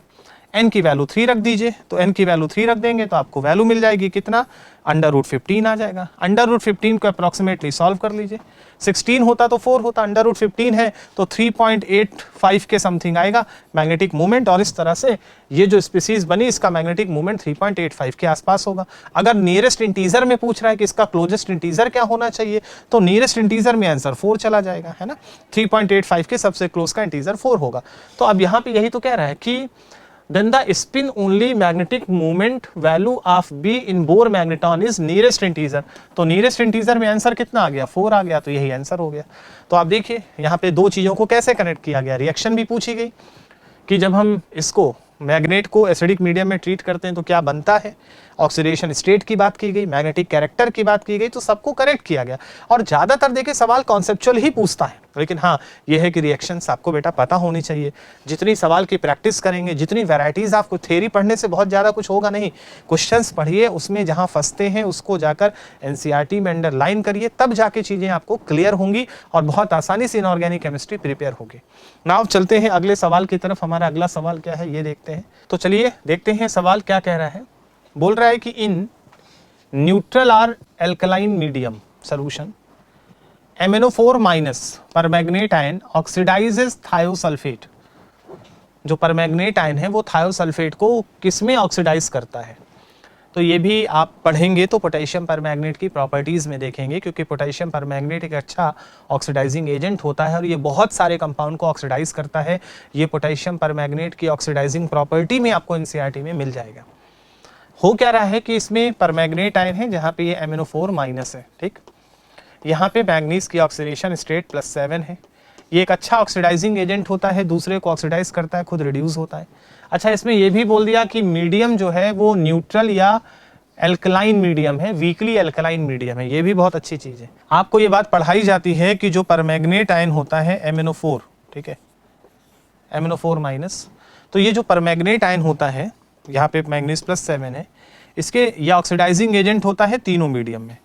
n की वैल्यू 3 रख दीजिए, तो n की वैल्यू 3 रख देंगे तो आपको वैल्यू मिल जाएगी कितना, √15 आ जाएगा। √15 को अप्रॉक्सीमेटली सॉल्व कर लीजिए, 16 होता तो 4 होता, √15 है तो 3.85 के समथिंग आएगा मैग्नेटिक मोमेंट, और इस तरह से ये जो स्पीसीज बनी इसका मैग्नेटिक मोमेंट 3.85 के आसपास होगा। अगर नियरेस्ट इंटीजर में पूछ रहा है कि इसका क्लोजेस्ट इंटीजर क्या होना चाहिए, तो नियरेस्ट इंटीजर में आंसर 4 चला जाएगा, है ना, 3.85 के सबसे क्लोज का इंटीजर 4 होगा। तो अब यहाँ पे यही तो कह रहा है कि then the spin only magnetic moment value of B in Bohr magneton is nearest integer। तो nearest integer में आंसर कितना आ गया, 4 आ गया, तो यही आंसर हो गया। तो आप देखिए यहाँ पे दो चीज़ों को कैसे कनेक्ट किया गया, रिएक्शन भी पूछी गई कि जब हम इसको मैग्नेट को एसिडिक मीडियम में ट्रीट करते हैं तो क्या बनता है, ऑक्सीडेशन स्टेट की बात की गई, मैग्नेटिक कैरेक्टर की बात की गई, तो सबको करेक्ट किया गया। और ज़्यादातर देखिए सवाल कॉन्सेप्चुअल ही पूछता है, लेकिन हाँ ये है कि रिएक्शंस आपको बेटा पता होनी चाहिए। जितनी सवाल की प्रैक्टिस करेंगे, जितनी वैरायटीज़, आपको थ्योरी पढ़ने से बहुत ज़्यादा कुछ होगा नहीं, क्वेश्चंस पढ़िए, उसमें जहाँ फंसते हैं उसको जाकर एनसीईआरटी में अंडरलाइन करिए, तब जाके चीज़ें आपको क्लियर होंगी और बहुत आसानी से इनऑर्गेनिक केमिस्ट्री प्रिपेयर होगी। नाउ चलते हैं अगले सवाल की तरफ। हमारा अगला सवाल क्या है ये देखते हैं। तो चलिए देखते हैं सवाल क्या कह रहा है। बोल रहा है कि इन न्यूट्रल और alkaline medium solution MnO4- permanganate ion oxidises thiosulphate. जो परमैंगनेट आयन है वो थायोसल्फेट को किसमें ऑक्सीडाइज करता है, तो ये भी आप पढ़ेंगे तो पोटेशियम परमैंगनेट की प्रॉपर्टीज में देखेंगे, क्योंकि पोटेशियम परमैंगनेट एक अच्छा ऑक्सीडाइजिंग एजेंट होता है और ये बहुत सारे कंपाउंड को ऑक्सीडाइज करता है। ये पोटेशियम परमैंगनेट की ऑक्सीडाइजिंग प्रॉपर्टी में आपको एनसीईआरटी में मिल जाएगा। हो क्या रहा है कि इसमें परमैंगनेट आयन है जहाँ पे ये MnO4- है, ठीक। यहाँ पे मैंगनीज की ऑक्सीडेशन स्टेट +7 है। ये एक अच्छा ऑक्सीडाइजिंग एजेंट होता है, दूसरे को ऑक्सीडाइज करता है, खुद रिड्यूस होता है। अच्छा, इसमें ये भी बोल दिया कि मीडियम जो है वो न्यूट्रल या एल्कलाइन मीडियम है, वीकली एल्कलाइन मीडियम है। ये भी बहुत अच्छी चीज़ है, आपको ये बात पढ़ाई जाती है कि जो परमैंगनेट आयन होता है MnO4, ठीक है, MnO4-, तो ये जो परमैंगनेट आयन होता है, यहाँ पे मैंगनीज +7 है, इसके यह ऑक्सीडाइजिंग एजेंट होता है तीनों मीडियम में।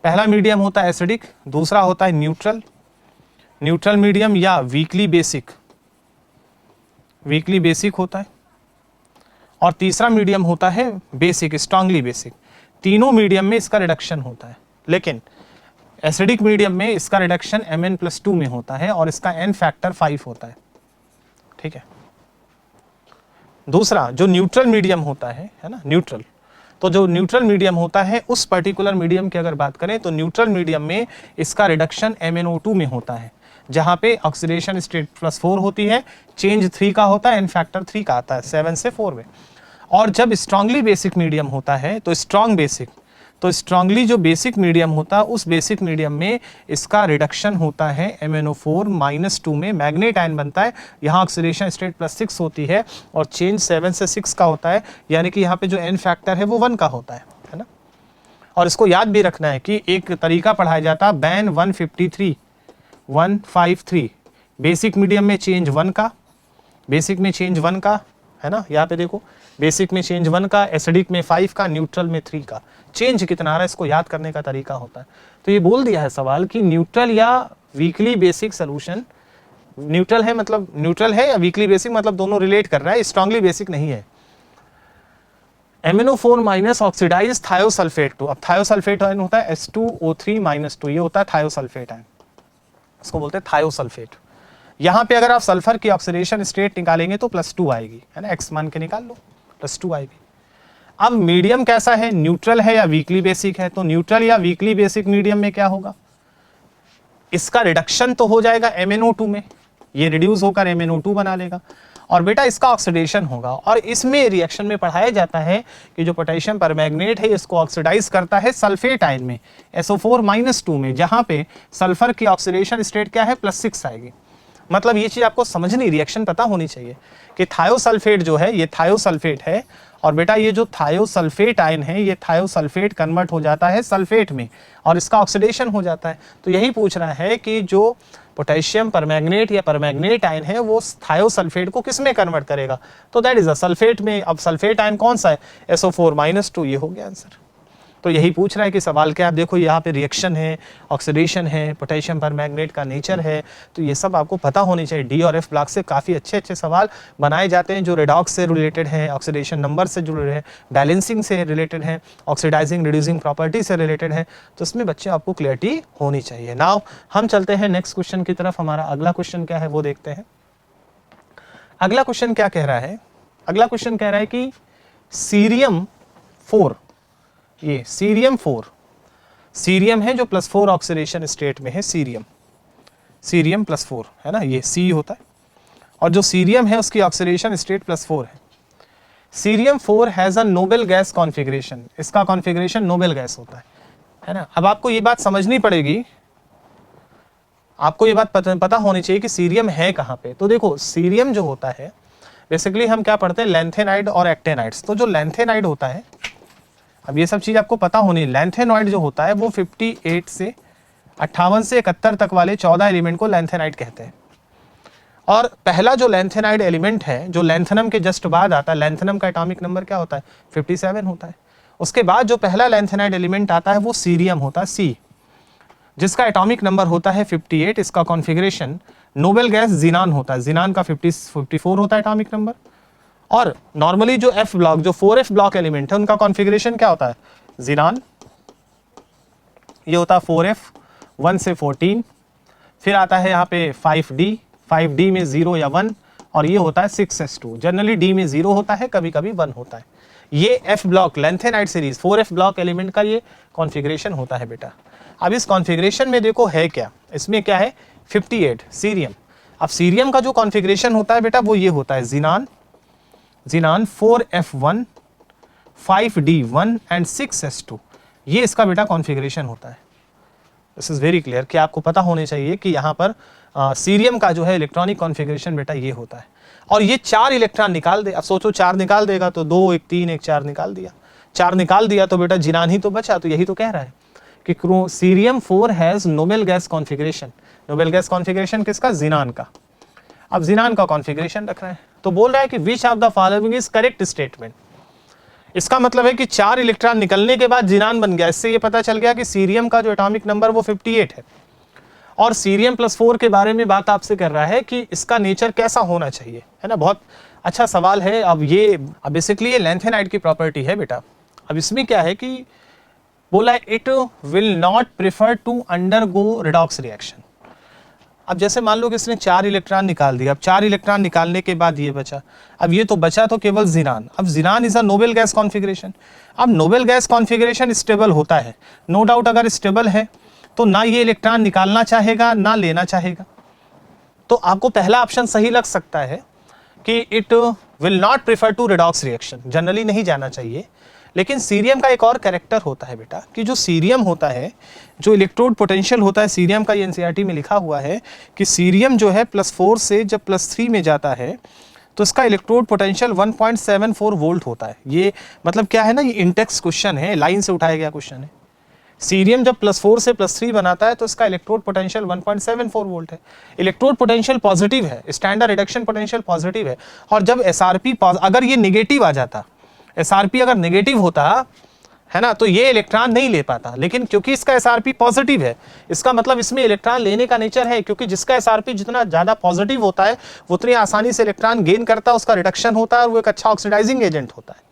पहला मीडियम होता है एसिडिक, दूसरा होता है न्यूट्रल मीडियम या वीकली बेसिक होता है, और तीसरा मीडियम होता है बेसिक, स्ट्रांगली बेसिक। तीनों मीडियम में इसका रिडक्शन होता है, लेकिन एसिडिक मीडियम में इसका रिडक्शन Mn+2 में होता है और इसका n फैक्टर 5 होता है, ठीक है। दूसरा जो न्यूट्रल मीडियम होता है ना, न्यूट्रल, तो जो न्यूट्रल मीडियम होता है उस पर्टिकुलर मीडियम की अगर बात करें तो न्यूट्रल मीडियम में इसका रिडक्शन MnO2 में होता है, जहां पे ऑक्सीडेशन स्टेट +4 होती है, चेंज 3 का होता है, n फैक्टर 3 का आता है, 7 से 4 में। और जब स्ट्रांगली बेसिक मीडियम होता है तो स्ट्रांगली जो बेसिक मीडियम होता है उस बेसिक मीडियम में इसका रिडक्शन होता है MnO4-2 में, मैग्नेट आयन बनता है। यहाँ ऑक्सीडेशन स्टेट +6 होती है और चेंज 7 से 6 का होता है, यानी कि यहाँ पे जो n फैक्टर है वो 1 का होता है ना। और इसको याद भी रखना है कि एक तरीका पढ़ाया जाता है बैन 153 बेसिक मीडियम में चेंज 1 का, बेसिक में चेंज 1 का, है ना। यहाँ पे देखो बेसिक में चेंज 1 का, एसिडिक में 5 का, न्यूट्रल में 3 का। चेंज कितना आ रहा है इसको याद करने का तरीका होता है। तो ये बोल दिया है सवाल कि न्यूट्रल या वीकली बेसिक सोल्यूशन, न्यूट्रल है या वीकली बेसिक, मतलब दोनों रिलेट कर रहा है, स्ट्रांगली बेसिक नहीं है। MnO4- oxidise thiosulphate 2। अब थायोसल्फेट आयन होता है H2O3-2, ये होता है थायोसल्फेट आयन, इसको बोलते हैं थायोसल्फेट। यहाँ पे अगर आप सल्फर की ऑक्सीडेशन स्टेट निकालेंगे तो +2 आएगी, है ना, x मान के निकाल लो, +2 आएगी। अब मीडियम कैसा है, न्यूट्रल है या वीकली बेसिक है, तो न्यूट्रल या वीकली बेसिक मीडियम में क्या होगा, इसका रिडक्शन तो हो जाएगा MnO2 में, ये रिड्यूस होकर MnO2 बना लेगा, और बेटा इसका ऑक्सीडेशन होगा। और इसमें रिएक्शन में पढ़ाया जाता है कि जो पोटेशियम परमैंगनेट है इसको ऑक्सीडाइज करता है सल्फेट आयन में, SO4-2 में, जहां पे सल्फर की ऑक्सीडेशन स्टेट क्या है, +6 आएगी। मतलब ये चीज आपको समझनी, रिएक्शन पता होनी चाहिए कि थायोसल्फेट जो है ये थायोसल्फेट है, और बेटा ये जो थायोसल्फेट आयन है ये थायोसल्फेट कन्वर्ट हो जाता है सल्फेट में और इसका ऑक्सीडेशन हो जाता है। तो यही पूछ रहा है कि जो पोटेशियम परमैंगनेट या परमैंगनेट आयन है वो थायोसल्फेट को किस में कन्वर्ट करेगा, तो दैट इज अ सल्फेट में। अब सल्फेट आयन कौन सा है, SO4-2, ये हो गया आंसर। तो यही पूछ रहा है कि सवाल क्या, आप देखो यहाँ पे रिएक्शन है, ऑक्सीडेशन है, पोटेशियम परमैंगनेट का नेचर है, तो ये सब आपको पता होनी चाहिए। डी और एफ ब्लॉक से काफ़ी अच्छे अच्छे सवाल बनाए जाते हैं जो रेडॉक्स से रिलेटेड हैं, ऑक्सीडेशन नंबर से जुड़े हैं, बैलेंसिंग से रिलेटेड हैं, ऑक्सीडाइजिंग रिड्यूसिंग प्रॉपर्टी से रिलेटेड है, तो इसमें बच्चे आपको क्लियरिटी होनी चाहिए। नाउ हम चलते हैं नेक्स्ट क्वेश्चन की तरफ। हमारा अगला क्वेश्चन क्या है वो देखते हैं। अगला क्वेश्चन क्या कह रहा है? अगला क्वेश्चन कह रहा है कि सीरियम 4, ये सीरियम 4, सीरियम है जो +4 ऑक्सीडेशन स्टेट में है, सीरियम +4 है ना, ये सी होता है, और जो सीरियम है उसकी ऑक्सीडेशन स्टेट +4 है। Cerium 4 has a noble gas configuration, इसका कॉन्फ़िगरेशन नोबल गैस होता है ना। अब आपको ये बात समझनी पड़ेगी, आपको ये बात पता होनी चाहिए कि सीरियम है कहाँ पे। तो देखो सीरियम जो होता है बेसिकली हम क्या पढ़ते हैं, लैंथेनाइड और एक्टेनाइड्स। तो जो लैंथेनाइड होता है, अब ये सब चीज़ आपको पता होनी है, लैंथेनाइड जो होता है वो 58 से 58 से 71 तक वाले 14 एलिमेंट को लैंथेनाइड कहते हैं। और पहला जो लैंथेनाइड एलिमेंट है जो लैंथेनम के जस्ट बाद आता है, लैंथेनम का एटॉमिक नंबर क्या होता है, 57 होता है। उसके बाद जो पहला लैंथेनाइड एलिमेंट आता है वो सीरियम होता है, सी, जिसका एटॉमिक नंबर होता है 58। इसका कॉन्फ़िगरेशन नोबल गैस जिनान होता है, जिनान का 54 होता है एटॉमिक नंबर। और नॉर्मली जो एफ ब्लॉक, जो 4f ब्लॉक एलिमेंट है उनका कॉन्फ़िगरेशन क्या होता है, जिनान, ये होता है 4f 1 से 14। फिर आता है यहाँ पे 5d में 0 या 1, और ये होता है 6s2। जनरली d में 0 होता है, कभी कभी 1 होता है। ये f block lanthanide series 4f block element का ये कॉन्फ़िगरेशन होता है बेटा। अब इस कॉन्फ़िगरेशन में देखो है क्या, इसमें क्या है 58 सीरियम। अब सीरियम का जो कॉन्फ़िगरेशन होता है बेटा वो ये होता है जिनान 4f1 5d1 एंड 6s2, ये इसका बेटा कॉन्फ़िगरेशन होता है। दिस इज वेरी क्लियर कि आपको पता होने चाहिए कि यहाँ पर सीरियम का जो है इलेक्ट्रॉनिक कॉन्फ़िगरेशन बेटा ये होता है। और ये 4 इलेक्ट्रॉन निकाल दे, अब सोचो 4 निकाल देगा तो 2 1 3 1 4 निकाल दिया, 4 निकाल दिया तो बेटा जिनान ही तो बचा। तो यही तो कह रहा है कि cerium 4 has noble gas configuration. Noble gas configuration किसका, जिनान का। अब जिनान का कॉन्फ़िगरेशन रख रहे हैं, तो बोल रहा है कि विच of the following is correct statement. इसका मतलब है कि 4 इलेक्ट्रॉन निकलने के बाद जिनान बन गया। इससे ये पता चल गया कि सीरियम का जो एटॉमिक नंबर वो 58 है। और सीरियम +4 के बारे में बात आपसे कर रहा है कि इसका नेचर कैसा होना चाहिए, है ना। बहुत अच्छा सवाल है। अब बेसिकली ये लैंथेनाइड की प्रॉपर्टी है बेटा। अब इसमें क्या है कि बोला है it will not prefer to undergo redox reaction. अब जैसे मान लो कि इसने 4 इलेक्ट्रॉन निकाल दिया, अब 4 इलेक्ट्रॉन निकालने के बाद ये बचा, अब ये तो बचा तो केवल जिनान। अब xenon is a noble gas configuration. अब नोबल गैस कॉन्फ़िगरेशन स्टेबल होता है, नो डाउट। अगर स्टेबल है तो ना ये इलेक्ट्रॉन निकालना चाहेगा ना लेना चाहेगा। तो आपको पहला ऑप्शन सही लग सकता है कि it will not prefer to redox reaction, generally नहीं जाना चाहिए। लेकिन सीरियम का एक और कैरेक्टर होता है बेटा कि जो सीरियम होता है, जो इलेक्ट्रोड पोटेंशियल होता है सीरियम का, ये एनसीईआरटी में लिखा हुआ है कि सीरियम जो है +4 से जब +3 में जाता है तो इसका इलेक्ट्रोड पोटेंशियल 1.74 वोल्ट होता है। ये मतलब क्या है ना, ये इंटेक्स क्वेश्चन है, लाइन से उठाया गया क्वेश्चन है। सीरियम जब +4 से +3 बनाता है तो इसका इलेक्ट्रोड पोटेंशियल 1.74 वोल्ट है। इलेक्ट्रोड पोटेंशियल पॉजिटिव है, स्टैंडर्ड रिडक्शन पोटेंशियल पॉजिटिव है। और जब एसआरपी अगर ये नेगेटिव आ जाता, एसआरपी अगर नेगेटिव होता है ना, तो ये इलेक्ट्रॉन नहीं ले पाता। लेकिन क्योंकि इसका एसआरपी पॉजिटिव है, इसका मतलब इसमें इलेक्ट्रॉन लेने का नेचर है, क्योंकि जिसका एसआरपी जितना ज़्यादा पॉजिटिव होता है उतनी आसानी से इलेक्ट्रॉन गेन करता है, उसका रिडक्शन होता है और वो एक अच्छा ऑक्सीडाइजिंग एजेंट होता है।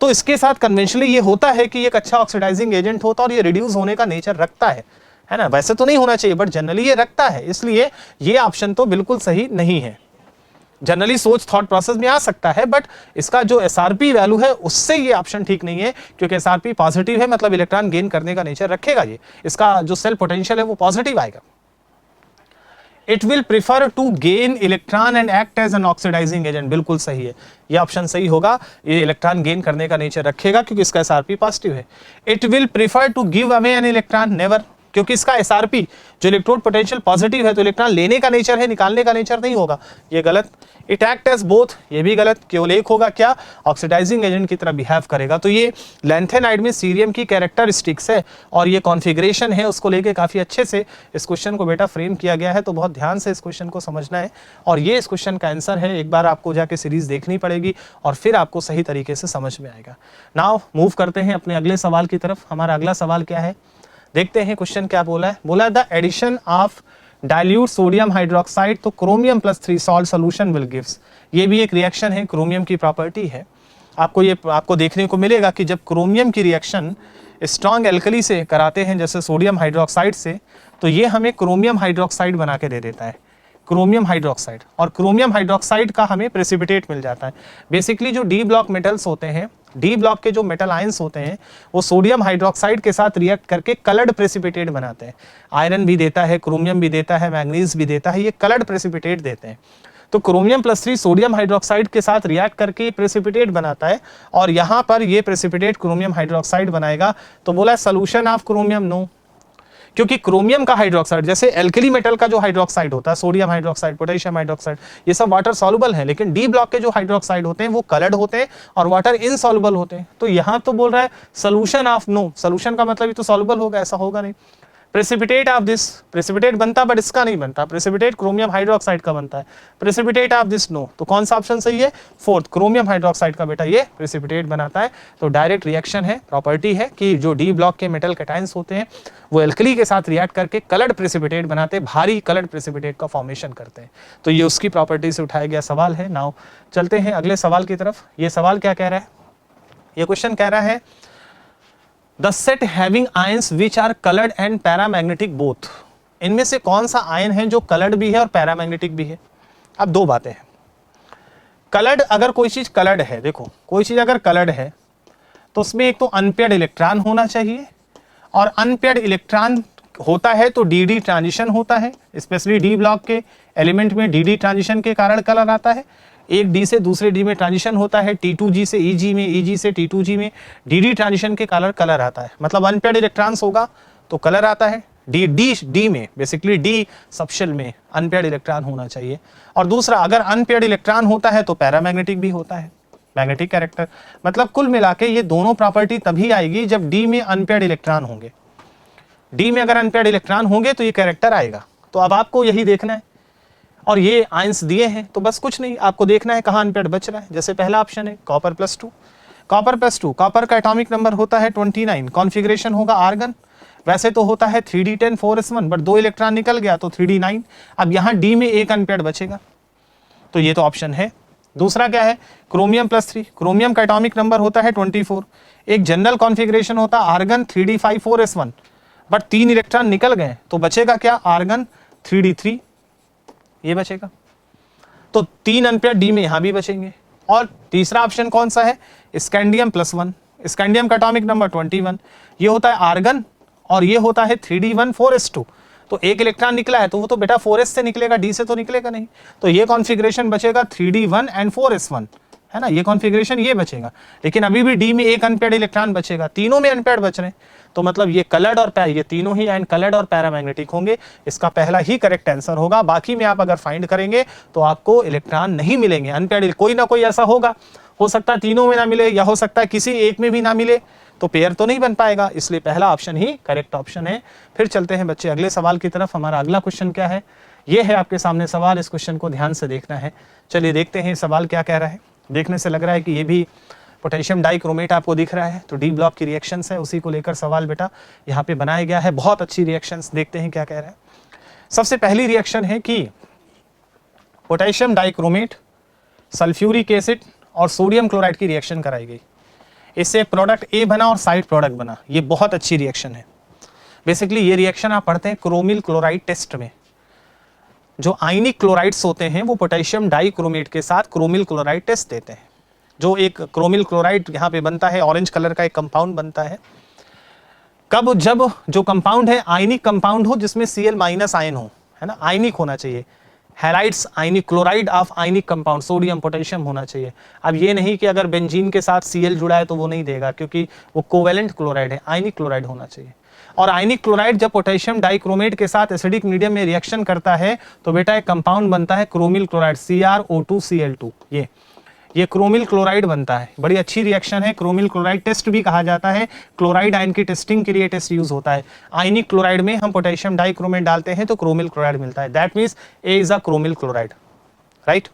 तो इसके साथ कन्वेंशनली ये होता है कि ये एक अच्छा ऑक्सीडाइजिंग एजेंट होता है और ये रिड्यूस होने का नेचर रखता है ना। वैसे तो नहीं होना चाहिए बट जनरली ये रखता है, इसलिए ये ऑप्शन तो बिल्कुल सही नहीं है। जनरली सोच थॉट प्रोसेस में आ सकता है बट इसका जो एसआरपी वैल्यू है उससे ये ऑप्शन ठीक नहीं है, क्योंकि एसआरपी पॉजिटिव है मतलब इलेक्ट्रॉन गेन करने का नेचर रखेगा। ये इसका जो सेल पोटेंशियल है वो पॉजिटिव आएगा। It will prefer to gain electron and act as an oxidising agent, बिल्कुल सही है, ये ऑप्शन सही होगा। ये इलेक्ट्रॉन गेन करने का नेचर रखेगा क्योंकि इसका एसआरपी पॉजिटिव है। It will prefer to give away an electron, never, क्योंकि इसका SRP जो इलेक्ट्रोड पोटेंशियल पॉजिटिव है तो इलेक्ट्रॉन लेने का नेचर है, निकालने का नेचर नहीं होगा, ये गलत। इट एक्ट एज बोथ, ये भी गलत, केवल एक होगा क्या, ऑक्सीडाइजिंग एजेंट की तरह बिहेव करेगा। तो ये लैंथेनाइड में सीरियम की कैरेक्टरिस्टिक्स है और ये कॉन्फ़िगरेशन है, उसको लेके काफ़ी अच्छे से इस क्वेश्चन को बेटा फ्रेम किया गया है। तो बहुत ध्यान से इस क्वेश्चन को समझना है और ये इस क्वेश्चन का आंसर है। एक बार आपको जाके सीरीज देखनी पड़ेगी और फिर आपको सही तरीके से समझ में आएगा। नाउ मूव करते हैं अपने अगले सवाल की तरफ। हमारा अगला सवाल क्या है, देखते हैं क्वेश्चन क्या बोला है। बोला the addition of dilute sodium hydroxide तो chromium +3 salt solution will gives. ये भी एक रिएक्शन है, क्रोमियम की प्रॉपर्टी है। आपको देखने को मिलेगा कि जब क्रोमियम की रिएक्शन स्ट्रॉन्ग एल्कली से कराते हैं जैसे सोडियम हाइड्रोक्साइड से, तो ये हमें क्रोमियम हाइड्रोक्साइड बना के दे देता है, क्रोमियम हाइड्रोक्साइड। और क्रोमियम हाइड्रोक्साइड का हमें प्रेसिपिटेट मिल जाता है। बेसिकली जो डी ब्लॉक मेटल्स होते हैं, डी ब्लॉक के जो मेटल आयंस होते हैं वो सोडियम हाइड्रोक्साइड के साथ रिएक्ट करके कलर्ड प्रेसिपिटेट बनाते हैं। आयरन भी देता है, क्रोमियम भी देता है, मैंगनीज भी देता है, ये कलर्ड प्रेसिपिटेट देते हैं। तो क्रोमियम +3 सोडियम हाइड्रोक्साइड के साथ रिएक्ट करके प्रेसिपिटेट बनाता है और यहाँ पर ये प्रेसिपिटेट क्रोमियम हाइड्रोक्साइड बनाएगा। तो बोला सोल्यूशन ऑफ क्रोमियम, नो, क्योंकि क्रोमियम का हाइड्रोक्साइड जैसे एल्कली मेटल का जो हाइड्रोक्साइड होता है, सोडियम हाइड्रोक्साइड, पोटेशियम हाइड्रोक्साइड, ये सब वाटर सॉल्युबल है, लेकिन डी ब्लॉक के जो हाइड्रोक्साइड होते हैं वो कलर्ड होते हैं और वाटर इनसॉल्युबल होते हैं। तो यहाँ तो बोल रहा है सोल्यूशन ऑफ, नो, सोल्यूशन का मतलब ये तो सॉल्युबल होगा, ऐसा होगा नहीं। प्रेसिपिटेट ऑफ दिस, प्रेसिपिटेट बनता बट इसका नहीं बनता, प्रेसिपिटेट क्रोमियम हाइड्रोक्साइड का बनता है। Precipitate of this, no. तो कौन सा ऑप्शन सही है, फोर्थ, क्रोमियम हाइड्रोक्साइड का बेटा ये प्रेसिपिटेट बनाता है। तो डायरेक्ट रिएक्शन है, प्रॉपर्टी है कि जो डी ब्लॉक के मेटल कैटायंस होते हैं वो एल्कली के साथ रिएक्ट करके कलर्ड प्रेसिपिटेट बनाते हैं, भारी कलर्ड प्रेसिपिटेट का फॉर्मेशन करते हैं। तो ये उसकी प्रॉपर्टी से उठाया गया सवाल है। नाउ चलते हैं अगले सवाल की तरफ। ये सवाल क्या कह रहा है, ये क्वेश्चन कह रहा है the set having ions which are coloured and paramagnetic both. इनमें से कौन सा आयन है जो कलर्ड भी है और पैरामैग्नेटिक भी है। अब दो बातें हैं, कलर्ड, अगर कोई चीज कलर्ड है, देखो कोई चीज अगर कलर्ड है तो उसमें एक तो अनपेयर्ड इलेक्ट्रॉन होना चाहिए और अनपेयर्ड इलेक्ट्रॉन होता है तो डी ट्रांजिशन होता है। स्पेशली डी ब्लॉक के एलिमेंट में डी ट्रांजिशन के कारण कलर आता है। एक डी से दूसरे डी में ट्रांजिशन होता है, T2G से EG में, EG से T2G में, डी ट्रांजिशन के कारण कलर आता है। मतलब अनपेयर्ड इलेक्ट्रॉन्स होगा तो कलर आता है। डी में बेसिकली डी सबशेल में अनपेयर्ड इलेक्ट्रॉन होना चाहिए। और दूसरा, अगर अनपेयर्ड इलेक्ट्रॉन होता है तो पैरामैग्नेटिक भी होता है, मैग्नेटिक कैरेक्टर। मतलब कुल मिला के ये दोनों प्रॉपर्टी तभी आएगी जब डी में अनपेयर्ड इलेक्ट्रॉन होंगे। डी में अगर अनपेयर्ड इलेक्ट्रॉन होंगे तो ये कैरेक्टर आएगा। तो अब आपको यही देखना है और ये आयंस दिए हैं तो बस कुछ नहीं, आपको देखना है कहाँ अनपेयर्ड बच रहा है। जैसे पहला ऑप्शन है कॉपर +2, कॉपर +2, कॉपर का एटॉमिक नंबर होता है 29, कॉन्फ़िगरेशन होगा आर्गन। वैसे तो होता है 3d10 4s1, बट 2 इलेक्ट्रॉन निकल गया तो 3d9। अब यहाँ डी में एक अनपेयर्ड बचेगा, तो ये तो ऑप्शन है। दूसरा क्या है, क्रोमियम +3, क्रोमियम का एटॉमिक नंबर होता है 24, एक जनरल कॉन्फ़िगरेशन होता है argon 3d5 4s1, but 3 electron निकल गए तो बचेगा क्या, आर्गन 3d3, ये बचेगा। तो 3 अनपेयर्ड डी में यहां भी बचेंगे। और तीसरा ऑप्शन कौन सा है, स्कैंडियम +1, स्कैंडियम का एटॉमिक नंबर 21, ये होता है आर्गन और ये होता है 3d1 4s2। तो एक इलेक्ट्रॉन निकला है तो वो तो बेटा 4s से निकलेगा, डी से तो निकलेगा नहीं। तो ये कॉन्फ़िगरेशन बचेगा 3d1 एंड 4s1, है ना, ये कॉन्फ़िगरेशन ये बचेगा। लेकिन अभी भी डी में एक अनपेयर्ड इलेक्ट्रॉन बचेगा, तीनों में अनपेयर्ड बच रहे हैं। तो मतलब ये कलर्ड और ये तीनों ही आयन कलर्ड और पैरामैग्नेटिक होंगे। इसका पहला ही करेक्ट आंसर होगा। बाकी में आप अगर फाइंड करेंगे तो आपको इलेक्ट्रॉन नहीं मिलेंगे अनपेयर्ड, कोई ना कोई ऐसा होगा, हो सकता है तीनों में ना मिले या हो सकता है किसी एक में भी ना मिले, तो पेयर तो नहीं बन पाएगा। इसलिए पहला ऑप्शन ही करेक्ट ऑप्शन है। फिर चलते हैं बच्चे अगले सवाल की तरफ। हमारा अगला क्वेश्चन क्या है, ये है आपके सामने सवाल। इस क्वेश्चन को ध्यान से देखना है। चलिए देखते हैं सवाल क्या कह रहा है। देखने से लग रहा है कि ये भी पोटेशियम डाइक्रोमेट आपको दिख रहा है, तो डी ब्लॉक की रिएक्शंस है, उसी को लेकर सवाल बेटा यहाँ पे बनाया गया है। बहुत अच्छी रिएक्शंस, देखते हैं क्या कह रहा है। सबसे पहली रिएक्शन है कि पोटेशियम डाइक्रोमेट, सल्फ्यूरिक एसिड और सोडियम क्लोराइड की रिएक्शन कराई गई। इससे एक प्रोडक्ट ए बना और साइड प्रोडक्ट बना। ये बहुत अच्छी रिएक्शन है। बेसिकली ये रिएक्शन आप पढ़ते हैं क्रोमिल क्लोराइड टेस्ट में। जो आयनिक क्लोराइड्स होते हैं वो पोटेशियम डाइक्रोमेट के साथ क्रोमिल क्लोराइड टेस्ट देते हैं। जो एक क्रोमिल क्लोराइड यहाँ पे बनता है, ऑरेंज कलर का एक कंपाउंड बनता है। कब, जब जो कंपाउंड है आयनिक कंपाउंड हो जिसमें Cl- आयन हो, है ना, आयनिक होना चाहिए। Halides ionic, chloride of ionic compound, sodium potassium होना चाहिए। अब ये नहीं कि अगर बेंजीन के साथ Cl जुड़ा है तो वो नहीं देगा, क्योंकि वो कोवेलेंट क्लोराइड है, आयनिक क्लोराइड होना चाहिए। और आयनिक क्लोराइड जब पोटेशियम डाइक्रोमेट के साथ एसिडिक मीडियम में रिएक्शन करता है तो बेटा एक कंपाउंड बनता है क्रोमिल क्लोराइड, CrO2Cl2। ये क्रोमिल क्लोराइड बनता है। बड़ी अच्छी रिएक्शन है। क्रोमिल क्लोराइड टेस्ट भी कहा जाता है। क्लोराइड आयन की टेस्टिंग के लिए टेस्ट यूज होता है। आयनिक क्लोराइड में हम पोटेशियम डाइक्रोमेट डालते हैं तो क्रोमिल क्लोराइड मिलता है। That means A is a chromyl chloride, right.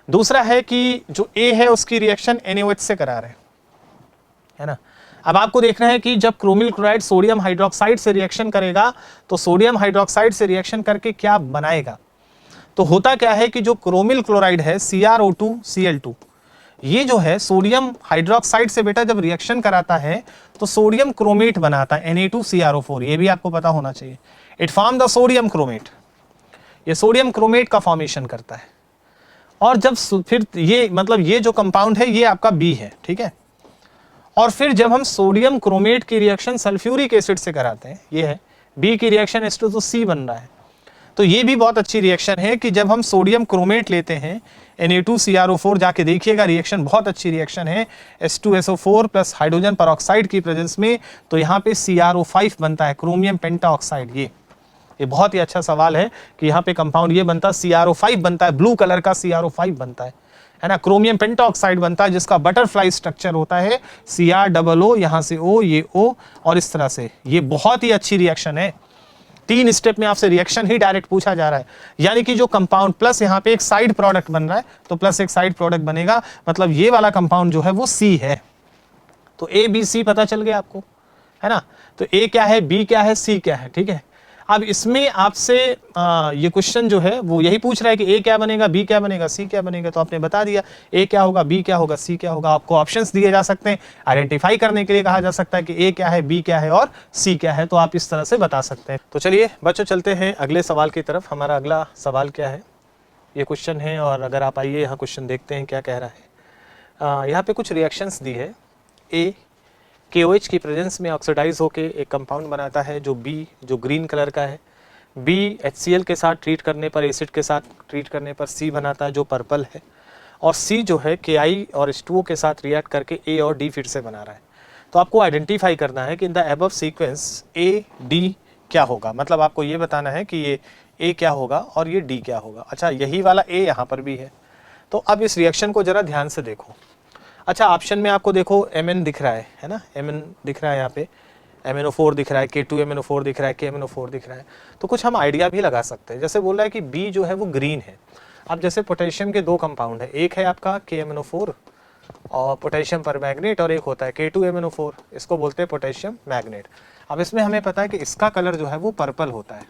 दूसरा है कि जो ए है उसकी रिएक्शन NaOH से करा रहे हैं, है ना। अब आपको देखना है कि जब क्रोमिल क्लोराइड सोडियम हाइड्रोक्साइड से रिएक्शन करेगा तो सोडियम हाइड्रोक्साइड से रिएक्शन करके क्या बनाएगा। तो होता क्या है कि जो क्रोमिल क्लोराइड है CrO2Cl2, ये जो है सोडियम हाइड्रोक्साइड से बेटा जब रिएक्शन कराता है तो सोडियम क्रोमेट बनाता है Na2CrO4। ये भी आपको पता होना चाहिए। It form the sodium chromate. ये सोडियम क्रोमेट का फॉर्मेशन करता है। और जब फिर ये मतलब ये जो कंपाउंड है ये आपका बी है, ठीक है। और फिर जब हम सोडियम क्रोमेट की रिएक्शन सल्फ्यूरिक एसिड से कराते हैं, ये है बी की रिएक्शन H2 तो C बन रहा है। तो ये भी बहुत अच्छी रिएक्शन है कि जब हम सोडियम क्रोमेट लेते हैं Na2CrO4, जाके देखिएगा रिएक्शन बहुत अच्छी रिएक्शन है H2SO4 प्लस हाइड्रोजन परऑक्साइड की प्रेजेंस में, तो यहाँ पे CrO5 बनता है, क्रोमियम पेंटाऑक्साइड। ये बहुत ही अच्छा सवाल है कि यहाँ पे कंपाउंड ये बनता है CrO5 बनता है, ब्लू कलर का CrO5 बनता है ना। क्रोमियम पेंटाऑक्साइड बनता है जिसका बटरफ्लाई स्ट्रक्चर होता है CrOO, यहाँ से O, ये O और इस तरह से। ये बहुत ही अच्छी रिएक्शन है। 3 स्टेप में आपसे रिएक्शन ही डायरेक्ट पूछा जा रहा है, यानी कि जो कंपाउंड प्लस यहाँ पे एक साइड प्रोडक्ट बन रहा है तो प्लस एक साइड प्रोडक्ट बनेगा, मतलब ये वाला कंपाउंड जो है वो C है। तो A B C पता चल गया आपको, है ना। तो A क्या है, B क्या है, C क्या है, ठीक है। अब इसमें आपसे ये क्वेश्चन जो है वो यही पूछ रहा है कि A क्या बनेगा, B क्या बनेगा, C क्या बनेगा। तो आपने बता दिया A क्या होगा, B क्या होगा, C क्या होगा। आपको ऑप्शंस दिए जा सकते हैं, आइडेंटिफाई करने के लिए कहा जा सकता है कि A क्या है, B क्या है और C क्या है। तो आप इस तरह से बता सकते हैं। तो चलिए बच्चों चलते हैं अगले सवाल की तरफ। हमारा अगला सवाल क्या है, ये क्वेश्चन है। और अगर आप आइए यहाँ क्वेश्चन देखते हैं क्या कह रहा है। यहाँ पे कुछ रिएक्शंस दी है। A KOH की प्रेजेंस में ऑक्सीडाइज होके एक कंपाउंड बनाता है जो B, जो ग्रीन कलर का है। B HCl के साथ ट्रीट करने पर, एसिड के साथ ट्रीट करने पर C बनाता है जो पर्पल है। और C जो है Ki और H2O के साथ रिएक्ट करके A और D फिर से बना रहा है। तो आपको आइडेंटिफाई करना है कि in the above sequence A D क्या होगा। मतलब आपको ये बताना है कि ये A क्या होगा और ये D क्या होगा। अच्छा, यही वाला A यहाँ पर भी है। तो अब इस रिएक्शन को जरा ध्यान से देखो। अच्छा, ऑप्शन में आपको देखो Mn दिख रहा है ना, Mn दिख रहा है, यहाँ पे MnO4 दिख रहा है, K2MnO4 दिख रहा है, KMnO4 दिख रहा है। तो कुछ हम आइडिया भी लगा सकते हैं। जैसे बोल रहा है कि B जो है वो ग्रीन है। अब जैसे पोटेशियम के 2 कंपाउंड है, एक है आपका KMnO4 और पोटेशियम परमैंगनेट, और एक होता है K2MnO4, इसको बोलते हैं पोटेशियम मैग्नेट। अब इसमें हमें पता है कि इसका कलर जो है वो पर्पल होता है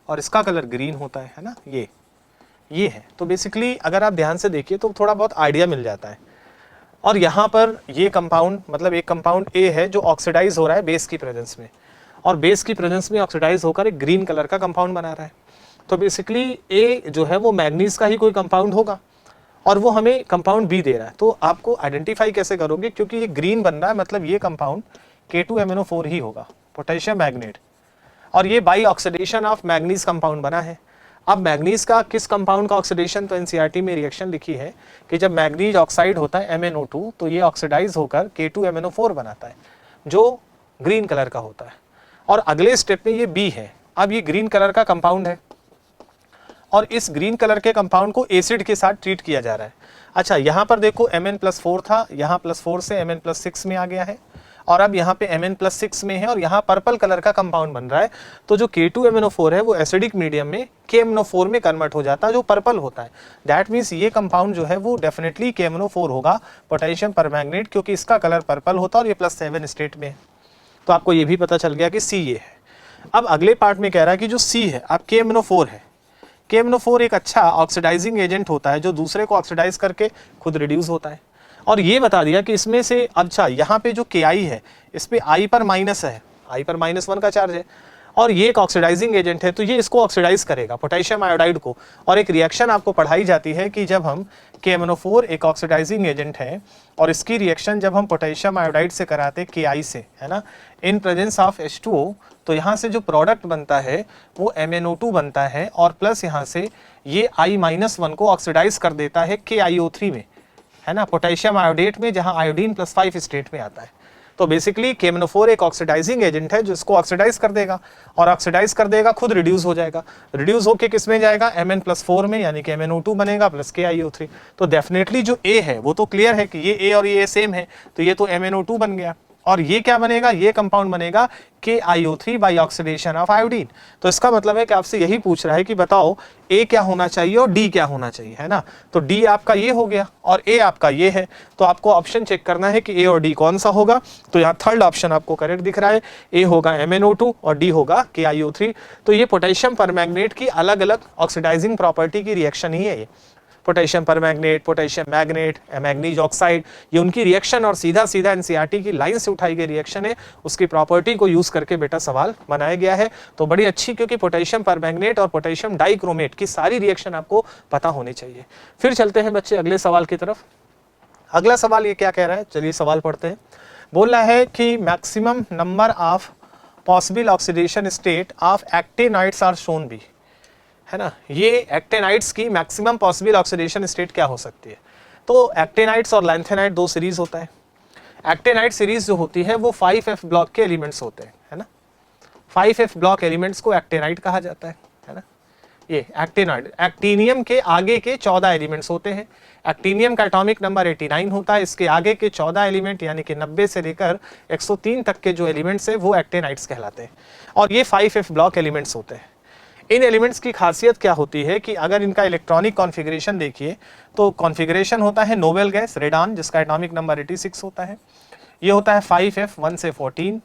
और इसका कलर ग्रीन होता है ना, ये है। तो बेसिकली अगर आप ध्यान से देखिए तो थोड़ा बहुत आइडिया मिल जाता है। और यहाँ पर ये कंपाउंड मतलब एक कंपाउंड A है जो ऑक्सीडाइज हो रहा है बेस की प्रेजेंस में, और बेस की प्रेजेंस में ऑक्सीडाइज होकर एक ग्रीन कलर का कंपाउंड बना रहा है। तो बेसिकली A जो है वो मैग्नीज का ही कोई कंपाउंड होगा और वो हमें कंपाउंड B दे रहा है। तो आपको आइडेंटिफाई कैसे करोगे, क्योंकि ये ग्रीन बन रहा है मतलब ये कंपाउंड K2MnO4 ही होगा, पोटेशियम मैग्नेट, और ये by oxidation of manganese compound बना है। अब मैग्नीज का किस कंपाउंड का ऑक्सीडेशन, तो एनसीईआरटी में रिएक्शन लिखी है कि जब मैग्नीज ऑक्साइड होता है MnO2 तो ये ऑक्सीडाइज होकर K2MnO4 बनाता है जो ग्रीन कलर का होता है। और अगले स्टेप में ये B है। अब ये ग्रीन कलर का कंपाउंड है और इस ग्रीन कलर के कंपाउंड को एसिड के साथ ट्रीट किया जा रहा है। अच्छा, यहाँ पर देखो Mn+4 था, यहाँ +4 से Mn+6 में आ गया है, और अब यहाँ पे Mn+6 में है और यहाँ पर्पल कलर का कंपाउंड बन रहा है। तो जो K2MnO4 है वो एसिडिक मीडियम में KMnO4 में कन्वर्ट हो जाता है जो पर्पल होता है। दैट मीन्स ये कंपाउंड जो है वो डेफिनेटली KMnO4 होगा, पोटेशियम परमैंगनेट, क्योंकि इसका कलर पर्पल होता है और ये +7 स्टेट में है। तो आपको ये भी पता चल गया कि C ये है। अब अगले पार्ट में कह रहा है कि जो C है अब KMnO4 है। KMnO4 एक अच्छा ऑक्सीडाइजिंग एजेंट होता है जो दूसरे को ऑक्सीडाइज करके खुद रिड्यूस होता है। और ये बता दिया कि इसमें से अच्छा यहाँ पे जो Ki है इस पे I पर माइनस है, I पर -1 का चार्ज है, और ये एक ऑक्सीडाइजिंग एजेंट है तो ये इसको ऑक्सीडाइज करेगा पोटेशियम आयोडाइड को। और एक रिएक्शन आपको पढ़ाई जाती है कि जब हम KMnO4 एक ऑक्सीडाइजिंग एजेंट है और इसकी रिएक्शन जब हम पोटेशियम आयोडाइड से कराते Ki से, है ना, इन प्रेजेंस ऑफ H2O, तो यहाँ से जो प्रोडक्ट बनता है वो MnO2 बनता है और प्लस यहाँ से ये I-1 को ऑक्सीडाइज कर देता है KiO3 में, है ना, पोटेशियम आयोडेट में, जहाँ आयोडीन +5 स्टेट में आता है। तो बेसिकली KMnO4 एक ऑक्सीडाइजिंग एजेंट है जो इसको ऑक्सीडाइज कर देगा, और ऑक्सीडाइज कर देगा खुद रिड्यूस हो जाएगा, रिड्यूस होके किस में जाएगा, Mn+4 में, यानी कि MnO2 बनेगा प्लस KiO3। तो डेफिनेटली जो A है वो तो क्लियर है कि ये A और ये A सेम है, तो ये तो MnO2 बन गया, और ये क्या बनेगा, ये कंपाउंड बनेगा KiO3 by oxidation of iodine. तो इसका मतलब है कि आपसे यही पूछ रहा है कि बताओ A क्या होना चाहिए और D क्या होना चाहिए, है ना। तो D आपका ये हो गया और A आपका ये है, तो आपको ऑप्शन चेक करना है कि A और D कौन सा होगा। तो यहाँ थर्ड ऑप्शन आपको करेक्ट दिख रहा है, A होगा MnO2 और D होगा KiO3। तो ये पोटेशियम परमैंगनेट की अलग अलग ऑक्सीडाइजिंग प्रॉपर्टी की रिएक्शन ही है ये, potassium permanganate, potassium magnet, manganese oxide, ये उनकी रिएक्शन और सीधा सीधा एनसीईआरटी की लाइन से उठाई गई रिएक्शन है, उसकी प्रॉपर्टी को यूज करके बेटा सवाल बनाया गया है। तो बड़ी अच्छी, क्योंकि पोटेशियम परमैंगनेट और पोटेशियम डाइक्रोमेट की सारी रिएक्शन आपको पता होनी चाहिए। फिर चलते हैं बच्चे अगले सवाल की तरफ। अगला सवाल ये क्या कह रहा है, चलिए सवाल पढ़ते हैं। बोल रहा है कि maximum number of possible oxidation state of actinides are shown be, है ना। ये एक्टेनाइड्स की मैक्सिमम पॉसिबल ऑक्सीडेशन स्टेट क्या हो सकती है। तो एक्टेनाइड्स और लैंथेनाइड दो सीरीज होता है। एक्टेनाइड सीरीज जो होती है वो 5F ब्लॉक के एलिमेंट्स होते हैं, है ना। 5F ब्लॉक एलिमेंट्स को एक्टेनाइड कहा जाता है ना। ये एक्टेनाइड, एक्टीनियम के आगे के 14 एलिमेंट्स होते हैं। एक्टीनियम का एटॉमिक नंबर 89 होता है, इसके आगे के 14 एलिमेंट यानी कि 90 से लेकर 103 तक के जो एलिमेंट्स है वो एक्टेनाइड्स कहलाते हैं, और ये 5F ब्लॉक एलिमेंट्स होते हैं। इन एलिमेंट्स की खासियत क्या होती है कि अगर इनका इलेक्ट्रॉनिक कॉन्फ़िगरेशन देखिए तो कॉन्फ़िगरेशन होता है नोबेल गैस रेडान, जिसका एटॉमिक नंबर 86 होता है। ये होता है 5F 1 से 14,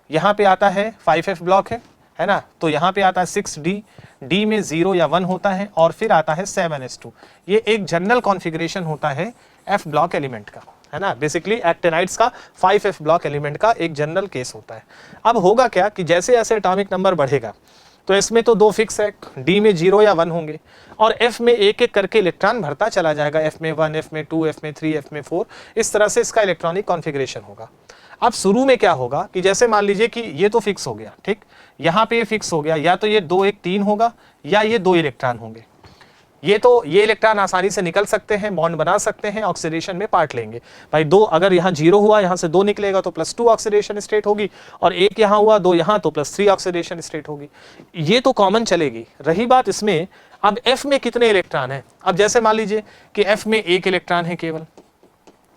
यहाँ पे आता है 5F ब्लॉक है ना। तो यहाँ पे आता है 6D, D में 0 या 1 होता है, और फिर आता है 7S2। ये एक जनरल कॉन्फ़िगरेशन होता है F ब्लॉक एलिमेंट का, है ना। बेसिकली एक्टेनाइड्स का 5F ब्लॉक एलिमेंट का एक जनरल केस होता है। अब होगा क्या कि जैसे जैसे एटॉमिक नंबर बढ़ेगा तो इसमें तो दो फिक्स है, D में 0 या 1 होंगे, और F में एक एक करके इलेक्ट्रॉन भरता चला जाएगा, F में 1, F में 2, F में 3, F में 4, इस तरह से इसका इलेक्ट्रॉनिक कॉन्फ़िगरेशन होगा। अब शुरू में क्या होगा कि जैसे मान लीजिए कि ये तो फिक्स हो गया, ठीक, यहाँ पे ये फिक्स हो गया, या तो ये 2 1 3 होगा या ये 2 इलेक्ट्रॉन होंगे। ये इलेक्ट्रॉन आसानी से निकल सकते हैं, बॉन्ड बना सकते हैं, ऑक्सीडेशन में पार्ट लेंगे। भाई 2 अगर यहाँ 0 हुआ, यहाँ से 2 निकलेगा तो +2 ऑक्सीडेशन स्टेट होगी, और 1 यहाँ हुआ 2 यहाँ तो +3 ऑक्सीडेशन स्टेट होगी। ये तो कॉमन चलेगी। रही बात इसमें अब F में कितने इलेक्ट्रॉन है। अब जैसे मान लीजिए कि F में 1 इलेक्ट्रॉन है, केवल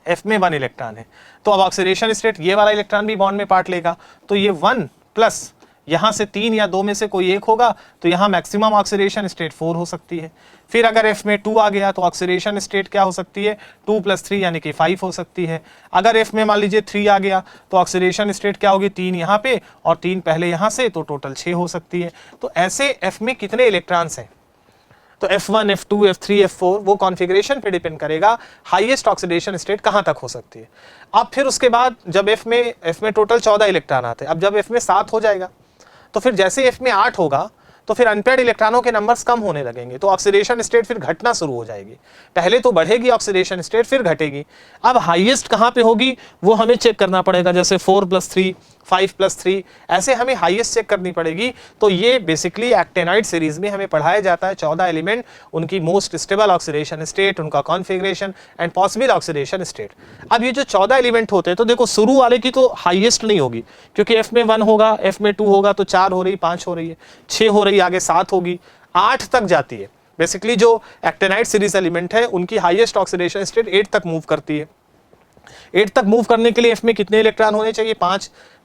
F में 1 इलेक्ट्रॉन है, तो अब ऑक्सीडेशन स्टेट ये वाला इलेक्ट्रॉन भी बॉन्ड में पार्ट लेगा, तो ये 1 प्लस यहाँ से 3 या 2 में से कोई एक होगा, तो यहाँ मैक्सिमम ऑक्सीडेशन स्टेट 4 हो सकती है। फिर अगर F में 2 आ गया तो ऑक्सीडेशन स्टेट क्या हो सकती है, 2 + 3 यानी कि 5 हो सकती है। अगर F में मान लीजिए 3 आ गया तो ऑक्सीडेशन स्टेट क्या होगी, 3 यहाँ पे और 3 पहले यहाँ से, तो टोटल 6 हो सकती है। तो ऐसे F में कितने इलेक्ट्रॉन्स हैं, तो F1, F2, F3, F4 वो कॉन्फ़िगरेशन पे डिपेंड करेगा हाईएस्ट ऑक्सीडेशन स्टेट कहाँ तक हो सकती है। अब फिर उसके बाद जब F में टोटल 14 इलेक्ट्रॉन आते हैं, अब जब F में 7 हो जाएगा तो फिर जैसे F में 8 होगा तो फिर अनपेयर्ड इलेक्ट्रॉनों के नंबर्स कम होने लगेंगे, तो ऑक्सीडेशन स्टेट फिर घटना शुरू हो जाएगी। पहले तो बढ़ेगी ऑक्सीडेशन स्टेट, फिर घटेगी। अब हाईएस्ट कहाँ पे होगी वो हमें चेक करना पड़ेगा, जैसे 4 + 3, 5 + 3, ऐसे हमें हाईएस्ट चेक करनी पड़ेगी। तो ये बेसिकली एक्टेनाइड सीरीज में हमें पढ़ाया जाता है 14 एलिमेंट, उनकी मोस्ट स्टेबल ऑक्सीडेशन स्टेट, उनका configuration and possible oxidation state. अब ये जो 14 एलिमेंट होते हैं, तो देखो शुरू वाले की तो हाईएस्ट नहीं होगी, क्योंकि F में 1 होगा, F में 2 होगा तो 4 हो रही, 5 हो रही है, 6 हो रही, आगे 7 होगी, 8 तक जाती है। बेसिकली जो एक्टेनाइड सीरीज एलिमेंट है उनकी हाईएस्ट ऑक्सीडेशन स्टेट 8 तक मूव करती है। 8 तक मूव करने के लिए F में कितने इलेक्ट्रॉन होने चाहिए,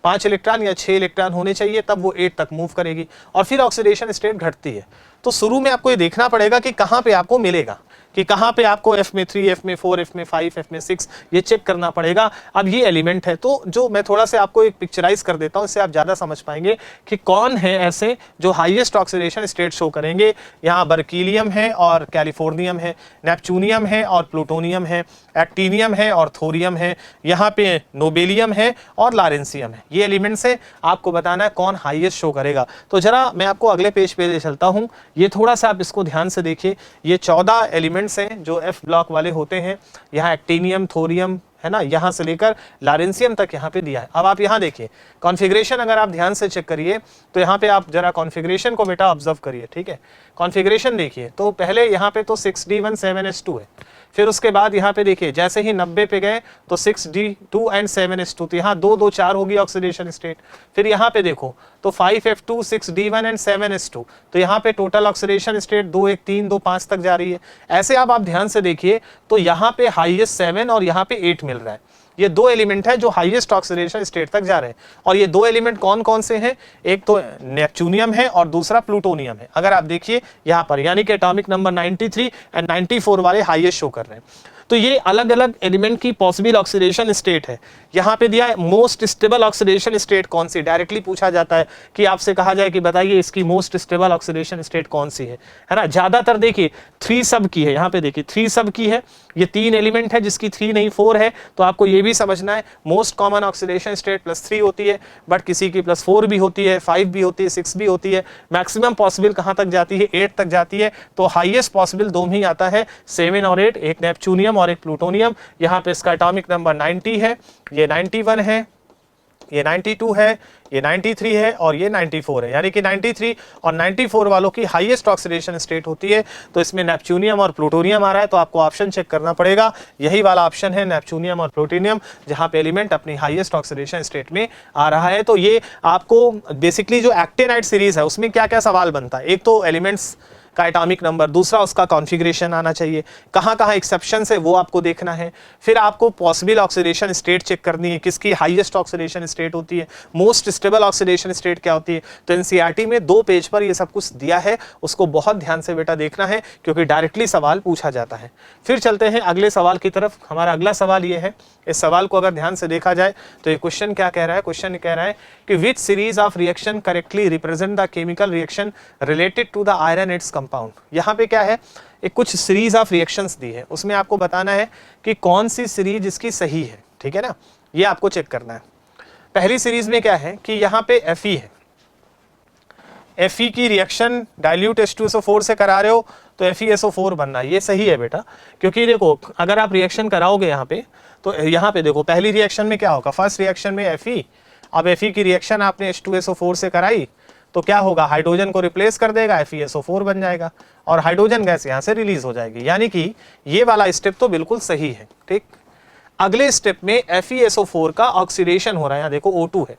5 इलेक्ट्रॉन या 6 इलेक्ट्रॉन होने चाहिए, तब वो 8 तक मूव करेगी, और फिर ऑक्सीडेशन स्टेट घटती है। तो शुरू में आपको ये देखना पड़ेगा कि कहाँ पे आपको मिलेगा, कि कहाँ पे आपको F में 3, F में 4, F में 5, F में 6 ये चेक करना पड़ेगा। अब ये एलिमेंट है, तो जो मैं थोड़ा सा आपको एक पिक्चराइज कर देता हूँ, इससे आप ज़्यादा समझ पाएंगे कि कौन है ऐसे जो हाईएस्ट ऑक्सीडेशन स्टेट शो करेंगे। यहाँ बर्कीलियम है और कैलिफोर्नियम है, नेपच्यूनियम है और प्लूटोनियम है, एक्टीनियम है और थोरियम है, यहाँ पे नोबेलियम है और लॉरेंसियम है। ये एलिमेंट्स है, आपको बताना है कौन हाईएस्ट शो करेगा। तो जरा मैं आपको अगले पेज पे ले चलता हूँ, ये थोड़ा सा आप इसको ध्यान से देखिए। ये 14 एलिमेंट्स हैं जो F ब्लॉक वाले होते हैं। यहाँ एक्टीनियम, थोरियम, है ना, यहाँ से लेकर लॉरेंसियम तक यहाँ पे दिया है। अब आप यहाँ देखिए कॉन्फ़िगरेशन, अगर आप ध्यान से चेक करिए तो यहाँ पे आप जरा कॉन्फ़िगरेशन को बेटा ऑब्जर्व करिए, ठीक है। कॉन्फ़िगरेशन देखिए, तो पहले यहाँ पे तो 6D1 7S2 है, फिर उसके बाद यहाँ पे देखिए जैसे ही 90 पे गए तो 6D2 एंड 7S2, तो यहाँ 2-2-4 होगी ऑक्सीडेशन स्टेट। फिर यहाँ पे देखो तो 5F2 6D1 एंड 7S2, तो यहाँ पे टोटल ऑक्सीडेशन स्टेट 2-1-3 2-5 तक जा रही है। ऐसे आप ध्यान से देखिए तो यहाँ पे हाईएस्ट 7 और यहाँ पे 8 मिल रहा है। ये दो एलिमेंट है जो हाईएस्ट ऑक्सीडेशन स्टेट तक जा रहे हैं। और ये दो एलिमेंट कौन कौन से हैं, एक तो नेपच्यूनियम है और दूसरा प्लूटोनियम है। अगर आप देखिए यहाँ पर यानी कि एटॉमिक नंबर 93 एंड 94 वाले हाईएस्ट शो कर रहे हैं। तो ये अलग अलग एलिमेंट की पॉसिबल ऑक्सीडेशन स्टेट है। यहाँ पे दिया है मोस्ट स्टेबल ऑक्सीडेशन स्टेट कौन सी, डायरेक्टली पूछा जाता है कि आपसे कहा जाए कि बताइए इसकी मोस्ट स्टेबल ऑक्सीडेशन स्टेट कौन सी है ना। ज्यादातर देखिए 3 सब की है, यहाँ पे देखिए 3 सब की है, ये 3 एलिमेंट है जिसकी 3 नहीं 4 है। तो आपको ये भी समझना है मोस्ट कॉमन ऑक्सीडेशन स्टेट +3 होती है, बट किसी की +4 भी होती है, 5 भी होती है, 6 भी होती है। मैक्सिमम पॉसिबल कहाँ तक जाती है, 8 तक जाती है। तो हाईएस्ट पॉसिबल 2 ही आता है, 7 और 8, एक नेपच्यूनियम और एक प्लूटोनियम। यहाँ पे इसका एटॉमिक नंबर 90 है, ये 91 है, ये 92 है, ये 93 है और ये 94 है। यानी कि 93 और 94 वालों की हाईएस्ट ऑक्सीडेशन स्टेट होती है। तो इसमें नेपच्यूनियम और प्लूटोनियम आ रहा है, तो आपको ऑप्शन चेक करना पड़ेगा। यही वाला ऑप्शन है नेपच्यूनियम और प्लूटोनियम, जहां पे एलिमेंट अपनी हाईएस्ट ऑक्सीडेशन स्टेट में आ रहा है। तो ये आपको बेसिकली जो एक्टिनाइड सीरीज है उसमें क्या क्या सवाल बनता है, एक तो एलिमेंट्स का एटॉमिक नंबर, दूसरा उसका कॉन्फ़िगरेशन आना चाहिए, कहाँ कहाँ एक्सेप्शंस है वो आपको देखना है। फिर आपको पॉसिबल ऑक्सीडेशन स्टेट चेक करनी है, किसकी हाईएस्ट ऑक्सीडेशन स्टेट होती है, मोस्ट स्टेबल ऑक्सीडेशन स्टेट क्या होती है। तो एनसीईआरटी में 2 पेज पर ये सब कुछ दिया है, उसको बहुत ध्यान से बेटा देखना है क्योंकि डायरेक्टली सवाल पूछा जाता है। फिर चलते हैं अगले सवाल की तरफ। हमारा अगला सवाल ये है, इस सवाल को अगर ध्यान से देखा जाए तो ये क्वेश्चन क्या कह रहा है, क्वेश्चन कह रहा है कि which series of reaction correctly represent the chemical reaction related to the iron its compound. यहाँ पे क्या है, एक कुछ सीरीज ऑफ रिएक्शंस दी है, उसमें आपको बताना है कि कौन सी सीरीज इसकी सही है, ठीक है ना, ये आपको चेक करना है। पहली सीरीज में क्या है कि यहाँ पे Fe है, Fe की रिएक्शन डाइल्यूट H2SO4 से करा रहे हो तो FeSO4 बनना है, ये सही है बेटा। क्योंकि देखो अगर आप रिएक्शन कराओगे यहाँ पे तो यहाँ पे देखो पहली रिएक्शन में क्या होगा, फर्स्ट रिएक्शन में Fe, अब Fe की रिएक्शन आपने H2SO4 से कराई तो क्या होगा, हाइड्रोजन को रिप्लेस कर देगा, FeSO4 बन जाएगा और हाइड्रोजन गैस यहाँ से रिलीज हो जाएगी। यानी कि ये वाला स्टेप तो बिल्कुल सही है, ठीक। अगले स्टेप में FeSO4 का ऑक्सीडेशन हो रहा है, यहाँ देखो O2 है,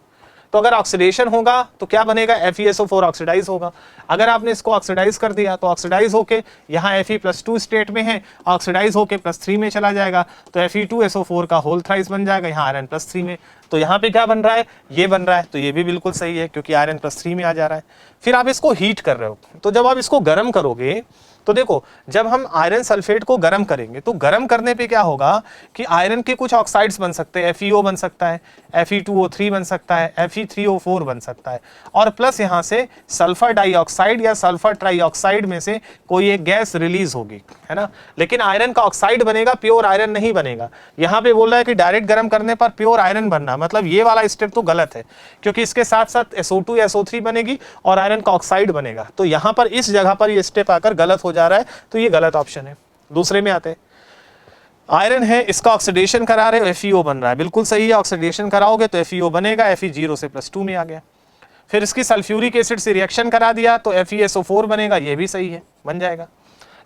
तो अगर ऑक्सीडेशन होगा तो क्या बनेगा, FeSO4 ऑक्सीडाइज होगा। अगर आपने इसको ऑक्सीडाइज कर दिया तो ऑक्सीडाइज होके यहाँ Fe+2 स्टेट में है, ऑक्सीडाइज होके +3 में चला जाएगा तो Fe2SO4 का होल थ्राइस बन जाएगा यहाँ आयरन +3 में। तो यहाँ पे क्या बन रहा है, ये बन रहा है, तो ये भी बिल्कुल सही है क्योंकि आयरन +3 में आ जा रहा है। फिर आप इसको हीट कर रहे हो, तो जब आप इसको गर्म करोगे तो देखो जब हम आयरन सल्फेट को गर्म करेंगे तो गर्म करने पे क्या होगा कि आयरन के कुछ ऑक्साइड्स बन सकते हैं, FeO बन सकता है, Fe2O3 बन सकता है, Fe3O4 बन सकता है और प्लस यहाँ से सल्फर डाइऑक्साइड या सल्फर ट्राइऑक्साइड में से कोई एक गैस रिलीज होगी, है ना। लेकिन आयरन का ऑक्साइड बनेगा, प्योर आयरन नहीं बनेगा। यहाँ पे बोल रहा है कि डायरेक्ट गर्म करने पर प्योर आयरन बनना, मतलब ये वाला स्टेप तो गलत है क्योंकि इसके साथ साथ SO2 या SO3 बनेगी और आयरन का ऑक्साइड बनेगा। तो यहाँ पर इस जगह पर ये स्टेप आकर गलत हो जा रहा है, तो ये गलत ऑप्शन है। दूसरे में आते हैं, आयरन है, इसका ऑक्सीडेशन करा रहे हो, FeO बन रहा है, बिल्कुल सही है। ऑक्सीडेशन कराओगे तो FeO बनेगा, Fe 0 से +2 में आ गया। फिर इसकी सल्फ्यूरिक एसिड से रिएक्शन करा दिया तो FeSO4 बनेगा, ये भी सही है, बन जाएगा।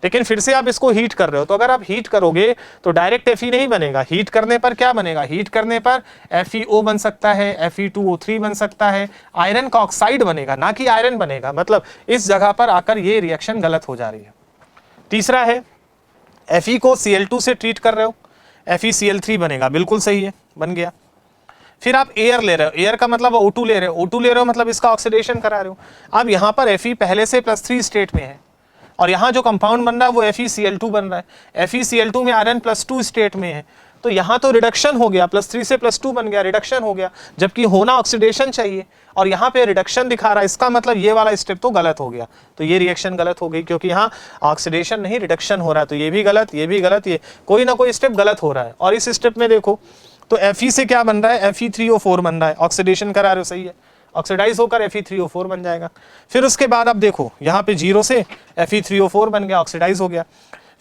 लेकिन फिर से आप इसको हीट कर रहे हो, तो अगर आप हीट करोगे तो डायरेक्ट Fe नहीं बनेगा, हीट करने पर क्या बनेगा, हीट करने पर FeO बन सकता है, Fe2O3 बन सकता है, आयरन का ऑक्साइड बनेगा, ना कि आयरन बनेगा। मतलब इस जगह पर आकर ये रिएक्शन गलत हो जा रही है। तीसरा है Fe को Cl2 से ट्रीट कर रहे हो, FeCl3 बनेगा, बिल्कुल सही है, बन गया। फिर आप एयर ले रहे हो, एयर का मतलब O2 ले रहे हो, O2 ले रहे हो मतलब इसका ऑक्सीडेशन करा रहे हो। अब यहाँ पर Fe पहले से +3 स्टेट में है और यहाँ जो कंपाउंड बन रहा है वो FeCl2 बन रहा है। FeCl2 में आयरन +2 स्टेट में है, तो यहाँ तो रिडक्शन हो गया, +3 से +2 बन गया, रिडक्शन हो गया, जबकि होना ऑक्सीडेशन चाहिए और यहाँ पे रिडक्शन दिखा रहा है। इसका मतलब ये वाला स्टेप तो गलत हो गया, तो ये रिएक्शन गलत हो गई क्योंकि यहाँ ऑक्सीडेशन नहीं रिडक्शन हो रहा है। तो ये भी गलत, ये भी गलत, ये कोई ना कोई स्टेप गलत हो रहा है। और इस स्टेप में देखो तो Fe से क्या बन रहा है, Fe3O4 बन रहा है, ऑक्सीडेशन करा रहे हो, सही है, ऑक्सीडाइज होकर Fe3O4 बन जाएगा। फिर उसके बाद आप देखो यहाँ पे 0 से Fe3O4 बन गया, ऑक्सीडाइज हो गया।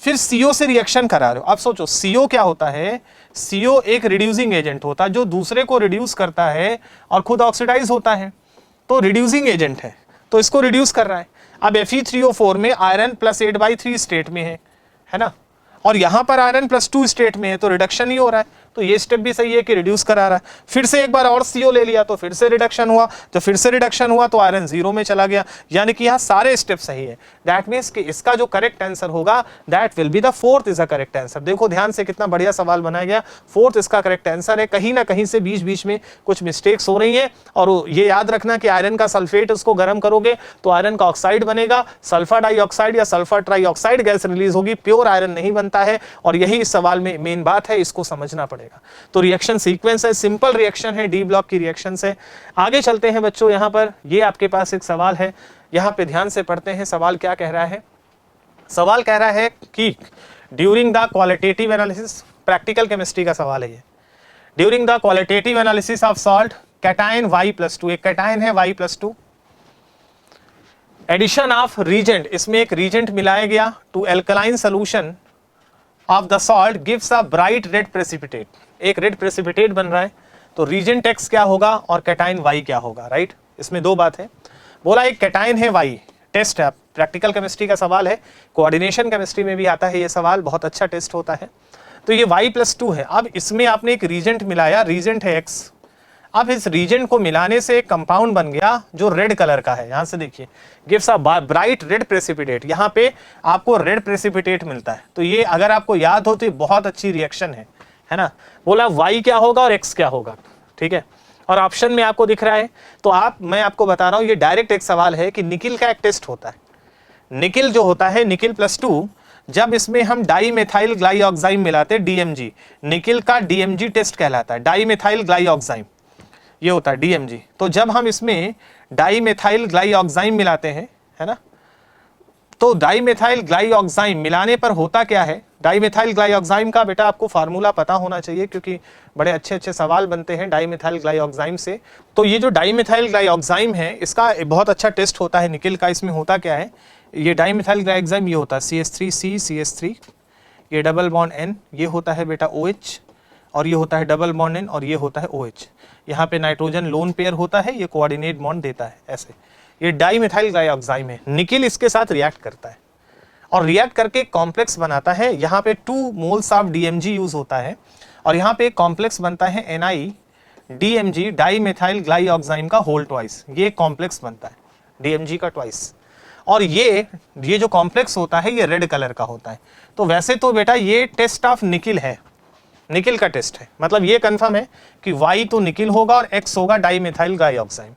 फिर CO से रिएक्शन करा रहे हो। अब सोचो CO क्या होता है, CO एक रिड्यूसिंग एजेंट होता है जो दूसरे को रिड्यूस करता है और खुद ऑक्सीडाइज होता है, तो रिड्यूसिंग एजेंट है, तो इसको रिड्यूस कर रहा है। अब Fe3O4 में आयरन +8/3 स्टेट में है ना, और यहाँ पर आयरन +2 स्टेट में है तो रिडक्शन ही हो रहा है, तो ये स्टेप भी सही है कि रिड्यूस करा रहा है। फिर से एक बार और CO ले लिया तो फिर से रिडक्शन हुआ, तो फिर से रिडक्शन हुआ तो आयरन 0 में चला गया, यानी कि यहाँ सारे स्टेप सही है। दैट मीन्स कि इसका जो करेक्ट आंसर होगा that will be the 4th is the correct answer. देखो ध्यान से कितना बढ़िया सवाल बनाया गया, 4th इसका करेक्ट आंसर है। कहीं ना कहीं से बीच बीच में कुछ मिस्टेक्स हो रही हैं, और ये याद रखना कि आयरन का सल्फेट उसको गर्म करोगे तो आयरन का ऑक्साइड बनेगा, सल्फर डाइऑक्साइड या सल्फर ट्राइऑक्साइड गैस रिलीज होगी, प्योर आयरन नहीं बनता है, और यही इस सवाल में मेन बात है, इसको समझना पड़ेगा। तो रिएक्शन सीक्वेंस है, सिंपल रिएक्शन है, डी ब्लॉक की रिएक्शन से। आगे चलते हैं बच्चों, यहां पर ये आपके पास एक सवाल है, यहां पे ध्यान से पढ़ते हैं। सवाल क्या कह रहा है? सवाल कह रहा है कि during the qualitative analysis, practical chemistry का सवाल है ये, during the qualitative analysis of salt cation Y+2, एक कैटायन है Y+2, एडिशन ऑफ रीजेंट, इसमें एक रीजेंट मिलाया गया to alkaline solution of the salt gives a bright red precipitate, एक रेड प्रेसिपिटेट बन रहा है, तो रीजेंट X क्या होगा और कैटायन Y क्या होगा, राइट? इसमें दो बात है, बोला एक कैटायन है Y, टेस्ट है, प्रैक्टिकल केमिस्ट्री का सवाल है, कोऑर्डिनेशन केमिस्ट्री में भी आता है ये सवाल, बहुत अच्छा टेस्ट होता है। तो ये Y+2 है, अब इसमें आपने एक रीजेंट मिलाया, रीजेंट है X, अब इस रीजेंट को मिलाने से एक कंपाउंड बन गया जो रेड कलर का है, यहां से देखिए, gives a bright red precipitate, यहाँ पे आपको रेड प्रेसिपिटेट मिलता है। तो ये अगर आपको याद हो तो ये बहुत अच्छी रिएक्शन है ना। बोला Y क्या होगा और X क्या होगा, ठीक है, और ऑप्शन में आपको दिख रहा है। तो मैं आपको बता रहा हूं, ये डायरेक्ट एक सवाल है कि निकिल का एक टेस्ट होता है, निकिल जो होता है, निकिल +2, जब इसमें हम डाईमेथाइल ग्लाइऑक्साइम मिलाते हैं DMG, निकिल का DMG टेस्ट कहलाता है, डाईमेथाइल ग्लाइऑक्साइम, ये होता है DMG। तो जब हम इसमें डाईमेथाइल ग्लाइऑक्साइम मिलाते हैं, है ना, तो डाईमेथाइल ग्लाइऑक्साइम मिलाने पर होता क्या है? डाईमेथाइल ग्लाइऑक्साइम का बेटा आपको फार्मूला पता होना चाहिए, क्योंकि बड़े अच्छे अच्छे सवाल बनते हैं डाईमेथाइल ग्लाइऑक्साइम से। तो ये जो डाईमेथाइल ग्लाइऑक्साइम है, इसका बहुत अच्छा टेस्ट होता है निकिल का। इसमें होता क्या है, ये डाईमेथाइल ग्लाइऑक्साइम ये होता है CH3C CH3, ये डबल बॉन्ड N, ये होता है बेटा OH, और ये होता है डबल बॉन्ड N, और ये होता है OH। यहाँ पे नाइट्रोजन लोन पेयर होता है, ये कोऑर्डिनेट बॉन्ड देता है ऐसे। ये डाईमेथाइल ग्लाइऑक्साइम है, निकिल इसके साथ रिएक्ट करता है और रिएक्ट करके कॉम्प्लेक्स बनाता है। यहाँ पे 2 मोल्स ऑफ DMG यूज होता है, और यहाँ पे एक कॉम्प्लेक्स बनता है NiDMG, डाईमेथाइल ग्लाइऑक्साइम का होल ट्वाइस, ये कॉम्प्लेक्स बनता है DMG का ट्वाइस। और ये जो कॉम्प्लेक्स होता है ये रेड कलर का होता है। तो वैसे तो बेटा ये टेस्ट ऑफ निकिल है, निकिल का टेस्ट है, मतलब ये कंफर्म है कि Y तो निकिल होगा और X होगा डाईमेथाइल ग्लाइऑक्साइम।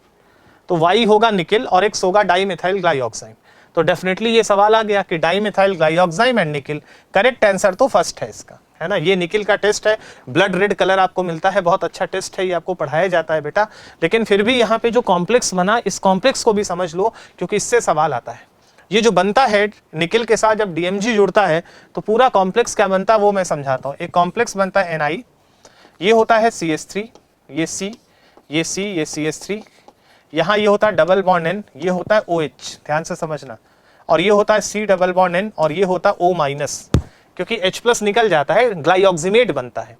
तो Y होगा निकिल और X होगा डाईमेथाइल ग्लाइऑक्साइम। तो डेफिनेटली ये सवाल आ गया कि dimethyl glyoxime and nickel, correct answer तो फर्स्ट है इसका, है ना। ये निकिल का टेस्ट है, ब्लड रेड कलर आपको मिलता है, बहुत अच्छा टेस्ट है, ये आपको पढ़ाया जाता है बेटा। लेकिन फिर भी यहाँ पे जो कॉम्प्लेक्स बना, इस कॉम्प्लेक्स को भी समझ लो, क्योंकि इससे सवाल आता है। ये जो बनता है निकिल के साथ जब DMG जुड़ता है तो पूरा कॉम्प्लेक्स क्या बनता है वो मैं समझाता हूँ। एक कॉम्प्लेक्स बनता है Ni, ये होता है CH3, ये C, ये C, ये CH3, यहाँ ये होता है डबल बॉन्ड N, ये होता है OH, ध्यान से समझना, और ये होता है C डबल बॉन्ड N, और ये होता है O-, क्योंकि H+ निकल जाता है, ग्लाइऑक्सिमेट बनता है।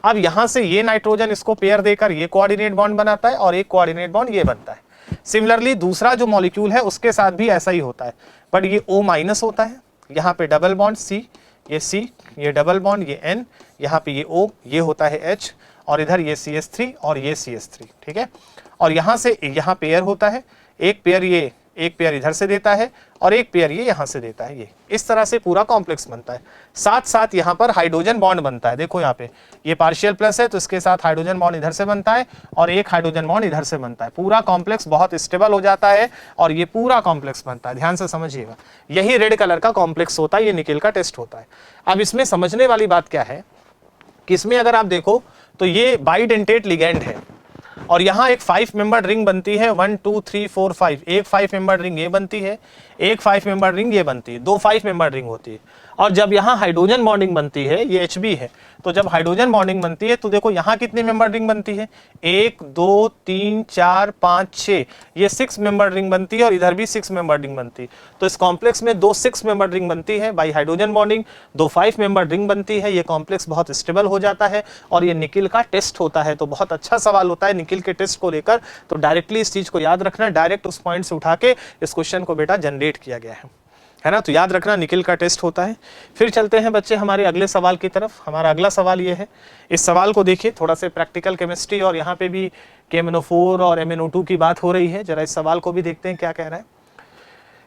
अब यहाँ से ये नाइट्रोजन इसको पेयर देकर ये कोऑर्डिनेट बॉन्ड बनाता है, और एक कोऑर्डिनेट बॉन्ड ये बनता है। सिमिलरली दूसरा जो मॉलिक्यूल है उसके साथ भी ऐसा ही होता है, बट ये O- होता है, यहाँ पे डबल बॉन्ड C, ये C, ये डबल बॉन्ड, ये N, यहाँ पे ये O, ये होता है H, और इधर ये CH3 और ये CH3, ठीक है। और यहाँ से यहाँ पेयर होता है, एक पेयर ये, एक पेयर इधर से देता है, और एक पेयर ये यहाँ से देता है, ये इस तरह से पूरा कॉम्प्लेक्स बनता है। साथ साथ यहाँ पर हाइड्रोजन बॉन्ड बनता है, देखो यहाँ पे ये पार्शियल प्लस है तो इसके साथ हाइड्रोजन बॉन्ड इधर से बनता है, और एक हाइड्रोजन बॉन्ड इधर से बनता है। पूरा कॉम्प्लेक्स बहुत स्टेबल हो जाता है, और ये पूरा कॉम्प्लेक्स बनता है, ध्यान से समझिएगा। यही रेड कलर का कॉम्प्लेक्स होता है, ये निकिल का टेस्ट होता है। अब इसमें समझने वाली बात क्या है कि इसमें अगर आप देखो तो ये बाइडेंटेट लिगेंड है, और यहाँ एक 5 मेंबर्ड रिंग बनती है, 1 2 3 4 5, एक 5 मेंबर्ड रिंग ये बनती है, एक 5 मेंबर्ड रिंग ये बनती है, 2 5 मेंबर्ड रिंग होती है। और जब यहाँ हाइड्रोजन बॉन्डिंग बनती है, ये Hb है, तो जब हाइड्रोजन बॉन्डिंग बनती है तो देखो यहाँ कितनी मेंबर्ड रिंग बनती है, 1 2 3 4 5 6, ये 6 मेंबर्ड रिंग बनती है, और इधर भी 6 मेंबर्ड रिंग बनती है। तो इस कॉम्प्लेक्स में 2 6 मेंबर्ड रिंग बनती है by hydrogen bonding, 2 5 membered ring बनती है। ये कॉम्प्लेक्स बहुत स्टेबल हो जाता है, और ये निकिल का टेस्ट होता है। तो बहुत अच्छा सवाल होता है निकिल के टेस्ट को लेकर, तो डायरेक्टली इस चीज को याद रखना, डायरेक्ट उस पॉइंट से उठा के इस क्वेश्चन को बेटा जनरेट किया गया है। है ना। तो याद रखना निकेल का टेस्ट होता है। फिर चलते हैं बच्चे हमारे अगले सवाल की तरफ। हमारा अगला सवाल ये है, इस सवाल को देखिए, थोड़ा सा प्रैक्टिकल केमिस्ट्री और यहाँ पे भी KMnO4 और MnO2 की बात हो रही है। जरा इस सवाल को भी देखते हैं क्या कह रहा है।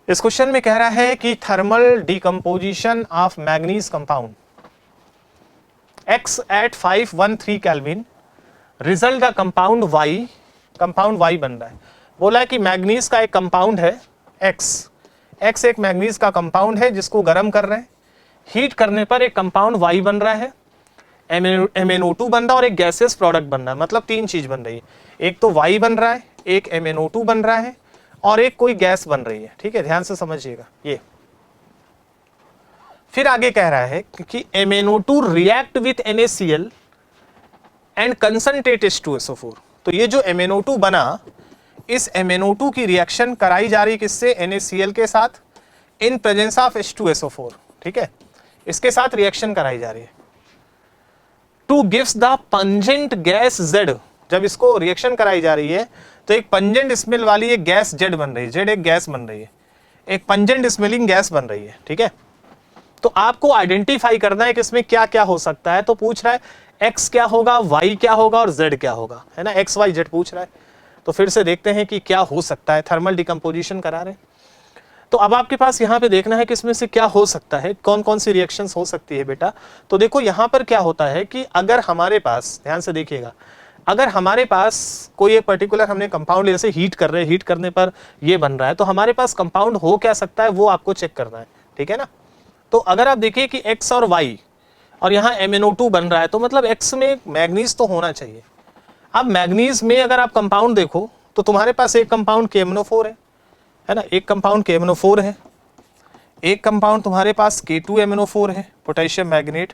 इस क्वेश्चन में कह रहा है कि thermal decomposition of manganese compound X at 513 kelvin result the compound Y बन रहा है। बोला है कि मैग्नीज का एक कंपाउंड है X एक मैग्नीज का कंपाउंड है जिसको गर्म कर रहे हैं, हीट करने पर एक कंपाउंड Y बन रहा है, MnO2 बन रहा है और एक गैसियस प्रोडक्ट बन रहा है। मतलब तीन चीज बन रही है, एक तो Y बन रहा है, एक MnO2 बन रहा है और एक कोई गैस बन रही है। ठीक है, ध्यान से समझिएगा ये। फिर आगे कह रहा है कि MnO2 react with NaCl and concentrate H2SO4। तो ये जो MnO2 बना, इस MnO2 की रिएक्शन कराई जा रही किससे, NaCl के साथ, इन प्रेजेंस ऑफ H2SO4। ठीक है, इसके साथ रिएक्शन कराई जा रही है two gives the pungent gas Z। जब इसको रिएक्शन कराई जा रही है तो एक पंजेंट स्मेल वाली एक गैस Z बन रही है, Z एक गैस बन रही है, एक पंजेंट स्मेलिंग गैस बन रही है। ठीक है, तो आपको आइडेंटिफाई करना है कि इसमें क्या क्या हो सकता है। तो पूछ रहा है X क्या होगा, Y क्या होगा और Z क्या होगा, है ना, X Y Z पूछ रहा है। तो फिर से देखते हैं कि क्या हो सकता है, थर्मल डिकम्पोजिशन करा रहे हैं। तो अब आपके पास यहाँ पे देखना है कि इसमें से क्या हो सकता है, कौन कौन सी रिएक्शंस हो सकती है बेटा। तो देखो यहाँ पर क्या होता है कि अगर हमारे पास, ध्यान से देखिएगा, अगर हमारे पास कोई एक पर्टिकुलर हमने कंपाउंड जैसे हीट कर रहे हैं, हीट करने पर ये बन रहा है, तो हमारे पास कंपाउंड हो क्या सकता है वो आपको चेक करना है। ठीक है ना। तो अगर आप देखिए कि X और Y और यहाँ MnO2 बन रहा है, तो मतलब X में मैग्नीज तो होना चाहिए। अब मैग्नीज में अगर आप कंपाउंड देखो तो तुम्हारे पास एक कंपाउंड KMnO4 है ना, एक कंपाउंड KMnO4 है, एक कंपाउंड तुम्हारे पास K2MnO4 है, पोटेशियम मैग्नेट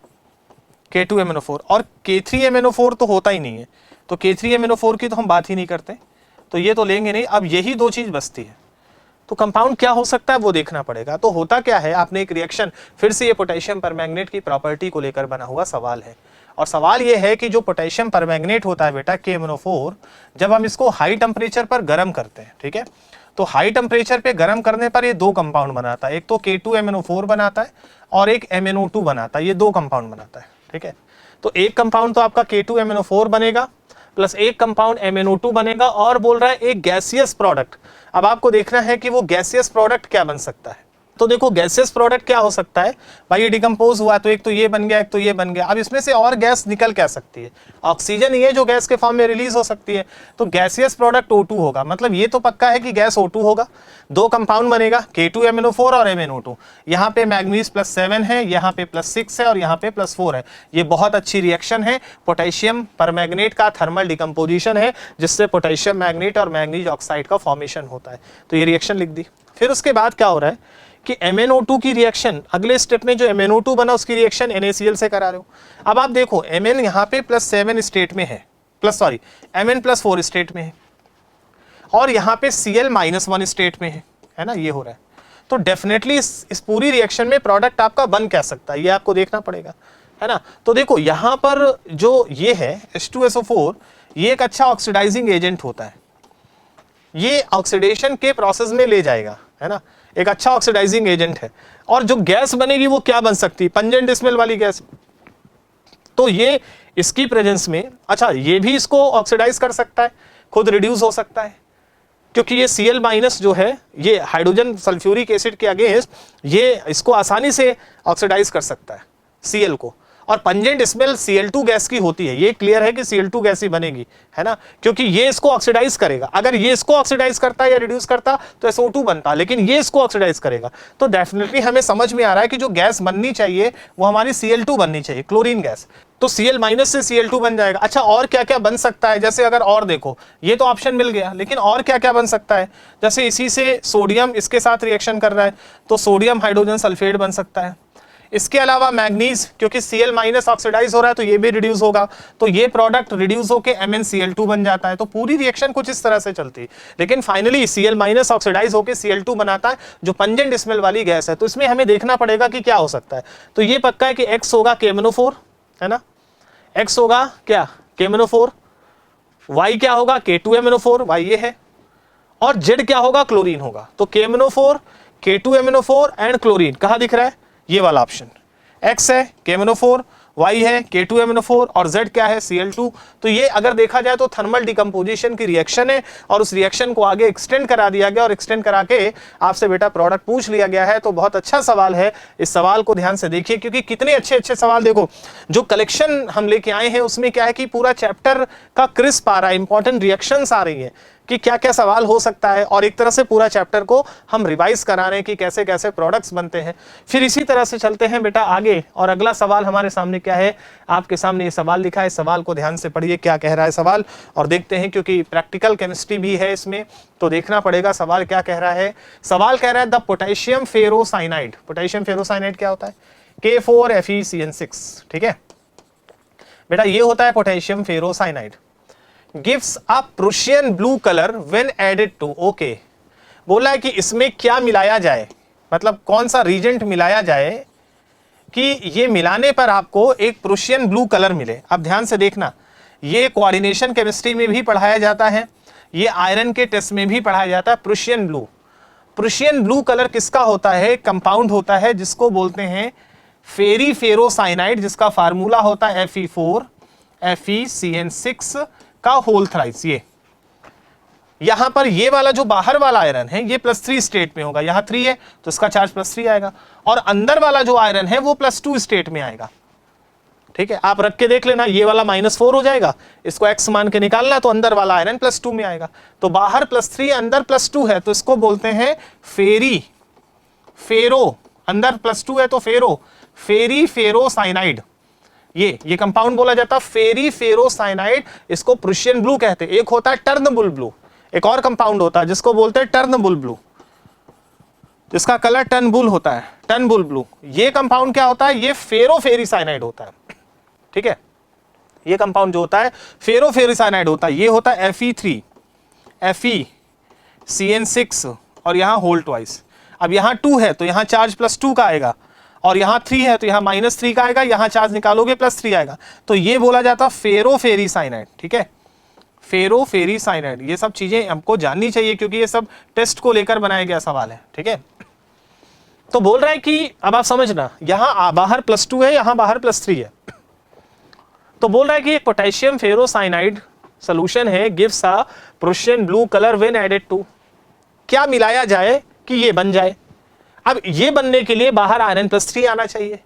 K2MnO4, और K3MnO4 तो होता ही नहीं है। तो K3MnO4 की तो हम बात ही नहीं करते, तो ये तो लेंगे नहीं। अब यही दो चीज बचती है, तो कंपाउंड क्या हो सकता है वो देखना पड़ेगा। तो होता क्या है, आपने एक रिएक्शन, फिर से ये पोटेशियम परमैंगनेट की प्रॉपर्टी को लेकर बना हुआ सवाल है। और सवाल ये है कि जो पोटेशियम परमैंगनेट होता है बेटा KMnO4, जब हम इसको हाई टेम्परेचर पर गर्म करते हैं, ठीक है, तो हाई टेम्परेचर पे गर्म करने पर ये दो कंपाउंड बनाता है, एक तो K2MnO4 बनाता है और एक MnO2 बनाता है, ये दो कंपाउंड बनाता है। ठीक है, तो एक कंपाउंड तो आपका K2MnO4 बनेगा प्लस एक कंपाउंड MnO2 बनेगा, और बोल रहा है एक गैसियस प्रोडक्ट। अब आपको देखना है कि वो गैसियस प्रोडक्ट क्या बन सकता है। तो देखो गैसियस प्रोडक्ट क्या हो सकता है भाई, ये डिकम्पोज हुआ तो एक तो ये बन गया, एक तो ये बन गया। अब इसमें से और गैस निकल क्या सकती है, ऑक्सीजन ही है जो गैस के फॉर्म में रिलीज हो सकती है। तो गैसियस प्रोडक्ट O2 होगा, मतलब ये तो पक्का है कि गैस O2 होगा। दो कंपाउंड बनेगा K2MnO4 और MnO2। यहाँ पे मैग्नीज +7 है, यहाँ पे +6 है और यहाँ पे +4 है। ये बहुत अच्छी रिएक्शन है, पोटेशियम परमैंगनेट का थर्मल डिकम्पोजिशन है, जिससे पोटेशियम मैग्नेट और मैग्नीज ऑक्साइड का फॉर्मेशन होता है। तो ये रिएक्शन लिख दी। फिर उसके बाद क्या हो रहा है कि MnO2 की रिएक्शन, अगले स्टेप में जो MnO2 बना उसकी रिएक्शन NaCl से करा रहे हो। अब आप देखो Mn यहाँ पे +7 स्टेट में है, Mn +4 स्टेट में है, और यहाँ पे Cl -1 स्टेट में है ना, ये हो रहा है। तो डेफिनेटली इस पूरी रिएक्शन में प्रोडक्ट आपका बन क्या सकता है, ये आपको देखना पड़ेगा, है ना। तो देखो यहाँ पर जो ये है H2SO4, ये एक अच्छा ऑक्सीडाइजिंग एजेंट होता है, ये ऑक्सीडेशन के प्रोसेस में ले जाएगा, है ना, एक अच्छा ऑक्सीडाइजिंग एजेंट है। और जो गैस बनेगी वो क्या बन सकती है, पंजेंट स्मेल वाली गैस। तो ये इसकी प्रेजेंस में, अच्छा ये भी इसको ऑक्सीडाइज कर सकता है, खुद रिड्यूस हो सकता है, क्योंकि ये Cl- जो है ये हाइड्रोजन सल्फ्यूरिक एसिड के अगेंस्ट ये इसको आसानी से ऑक्सीडाइज कर सकता है Cl को। और पंजेंट स्मेल Cl2 गैस की होती है, ये क्लियर है कि Cl2 गैस ही बनेगी, है ना, क्योंकि ये इसको ऑक्सीडाइज करेगा। अगर ये इसको ऑक्सीडाइज करता या रिड्यूस करता तो SO2 बनता, लेकिन ये इसको ऑक्सीडाइज करेगा। तो डेफिनेटली हमें समझ में आ रहा है कि जो गैस बननी चाहिए वो हमारी Cl2 बननी चाहिए, क्लोरीन गैस। तो Cl- से Cl2 बन जाएगा। अच्छा और क्या क्या बन सकता है, जैसे अगर और देखो, ये तो ऑप्शन मिल गया, लेकिन और क्या क्या बन सकता है, जैसे इसी से सोडियम इसके साथ रिएक्शन कर रहा है तो सोडियम हाइड्रोजन सल्फेट बन सकता है। इसके अलावा मैग्नीज, क्योंकि Cl- ऑक्सीडाइज हो रहा है तो ये भी रिड्यूस होगा, तो ये प्रोडक्ट रिड्यूस होकर MnCl2 बन जाता है। तो पूरी रिएक्शन कुछ इस तरह से चलती है, लेकिन फाइनली Cl- ऑक्सीडाइज होकर Cl2 बनाता है, जो पंजेंट स्मेल वाली गैस है। तो इसमें हमें देखना पड़ेगा कि क्या हो सकता है। तो ये पक्का है कि X होगा KMnO4, है ना, X होगा क्या KMnO4, Y क्या होगा K2MnO4, Y ये है, और Z क्या होगा क्लोरीन होगा। तो KMnO4 K2MnO4 एंड क्लोरीन कहाँ दिख रहा है, ये वाला ऑप्शन। X है KMnO4, Y है K2MnO4 और Z क्या है Cl2। तो ये अगर देखा जाए तो थर्मल डिकम्पोजिशन की रिएक्शन है और उस रिएक्शन को आगे एक्सटेंड करा दिया गया और एक्सटेंड करा के आपसे बेटा प्रोडक्ट पूछ लिया गया है। तो बहुत अच्छा सवाल है, इस सवाल को ध्यान से देखिए क्योंकि कितने अच्छे अच्छे सवाल, देखो जो कलेक्शन हम लेके आए हैं उसमें क्या है कि पूरा चैप्टर का क्रिस्प आ रहा है, इंपॉर्टेंट रिएक्शंस आ रही है कि क्या क्या सवाल हो सकता है और एक तरह से पूरा चैप्टर को हम रिवाइज करा रहे हैं कि कैसे कैसे प्रोडक्ट्स बनते हैं। फिर इसी तरह से चलते हैं बेटा आगे और अगला सवाल हमारे सामने क्या है, आपके सामने ये सवाल लिखा है, सवाल को ध्यान से पढ़िए क्या कह रहा है सवाल और देखते हैं क्योंकि प्रैक्टिकल केमिस्ट्री भी है इसमें तो देखना पड़ेगा सवाल क्या कह रहा है। सवाल कह रहा है the potassium ferrocyanide, potassium ferrocyanide क्या होता है K4FeCN6, ठीक है बेटा ये होता है potassium ferrocyanide. gives a Prussian blue color when added to, okay बोला है कि इसमें क्या मिलाया जाए, मतलब कौन सा रीजेंट मिलाया जाए कि ये मिलाने पर आपको एक प्रुशियन ब्लू कलर मिले। अब ध्यान से देखना, ये कोऑर्डिनेशन केमिस्ट्री में भी पढ़ाया जाता है, ये आयरन के टेस्ट में भी पढ़ाया जाता है। Prussian blue, Prussian blue colour किसका होता है, कंपाउंड होता है जिसको बोलते हैं फेरी फेरोसाइनाइड, जिसका फार्मूला होता है Fe4FeCN6 का होल थ्राइस। ये यहां पर ये वाला जो बाहर वाला आयरन है ये +3 स्टेट में होगा, यहां 3 है तो इसका चार्ज +3 आएगा और अंदर वाला जो आयरन है वो +2 स्टेट में आएगा, ठीक है आप रख के देख लेना, ये वाला -4 हो जाएगा, इसको x मान के निकालना तो अंदर वाला आयरन +2 में आएगा। तो बाहर +3 अंदर +2 है तो इसको बोलते हैं फेरी फेरो, अंदर +2 है तो फेरो, फेरी फेरोसाइनाइड, ये कंपाउंड बोला जाता है फेरी फेरोसाइनाइड, इसको प्रुशियन ब्लू कहते हैं। एक होता है टर्नबुल ब्लू, एक और कंपाउंड होता है जिसको बोलते हैं टर्नबुल ब्लू, जिसका कलर टर्नबुल होता है, टर्नबुल ब्लू। ये कंपाउंड क्या होता है, ये फेरोफेरिसाइनाइड होता है, ठीक है ये कंपाउंड जो होता है फेरोफेरिसाइनाइड होता है, ये होता है FeCN6 और यहां होल ट्वाइस। अब यहां 2 है तो यहां चार्ज +2 का आएगा और यहां 3 है तो यहां -3 का आएगा, यहां चार्ज निकालोगे +3 आएगा, तो ये बोला जाता है फेरोफेरिसाइनाइड, ठीक है फेरोफेरिसाइनाइड। ये सब चीजें हमको जाननी चाहिए क्योंकि ये सब टेस्ट को लेकर बनाया गया सवाल है, ठीक है। तो बोल रहा है कि अब आप समझना, यहां बाहर +2 है, यहां बाहर +3 है, तो बोल रहा है कि एक पोटेशियम फेरोसाइनाइड सोल्यूशन है gives a Prussian blue colour when added to, क्या मिलाया जाए कि ये बन जाए। अब ये बनने के लिए बाहर आयरन +3 आना चाहिए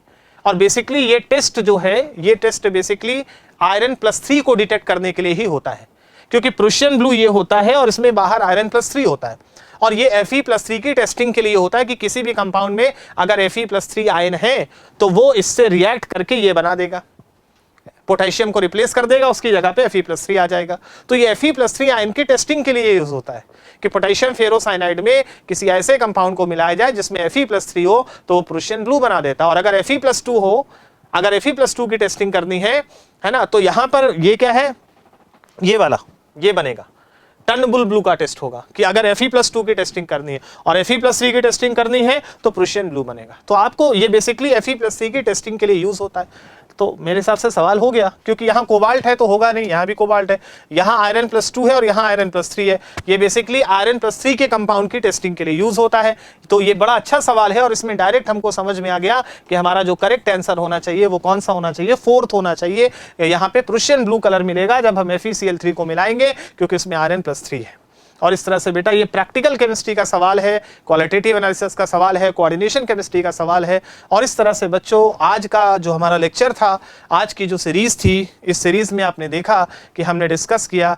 और बेसिकली ये टेस्ट जो है, ये टेस्ट बेसिकली आयरन +3 को डिटेक्ट करने के लिए ही होता है क्योंकि प्रुशियन ब्लू ये होता है और इसमें बाहर आयरन +3 होता है और ये Fe+3 की टेस्टिंग के लिए होता है कि किसी भी कंपाउंड में अगर Fe+3 आयन है तो वो इससे रिएक्ट करके ये बना देगा, पोटेशियम को रिप्लेस कर देगा, उसकी जगह पे Fe+3 आ जाएगा। तो ये Fe+3 आयन की टेस्टिंग के लिए यूज होता है कि पोटेशियम फेरोसाइनाइड में किसी ऐसे कंपाउंड को मिलाया जाए जिसमें Fe+3 हो तो वो प्रुशियन ब्लू बना देता है और अगर Fe+2 हो, अगर Fe+2 की टेस्टिंग करनी है ना, तो यहां पर ये क्या है, ये वाला ये बनेगा टर्नबुल ब्लू का टेस्ट होगा कि अगर Fe+2 की टेस्टिंग करनी है और Fe+3 की टेस्टिंग करनी है तो प्रुशियन ब्लू बनेगा। तो आपको ये बेसिकली Fe+3 की टेस्टिंग के लिए यूज होता है। तो मेरे हिसाब से सवाल हो गया क्योंकि यहाँ कोबाल्ट है तो होगा नहीं, यहाँ भी कोबाल्ट है, यहाँ आयरन +2 है और यहाँ आयरन +3 है, ये बेसिकली आयरन +3 के कंपाउंड की टेस्टिंग के लिए यूज होता है। तो ये बड़ा अच्छा सवाल है और इसमें डायरेक्ट हमको समझ में आ गया कि हमारा जो करेक्ट आंसर होना चाहिए वो कौन सा होना चाहिए, 4th होना चाहिए। यहाँ पे प्रुशियन ब्लू कलर मिलेगा जब हम FeCl3 को मिलाएंगे क्योंकि इसमें आयरन +3 है। और इस तरह से बेटा ये प्रैक्टिकल केमिस्ट्री का सवाल है, क्वालिटेटिव एनालिसिस का सवाल है, कोऑर्डिनेशन केमिस्ट्री का सवाल है। और इस तरह से बच्चों आज का जो हमारा लेक्चर था, आज की जो सीरीज थी, इस सीरीज में आपने देखा कि हमने डिस्कस किया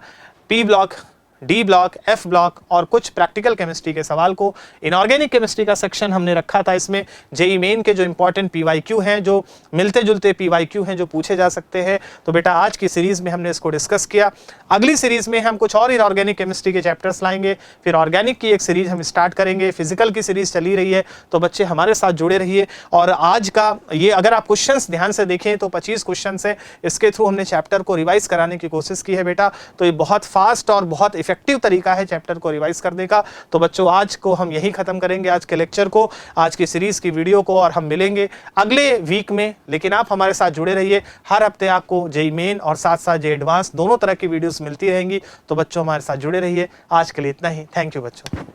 P block, D block, F block और कुछ प्रैक्टिकल केमिस्ट्री के सवाल को। इनऑर्गेनिक केमिस्ट्री का सेक्शन हमने रखा था, इसमें जेईई मेन के जो इंपॉर्टेंट PYQ हैं, जो मिलते जुलते PYQ हैं जो पूछे जा सकते हैं। तो बेटा आज की सीरीज में हमने इसको डिस्कस किया। अगली सीरीज में हम कुछ और इनऑर्गेनिक केमिस्ट्री के चैप्टर्स लाएंगे, फिर ऑर्गेनिक की एक सीरीज हम स्टार्ट करेंगे, फिजिकल की सीरीज चली रही है। तो बच्चे हमारे साथ जुड़े रहिए। और आज का ये अगर आप क्वेश्चंस ध्यान से देखें तो 25 क्वेश्चन है, इसके थ्रू हमने चैप्टर को रिवाइज कराने की कोशिश की है बेटा। तो ये बहुत फास्ट और बहुत इफेक्टिव तरीका है चैप्टर को रिवाइज करने का। तो बच्चों आज को हम यही खत्म करेंगे, आज के लेक्चर को, आज की सीरीज की वीडियो को, और हम मिलेंगे अगले वीक में। लेकिन आप हमारे साथ जुड़े रहिए, हर हफ्ते आपको जेईई मेन और साथ साथ जेईई एडवांस दोनों तरह की वीडियोस मिलती रहेंगी। तो बच्चों हमारे साथ जुड़े रहिए। आज के लिए इतना ही। थैंक यू बच्चों।